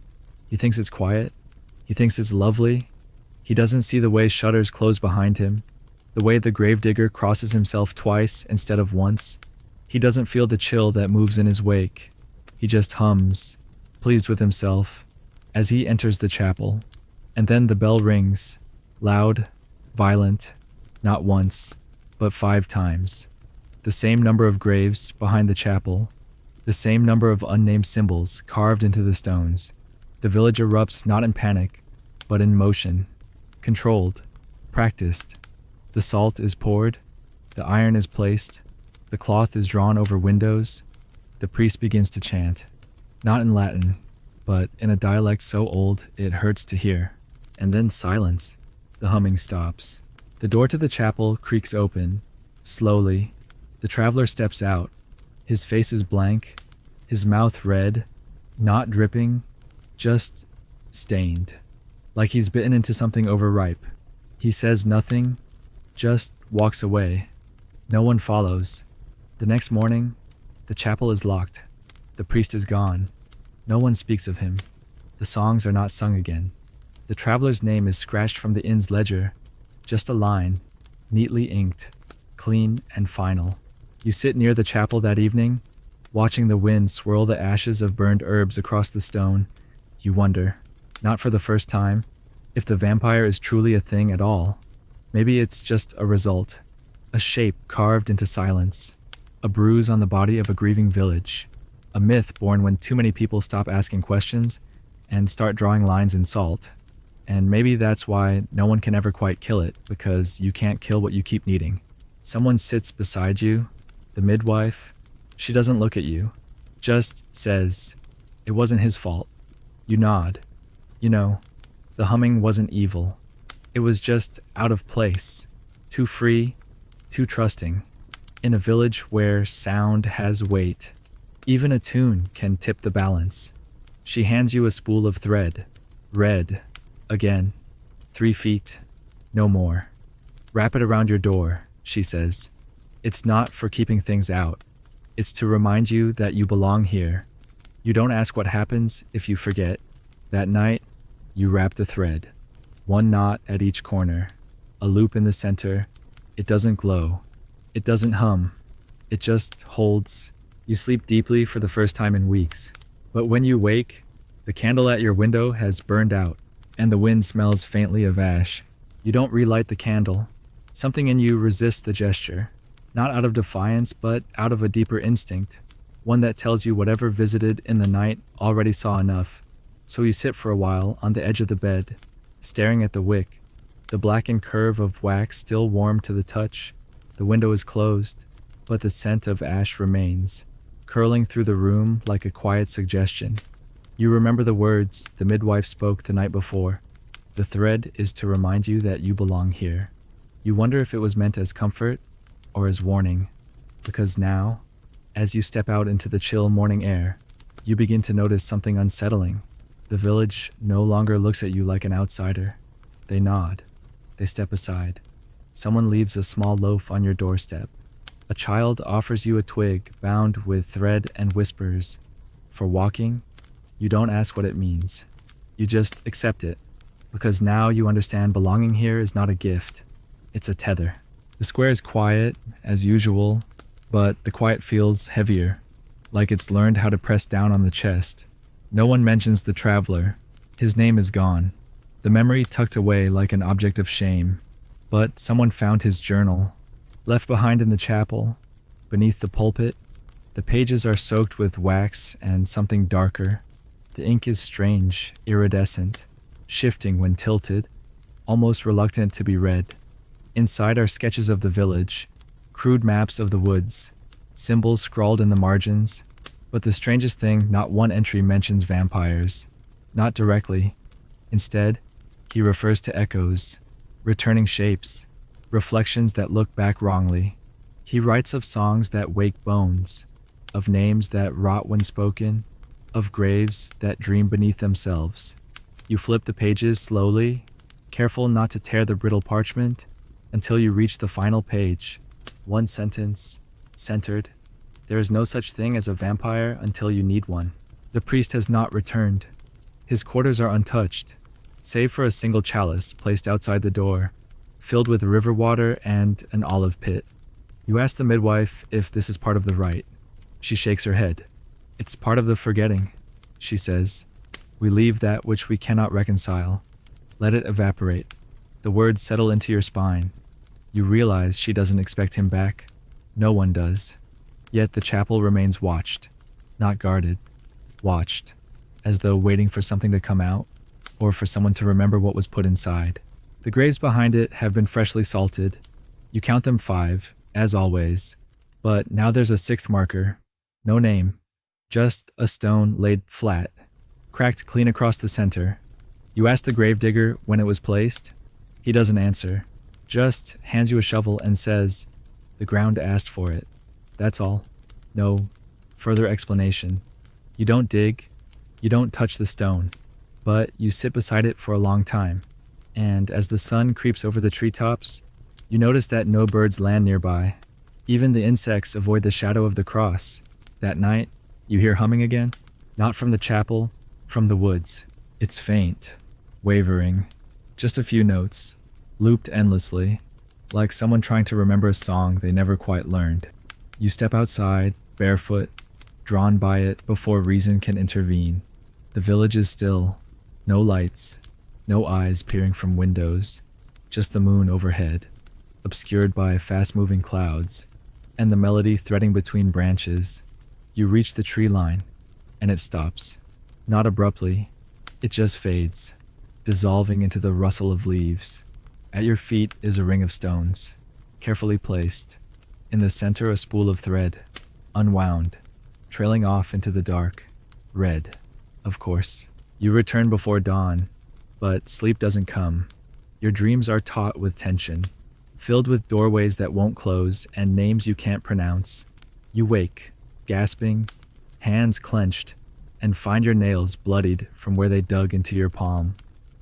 He thinks it's quiet. He thinks it's lovely. He doesn't see the way shutters close behind him, the way the gravedigger crosses himself twice instead of once. He doesn't feel the chill that moves in his wake. He just hums, pleased with himself, as he enters the chapel. And then the bell rings, loud, violent, not once, but 5 times. The same number of graves behind the chapel, the same number of unnamed symbols carved into the stones. The village erupts not in panic, but in motion, controlled, practiced. The salt is poured, the iron is placed, the cloth is drawn over windows. The priest begins to chant, not in Latin, but in a dialect so old it hurts to hear. And then silence. The humming stops. The door to the chapel creaks open. Slowly, the traveler steps out. His face is blank, his mouth red, not dripping, just stained, like he's bitten into something overripe. He says nothing, just walks away. No one follows. The next morning, the chapel is locked. The priest is gone. No one speaks of him. The songs are not sung again. The traveler's name is scratched from the inn's ledger. Just a line, neatly inked, clean and final. You sit near the chapel that evening, watching the wind swirl the ashes of burned herbs across the stone. You wonder, not for the first time, if the vampire is truly a thing at all. Maybe it's just a result, a shape carved into silence, a bruise on the body of a grieving village, a myth born when too many people stop asking questions and start drawing lines in salt. And maybe that's why no one can ever quite kill it, because you can't kill what you keep needing. Someone sits beside you, the midwife. She doesn't look at you, just says, "It wasn't his fault." You nod. You know, the humming wasn't evil. It was just out of place, too free, too trusting. In a village where sound has weight, even a tune can tip the balance. She hands you a spool of thread, red, again, 3 feet, no more. Wrap it around your door, she says. It's not for keeping things out. It's to remind you that you belong here. You don't ask what happens if you forget. That night, you wrap the thread. 1 knot at each corner, a loop in the center. It doesn't glow. It doesn't hum. It just holds. You sleep deeply for the first time in weeks. But when you wake, the candle at your window has burned out, and the wind smells faintly of ash. You don't relight the candle. Something in you resists the gesture, not out of defiance, but out of a deeper instinct, one that tells you whatever visited in the night already saw enough. So you sit for a while on the edge of the bed, staring at the wick, the blackened curve of wax still warm to the touch. The window is closed, but the scent of ash remains, curling through the room like a quiet suggestion. You remember the words the midwife spoke the night before. The thread is to remind you that you belong here. You wonder if it was meant as comfort or as warning, because now, as you step out into the chill morning air, you begin to notice something unsettling. The village no longer looks at you like an outsider. They nod. They step aside. Someone leaves a small loaf on your doorstep. A child offers you a twig bound with thread and whispers. For walking, you don't ask what it means. You just accept it, because now you understand belonging here is not a gift. It's a tether. The square is quiet, as usual, but the quiet feels heavier, like it's learned how to press down on the chest. No one mentions the traveler. His name is gone, the memory tucked away like an object of shame. But someone found his journal, left behind in the chapel, beneath the pulpit. The pages are soaked with wax and something darker. The ink is strange, iridescent, shifting when tilted, almost reluctant to be read. Inside are sketches of the village, crude maps of the woods, symbols scrawled in the margins. But the strangest thing, not one entry mentions vampires. Not directly. Instead, he refers to echoes, returning shapes, reflections that look back wrongly. He writes of songs that wake bones, of names that rot when spoken, of graves that dream beneath themselves. You flip the pages slowly, careful not to tear the brittle parchment, until you reach the final page. One sentence, centered. There is no such thing as a vampire until you need one. The priest has not returned. His quarters are untouched, save for a single chalice placed outside the door, filled with river water and an olive pit. You ask the midwife if this is part of the rite. She shakes her head. It's part of the forgetting, she says. We leave that which we cannot reconcile. Let it evaporate. The words settle into your spine. You realize she doesn't expect him back. No one does. Yet the chapel remains watched, not guarded, watched, as though waiting for something to come out, or for someone to remember what was put inside. The graves behind it have been freshly salted. You count them 5, as always, but now there's a 6th marker. No name, just a stone laid flat, cracked clean across the center. You ask the gravedigger when it was placed. He doesn't answer, just hands you a shovel and says, "The ground asked for it." That's all. No further explanation. You don't dig, you don't touch the stone, but you sit beside it for a long time. And as the sun creeps over the treetops, you notice that no birds land nearby. Even the insects avoid the shadow of the cross. That night, you hear humming again, not from the chapel, from the woods. It's faint, wavering, just a few notes, looped endlessly, like someone trying to remember a song they never quite learned. You step outside, barefoot, drawn by it before reason can intervene. The village is still, no lights, no eyes peering from windows, just the moon overhead, obscured by fast-moving clouds, and the melody threading between branches. You reach the tree line, and it stops. Not abruptly, it just fades, dissolving into the rustle of leaves. At your feet is a ring of stones, carefully placed. In the center, a spool of thread, unwound, trailing off into the dark. Red, of course. You return before dawn, but sleep doesn't come. Your dreams are taut with tension, filled with doorways that won't close and names you can't pronounce. You wake, gasping, hands clenched, and find your nails bloodied from where they dug into your palm.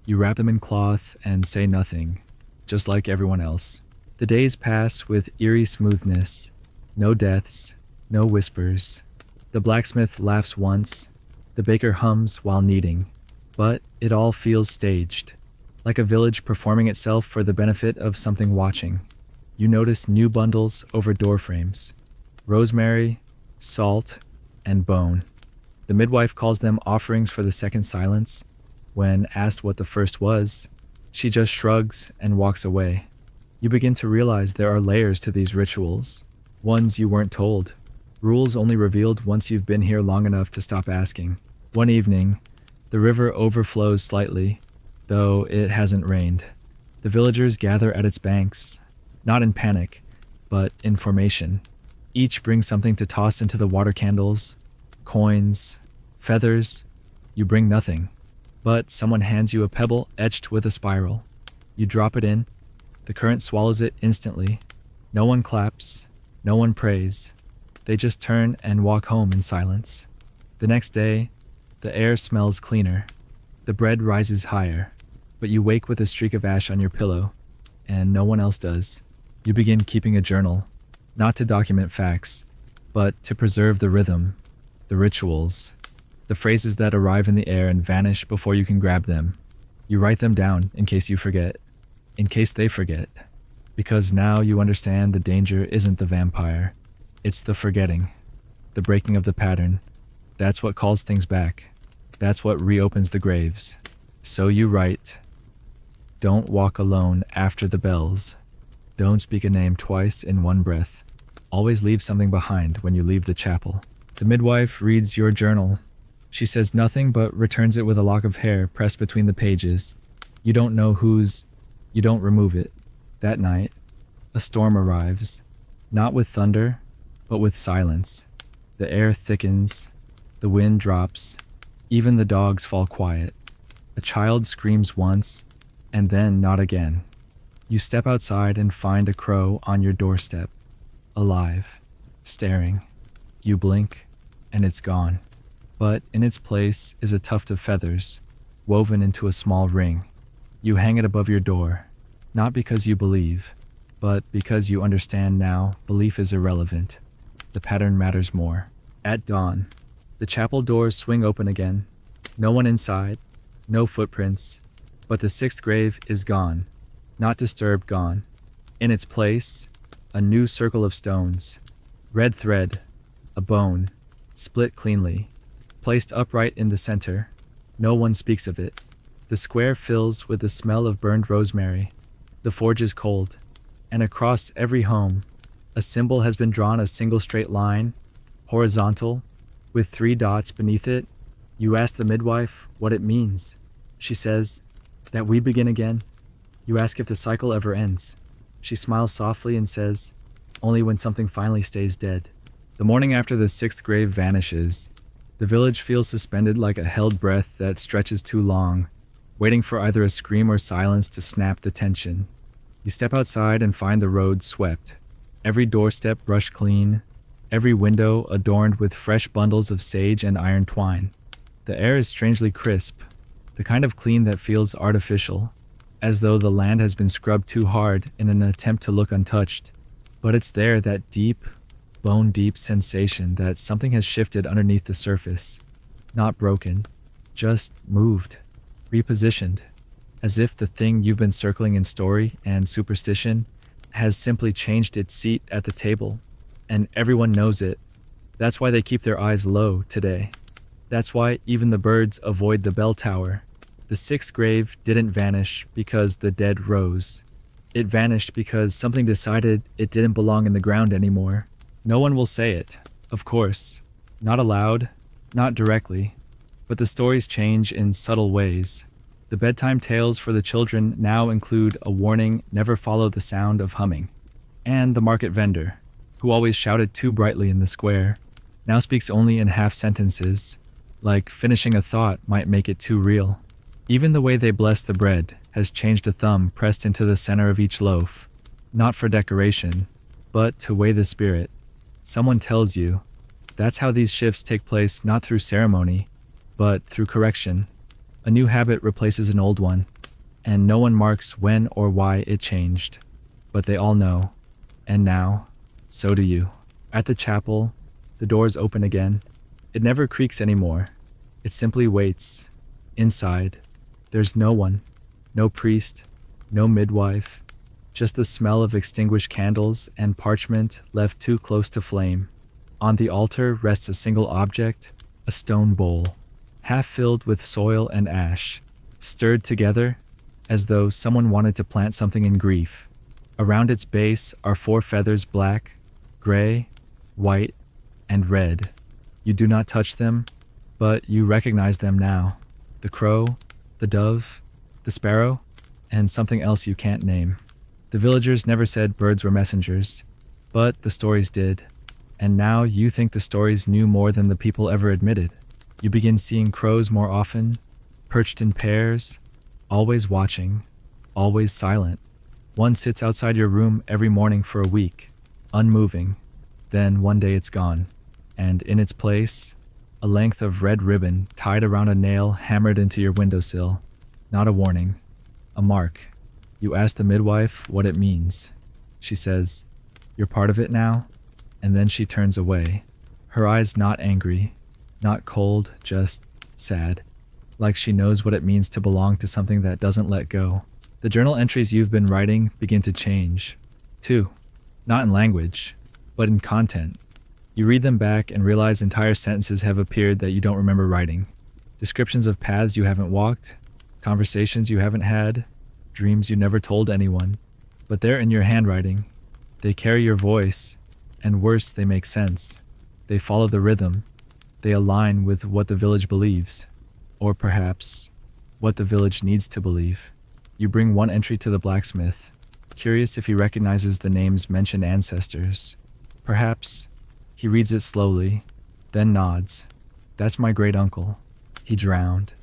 You wrap them in cloth and say nothing, just like everyone else. The days pass with eerie smoothness. No deaths, no whispers. The blacksmith laughs once. The baker hums while kneading. But it all feels staged, like a village performing itself for the benefit of something watching. You notice new bundles over door frames. Rosemary, salt, and bone. The midwife calls them offerings for the second silence. When asked what the first was, she just shrugs and walks away. You begin to realize there are layers to these rituals, ones you weren't told, rules only revealed once you've been here long enough to stop asking. One evening, the river overflows slightly, though it hasn't rained. The villagers gather at its banks, not in panic, but in formation. Each brings something to toss into the water candles, coins, feathers, You bring nothing, but someone hands you a pebble etched with a spiral. You drop it in. The current swallows it instantly. No one claps. No one prays. They just turn and walk home in silence. The next day, the air smells cleaner. The bread rises higher, but you wake with a streak of ash on your pillow, and no one else does. You begin keeping a journal, not to document facts, but to preserve the rhythm, the rituals, the phrases that arrive in the air and vanish before you can grab them. You write them down in case you forget, in case they forget, because now you understand the danger isn't the vampire, it's the forgetting, the breaking of the pattern. That's what calls things back. That's what reopens the graves. So you write, don't walk alone after the bells. Don't speak a name twice in one breath. Always leave something behind when you leave the chapel. The midwife reads your journal. She says nothing but returns it with a lock of hair pressed between the pages. You don't know whose. You don't remove it. That night, a storm arrives. Not with thunder, but with silence. The air thickens. The wind drops. Even the dogs fall quiet. A child screams once, and then not again. You step outside and find a crow on your doorstep, alive, staring. You blink, and it's gone. But in its place is a tuft of feathers, woven into a small ring. You hang it above your door, not because you believe, but because you understand now belief is irrelevant. The pattern matters more. At dawn, the chapel doors swing open again. No one inside, no footprints, but the sixth grave is gone. Not disturbed, gone. In its place, a new circle of stones. Red thread, a bone, split cleanly, placed upright in the center. No one speaks of it. The square fills with the smell of burned rosemary. The forge is cold, and across every home, a symbol has been drawn, a single straight line, horizontal, with 3 dots beneath it. You ask the midwife what it means. She says, that we begin again. You ask if the cycle ever ends. She smiles softly and says, only when something finally stays dead. The morning after the sixth grave vanishes, the village feels suspended like a held breath that stretches too long, waiting for either a scream or silence to snap the tension. You step outside and find the road swept, every doorstep brushed clean, every window adorned with fresh bundles of sage and iron twine. The air is strangely crisp, the kind of clean that feels artificial, as though the land has been scrubbed too hard in an attempt to look untouched. But it's there, that deep, bone-deep sensation that something has shifted underneath the surface. Not broken, just moved, repositioned, as if the thing you've been circling in story and superstition has simply changed its seat at the table, and everyone knows it. That's why they keep their eyes low today. That's why even the birds avoid the bell tower. The sixth grave didn't vanish because the dead rose. It vanished because something decided it didn't belong in the ground anymore. No one will say it, of course. Not aloud, not directly. But the stories change in subtle ways. The bedtime tales for the children now include a warning, never follow the sound of humming. And the market vendor, who always shouted too brightly in the square, now speaks only in half sentences, like finishing a thought might make it too real. Even the way they bless the bread has changed, a thumb pressed into the center of each loaf, not for decoration, but to weigh the spirit. Someone tells you, that's how these shifts take place, not through ceremony, but through correction. A new habit replaces an old one, and no one marks when or why it changed. But they all know, and now, so do you. At the chapel, the doors open again. It never creaks anymore. It simply waits. Inside, there's no one, no priest, no midwife, just the smell of extinguished candles and parchment left too close to flame. On the altar rests a single object, a stone bowl, half filled with soil and ash, stirred together as though someone wanted to plant something in grief. Around its base are 4 feathers, black, gray, white, and red. You do not touch them, but you recognize them now. The crow, the dove, the sparrow, and something else you can't name. The villagers never said birds were messengers, but the stories did. And now you think the stories knew more than the people ever admitted. You begin seeing crows more often, perched in pairs, always watching, always silent. One sits outside your room every morning for a week, unmoving. Then one day it's gone, and in its place, a length of red ribbon tied around a nail hammered into your windowsill. Not a warning, a mark. You ask the midwife what it means. She says, "You're part of it now," and then she turns away. Her eyes not angry, not cold, just sad, like she knows what it means to belong to something that doesn't let go. The journal entries you've been writing begin to change, too. Not in language, but in content. You read them back and realize entire sentences have appeared that you don't remember writing. Descriptions of paths you haven't walked, conversations you haven't had, dreams you never told anyone. But they're in your handwriting. They carry your voice, and worse, they make sense. They follow the rhythm. They align with what the village believes. Or perhaps, what the village needs to believe. You bring one entry to the blacksmith, curious if he recognizes the name's mentioned ancestors. Perhaps he reads it slowly, then nods. "That's my great uncle. He drowned,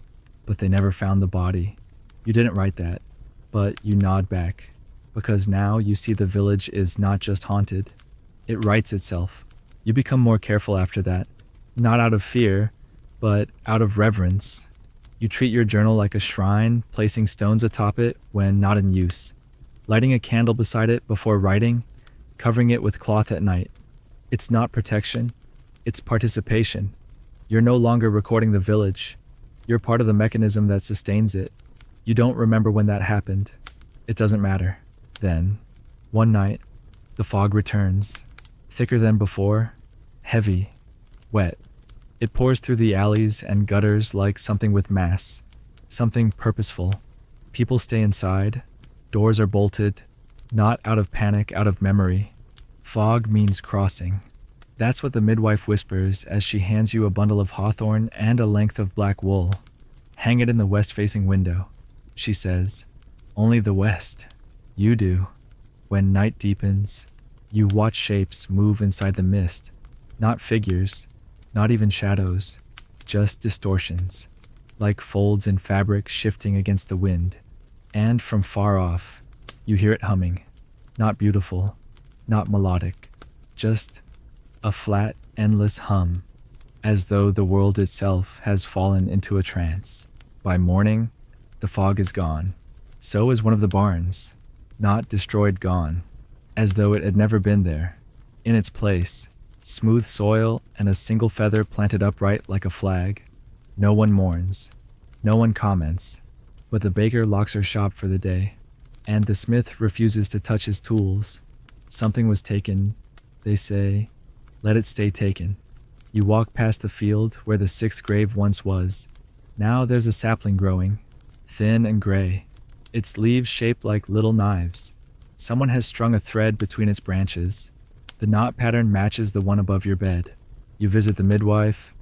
but they never found the body." You didn't write that, but you nod back, because now you see the village is not just haunted. It writes itself. You become more careful after that, not out of fear, but out of reverence. You treat your journal like a shrine, placing stones atop it when not in use, lighting a candle beside it before writing, covering it with cloth at night. It's not protection, it's participation. You're no longer recording the village. You're part of the mechanism that sustains it. You don't remember when that happened. It doesn't matter. Then, one night, the fog returns, thicker than before, heavy, wet. It pours through the alleys and gutters like something with mass, something purposeful. People stay inside, doors are bolted, not out of panic, out of memory. Fog means crossing. That's what the midwife whispers as she hands you a bundle of hawthorn and a length of black wool. "Hang it in the west-facing window," she says. "Only the west." You do. When night deepens, you watch shapes move inside the mist. Not figures, not even shadows, just distortions, like folds in fabric shifting against the wind. And from far off, you hear it humming. Not beautiful, not melodic, just a flat, endless hum, as though the world itself has fallen into a trance. By morning, the fog is gone. So is one of the barns, not destroyed, gone, as though it had never been there. In its place, smooth soil and a single feather planted upright like a flag. No one mourns, no one comments, but the baker locks her shop for the day, and the smith refuses to touch his tools. Something was taken, they say. Let it stay taken. You walk past the field where the sixth grave once was. Now there's a sapling growing, thin and gray, its leaves shaped like little knives. Someone has strung a thread between its branches. The knot pattern matches the one above your bed. You visit the midwife.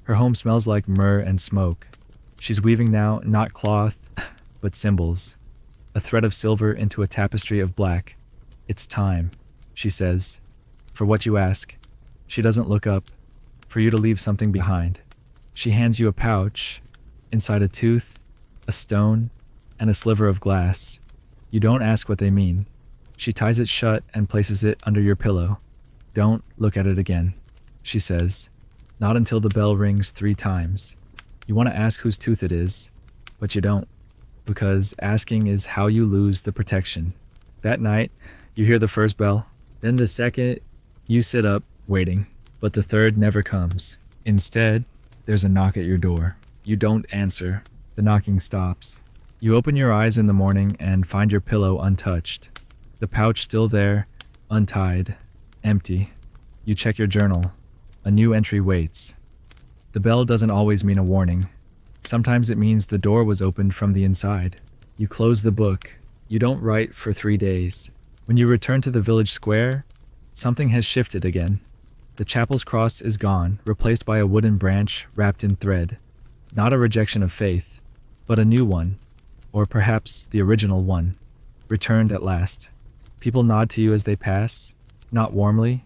Her home smells like myrrh and smoke. She's weaving now, not cloth, but symbols. A thread of silver into a tapestry of black. "It's time," she says, "for what you ask." She doesn't look up, for you to leave something behind. She hands you a pouch, inside a tooth, a stone, and a sliver of glass. You don't ask what they mean. She ties it shut and places it under your pillow. "Don't look at it again," she says, "not until the bell rings 3 times. You want to ask whose tooth it is, but you don't, because asking is how you lose the protection. That night, you hear the first bell, then the second. You sit up, waiting, but the third never comes. Instead, there's a knock at your door. You don't answer. The knocking stops. You open your eyes in the morning and find your pillow untouched. The pouch still there, untied, empty. You check your journal. A new entry waits. The bell doesn't always mean a warning. Sometimes it means the door was opened from the inside. You close the book. You don't write for 3 days. When you return to the village square, something has shifted again. The chapel's cross is gone, replaced by a wooden branch wrapped in thread. Not a rejection of faith, but a new one, or perhaps the original one, returned at last. People nod to you as they pass, not warmly,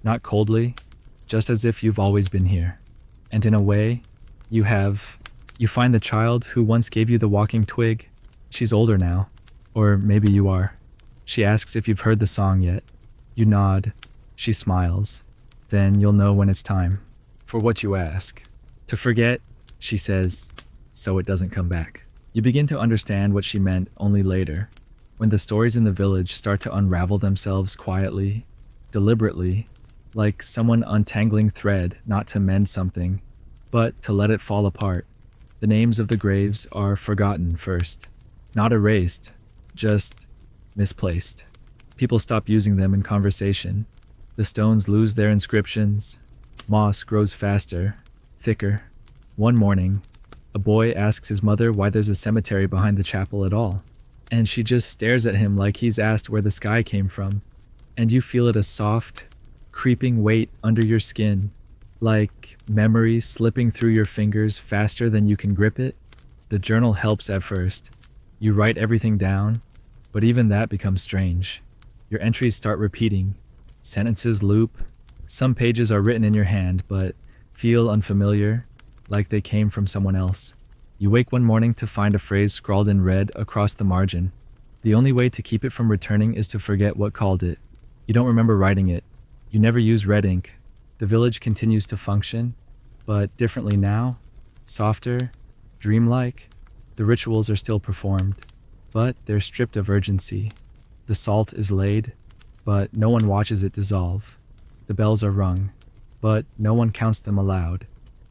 not coldly, just as if you've always been here. And in a way, You find the child who once gave you the walking twig. She's older now. Or maybe you are. She asks if you've heard the song yet. You nod. She smiles. Then you'll know when it's time. For what you ask. To forget, she says, so it doesn't come back. You begin to understand what she meant only later, when the stories in the village start to unravel themselves quietly, deliberately, like someone untangling thread not to mend something, but to let it fall apart. The names of the graves are forgotten first, not erased, just misplaced. People stop using them in conversation. The stones lose their inscriptions. Moss grows faster, thicker. One morning, a boy asks his mother why there's a cemetery behind the chapel at all, and she just stares at him like he's asked where the sky came from, and you feel it a soft, creeping weight under your skin, like memory slipping through your fingers faster than you can grip it. The journal helps at first. You write everything down, but even that becomes strange. Your entries start repeating. Sentences loop. Some pages are written in your hand, but feel unfamiliar, like they came from someone else. You wake one morning to find a phrase scrawled in red across the margin. The only way to keep it from returning is to forget what called it. You don't remember writing it. You never use red ink. The village continues to function, but differently now. Softer, dreamlike. The rituals are still performed, but they're stripped of urgency. The salt is laid, but no one watches it dissolve. The bells are rung, but no one counts them aloud.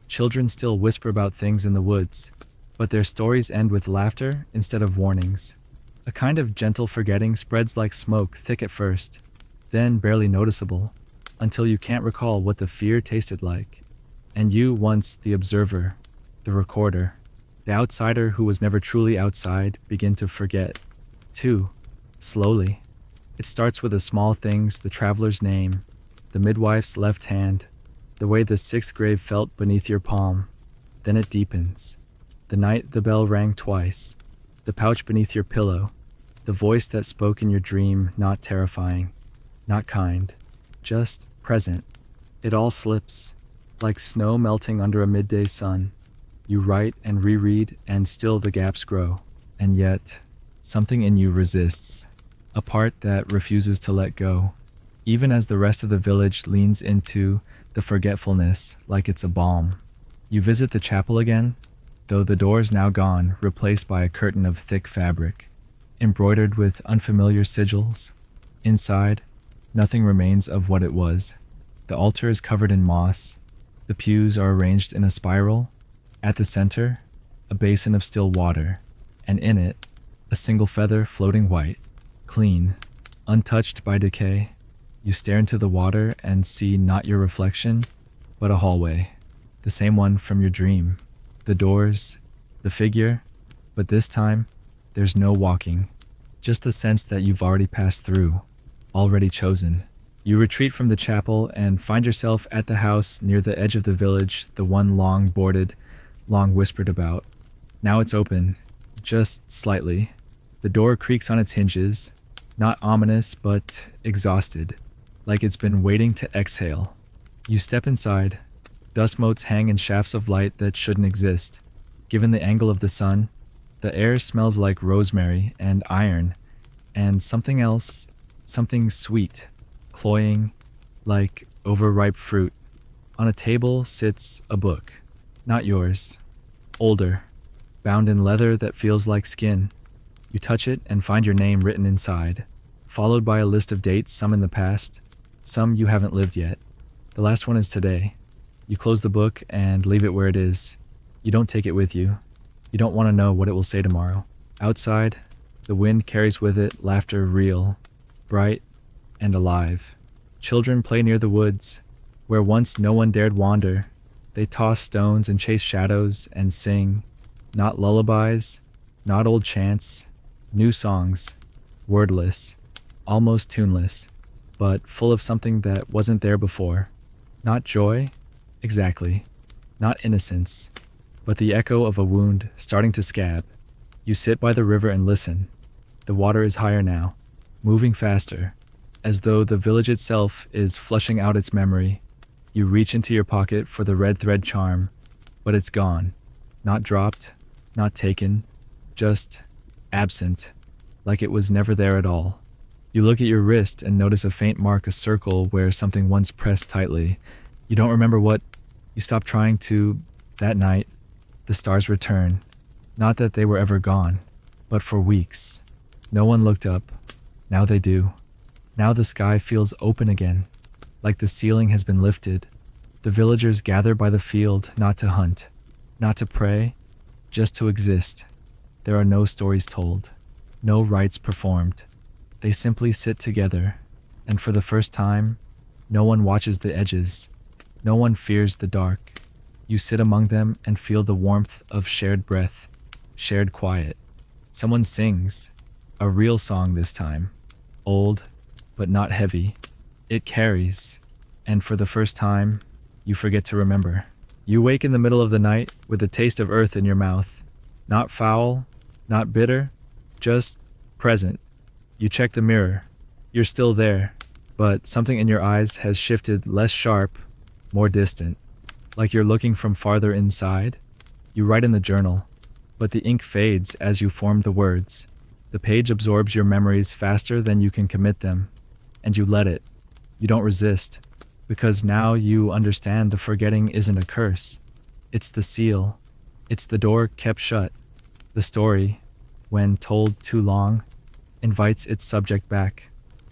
Children still whisper about things in the woods, but their stories end with laughter instead of warnings. A kind of gentle forgetting spreads like smoke, thick at first, then barely noticeable, until you can't recall what the fear tasted like. And you, once the observer, the recorder, the outsider who was never truly outside, begin to forget, too, slowly. It starts with the small things, the traveler's name, the midwife's left hand, the way the sixth grave felt beneath your palm. Then it deepens. The night the bell rang twice, the pouch beneath your pillow, the voice that spoke in your dream, not terrifying, not kind, just present. It all slips, like snow melting under a midday sun. You write and reread, and still the gaps grow. And yet, something in you resists, a part that refuses to let go, even as the rest of the village leans into the forgetfulness like it's a balm. You visit the chapel again, though the door's now gone, replaced by a curtain of thick fabric, embroidered with unfamiliar sigils. Inside, nothing remains of what it was. The altar is covered in moss. The pews are arranged in a spiral. At the center, a basin of still water, and in it, a single feather floating white, clean, untouched by decay. You stare into the water and see not your reflection, but a hallway, the same one from your dream. The doors, the figure, but this time, there's no walking, just the sense that you've already passed through, already chosen. You retreat from the chapel and find yourself at the house near the edge of the village, the one long whispered about. Now it's open, just slightly. The door creaks on its hinges, not ominous, but exhausted, like it's been waiting to exhale. You step inside. Dust motes hang in shafts of light that shouldn't exist. Given the angle of the sun, the air smells like rosemary and iron, and something else, something sweet, cloying, like overripe fruit. On a table sits a book. Not yours. Older. Bound in leather that feels like skin. You touch it and find your name written inside, followed by a list of dates, some in the past, some you haven't lived yet. The last one is today. You close the book and leave it where it is. You don't take it with you. You don't want to know what it will say tomorrow. Outside, the wind carries with it laughter real, bright, and alive. Children play near the woods, where once no one dared wander. They toss stones and chase shadows and sing, not lullabies, not old chants, new songs, wordless, almost tuneless, but full of something that wasn't there before. Not joy, exactly, not innocence, but the echo of a wound starting to scab. You sit by the river and listen. The water is higher now, moving faster, as though the village itself is flushing out its memory. You reach into your pocket for the red thread charm, but it's gone. Not dropped, not taken, just absent, like it was never there at all. You look at your wrist and notice a faint mark, a circle where something once pressed tightly. You don't remember what. You stop trying to. That night, the stars return. Not that they were ever gone, but for weeks. No one looked up. Now they do. Now the sky feels open again, like the ceiling has been lifted. The villagers gather by the field, not to hunt, not to pray, just to exist. There are no stories told, no rites performed. They simply sit together, and for the first time, no one watches the edges. No one fears the dark. You sit among them and feel the warmth of shared breath, shared quiet. Someone sings, a real song this time, old, but not heavy. It carries, and for the first time, you forget to remember. You wake in the middle of the night with the taste of earth in your mouth. Not foul, not bitter, just present. You check the mirror. You're still there, but something in your eyes has shifted, less sharp, more distant. Like you're looking from farther inside. You write in the journal, but the ink fades as you form the words. The page absorbs your memories faster than you can commit them, and you let it. You don't resist, because now you understand the forgetting isn't a curse. It's the seal. It's the door kept shut. The story, when told too long, invites its subject back.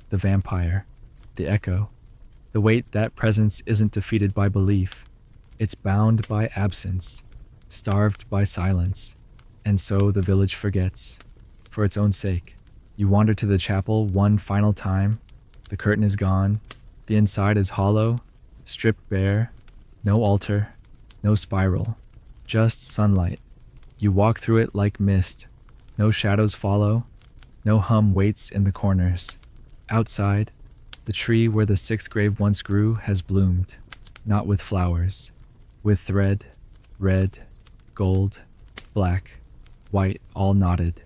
The vampire, the echo. The weight that presence isn't defeated by belief. It's bound by absence, starved by silence. And so the village forgets, for its own sake. You wander to the chapel one final time. The curtain is gone. The inside is hollow, stripped bare. No altar, no spiral, just sunlight. You walk through it like mist. No shadows follow. No hum waits in the corners. Outside, the tree where the sixth grave once grew has bloomed, not with flowers, with thread, red, gold, black, white, all knotted,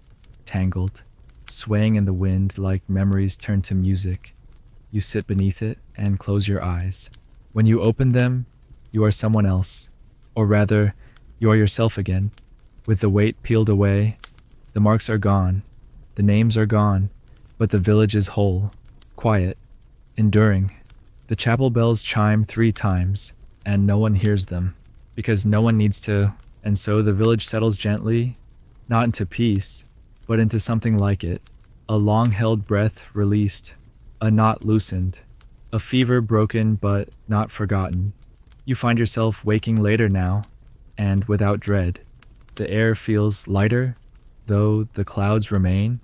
tangled, swaying in the wind like memories turned to music. You sit beneath it and close your eyes. When you open them, you are someone else, or rather, you are yourself again. With the weight peeled away, the marks are gone, the names are gone, but the village is whole, quiet, enduring. The chapel bells chime 3 times, and no one hears them, because no one needs to, and so the village settles gently, not into peace, but into something like it, a long-held breath released, a knot loosened, a fever broken but not forgotten. You find yourself waking later now, and without dread. The air feels lighter, though the clouds remain,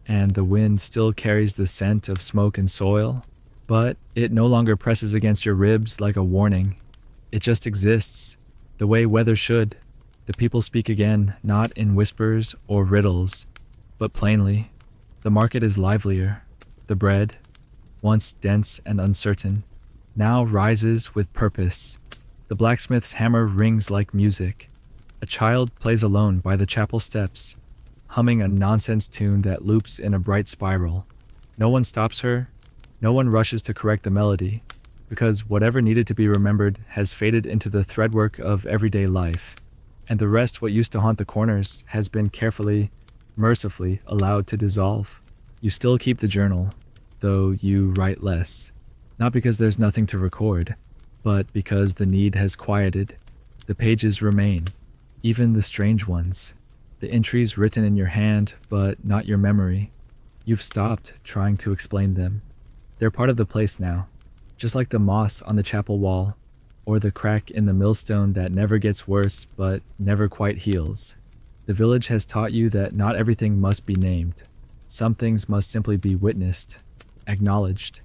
and the wind still carries the scent of smoke and soil, but it no longer presses against your ribs like a warning. It just exists, the way weather should. The people speak again, not in whispers or riddles, but plainly. The market is livelier. The bread, once dense and uncertain, now rises with purpose. The blacksmith's hammer rings like music. A child plays alone by the chapel steps, humming a nonsense tune that loops in a bright spiral. No one stops her. No one rushes to correct the melody, because whatever needed to be remembered has faded into the threadwork of everyday life, and the rest, what used to haunt the corners, has been carefully, mercifully allowed to dissolve. You still keep the journal, though you write less, not because there's nothing to record, but because the need has quieted. The pages remain, even the strange ones, the entries written in your hand but not your memory. You've stopped trying to explain them. They're part of the place now, just like the moss on the chapel wall, or the crack in the millstone that never gets worse but never quite heals. The village has taught you that not everything must be named. Some things must simply be witnessed, acknowledged,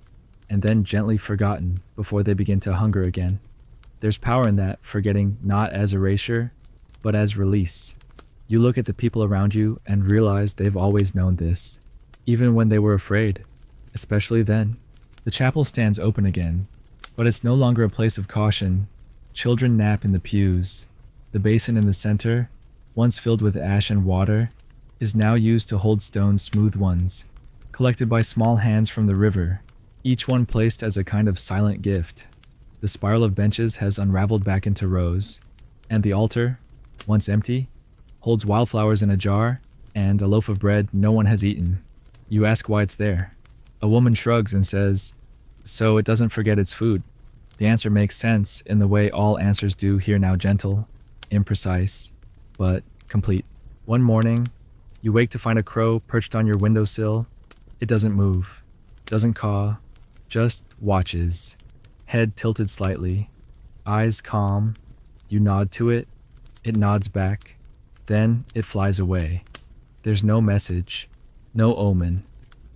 and then gently forgotten before they begin to hunger again. There's power in that, forgetting not as erasure, but as release. You look at the people around you and realize they've always known this, even when they were afraid, especially then. The chapel stands open again, but it's no longer a place of caution. Children nap in the pews. The basin in the center, once filled with ash and water, is now used to hold stones, smooth ones, collected by small hands from the river, each one placed as a kind of silent gift. The spiral of benches has unraveled back into rows. And the altar, once empty, holds wildflowers in a jar and a loaf of bread no one has eaten. You ask why it's there. A woman shrugs and says, "So it doesn't forget its food." The answer makes sense in the way all answers do here, now gentle, imprecise, but complete. One morning, you wake to find a crow perched on your windowsill. It doesn't move, doesn't caw, just watches, head tilted slightly, eyes calm. You nod to it, it nods back, then it flies away. There's no message, no omen,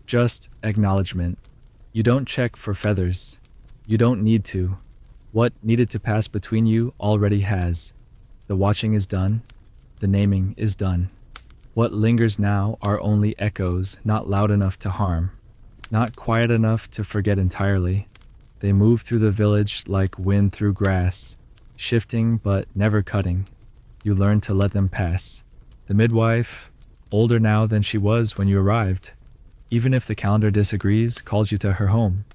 just acknowledgement. You don't check for feathers. You don't need to. What needed to pass between you already has. The watching is done. The naming is done. What lingers now are only echoes, not loud enough to harm, not quiet enough to forget entirely. They move through the village like wind through grass, shifting but never cutting. You learn to let them pass. The midwife, older now than she was when you arrived, even if the calendar disagrees, calls you to her home.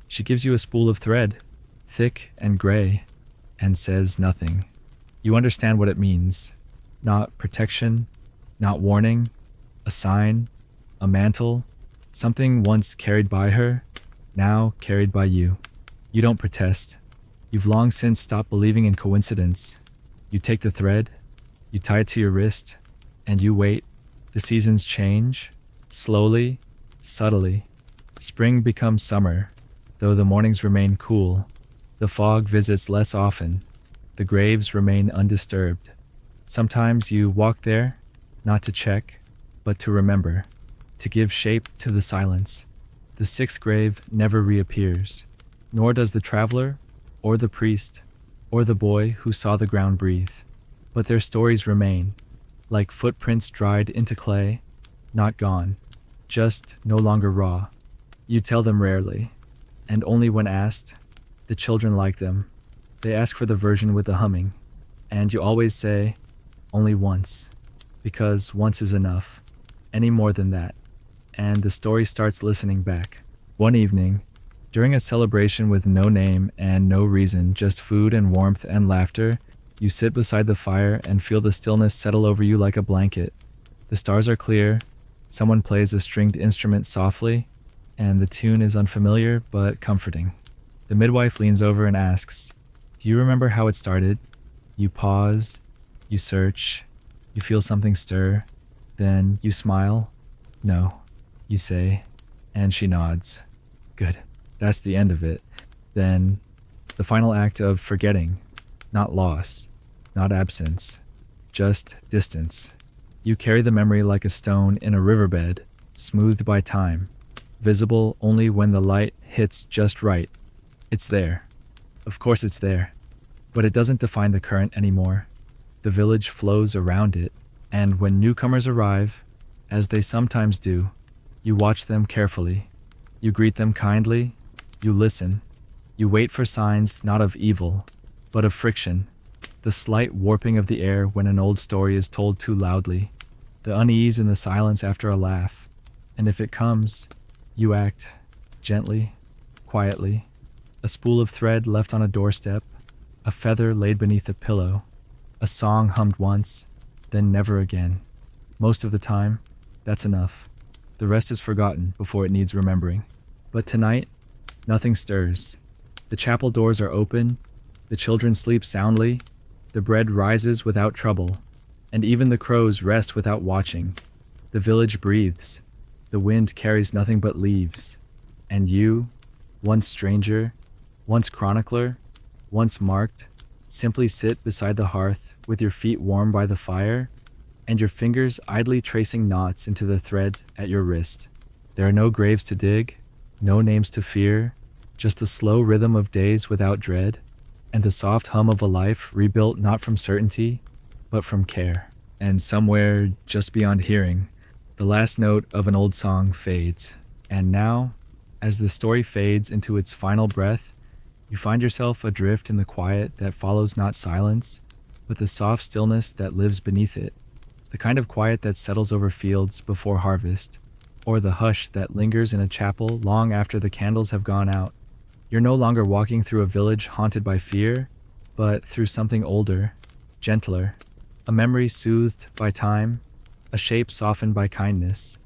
She gives you a spool of thread, thick and gray, and says nothing. You understand what it means. Not protection, not warning, a sign, a mantle, something once carried by her, now carried by you. You don't protest. You've long since stopped believing in coincidence. You take the thread, you tie it to your wrist, and you wait. The seasons change, slowly, subtly. Spring becomes summer, though the mornings remain cool. The fog visits less often. The graves remain undisturbed. Sometimes you walk there, not to check, but to remember, to give shape to the silence. The sixth grave never reappears, nor does the traveler, or the priest, or the boy who saw the ground breathe. But their stories remain, like footprints dried into clay, not gone, just no longer raw. You tell them rarely, and only when asked. The children like them. They ask for the version with the humming, and you always say, only once, because once is enough, any more than that. And the story starts listening back. One evening, during a celebration with no name and no reason, just food and warmth and laughter, you sit beside the fire and feel the stillness settle over you like a blanket. The stars are clear, someone plays a stringed instrument softly, and the tune is unfamiliar but comforting. The midwife leans over and asks, "Do you remember how it started?" You pause, you search, you feel something stir, then you smile. "No," you say, and she nods. "Good, that's the end of it." Then, the final act of forgetting, not loss, not absence, just distance. You carry the memory like a stone in a riverbed, smoothed by time, visible only when the light hits just right. It's there. Of course it's there. But it doesn't define the current anymore. The village flows around it, and when newcomers arrive, as they sometimes do, you watch them carefully. You greet them kindly. You listen. You wait for signs not of evil, but of friction. The slight warping of the air when an old story is told too loudly. The unease in the silence after a laugh. And if it comes, you act gently, quietly. A spool of thread left on a doorstep, a feather laid beneath a pillow, a song hummed once, then never again. Most of the time, that's enough. The rest is forgotten before it needs remembering. But tonight, nothing stirs. The chapel doors are open, the children sleep soundly, the bread rises without trouble, and even the crows rest without watching. The village breathes. The wind carries nothing but leaves. And you, once stranger, once chronicler, once marked, simply sit beside the hearth with your feet warm by the fire and your fingers idly tracing knots into the thread at your wrist. There are no graves to dig, no names to fear, just the slow rhythm of days without dread and the soft hum of a life rebuilt not from certainty, but from care. And somewhere just beyond hearing, the last note of an old song fades. And now, as the story fades into its final breath, you find yourself adrift in the quiet that follows not silence, but the soft stillness that lives beneath it. The kind of quiet that settles over fields before harvest, or the hush that lingers in a chapel long after the candles have gone out. You're no longer walking through a village haunted by fear, but through something older, gentler, a memory soothed by time, a shape softened by kindness.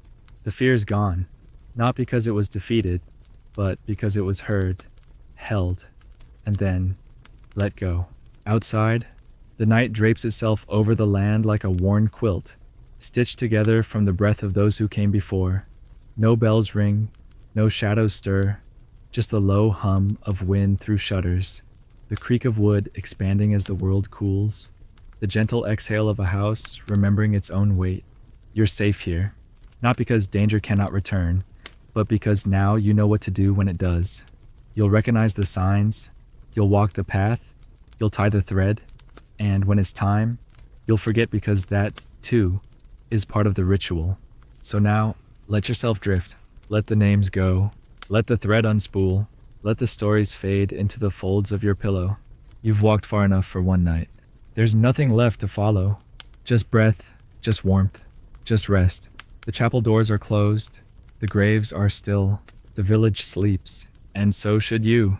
The fear is gone, not because it was defeated, but because it was heard, held, and then let go. Outside, the night drapes itself over the land like a worn quilt, stitched together from the breath of those who came before. No bells ring, no shadows stir, just the low hum of wind through shutters, the creak of wood expanding as the world cools, the gentle exhale of a house remembering its own weight. You're safe here, not because danger cannot return, but because now you know what to do when it does. You'll recognize the signs, you'll walk the path, you'll tie the thread, and when it's time, you'll forget because that, too, is part of the ritual. So now, let yourself drift. Let the names go. Let the thread unspool. Let the stories fade into the folds of your pillow. You've walked far enough for one night. There's nothing left to follow. Just breath, just warmth, just rest. The chapel doors are closed. The graves are still. The village sleeps. And so should you.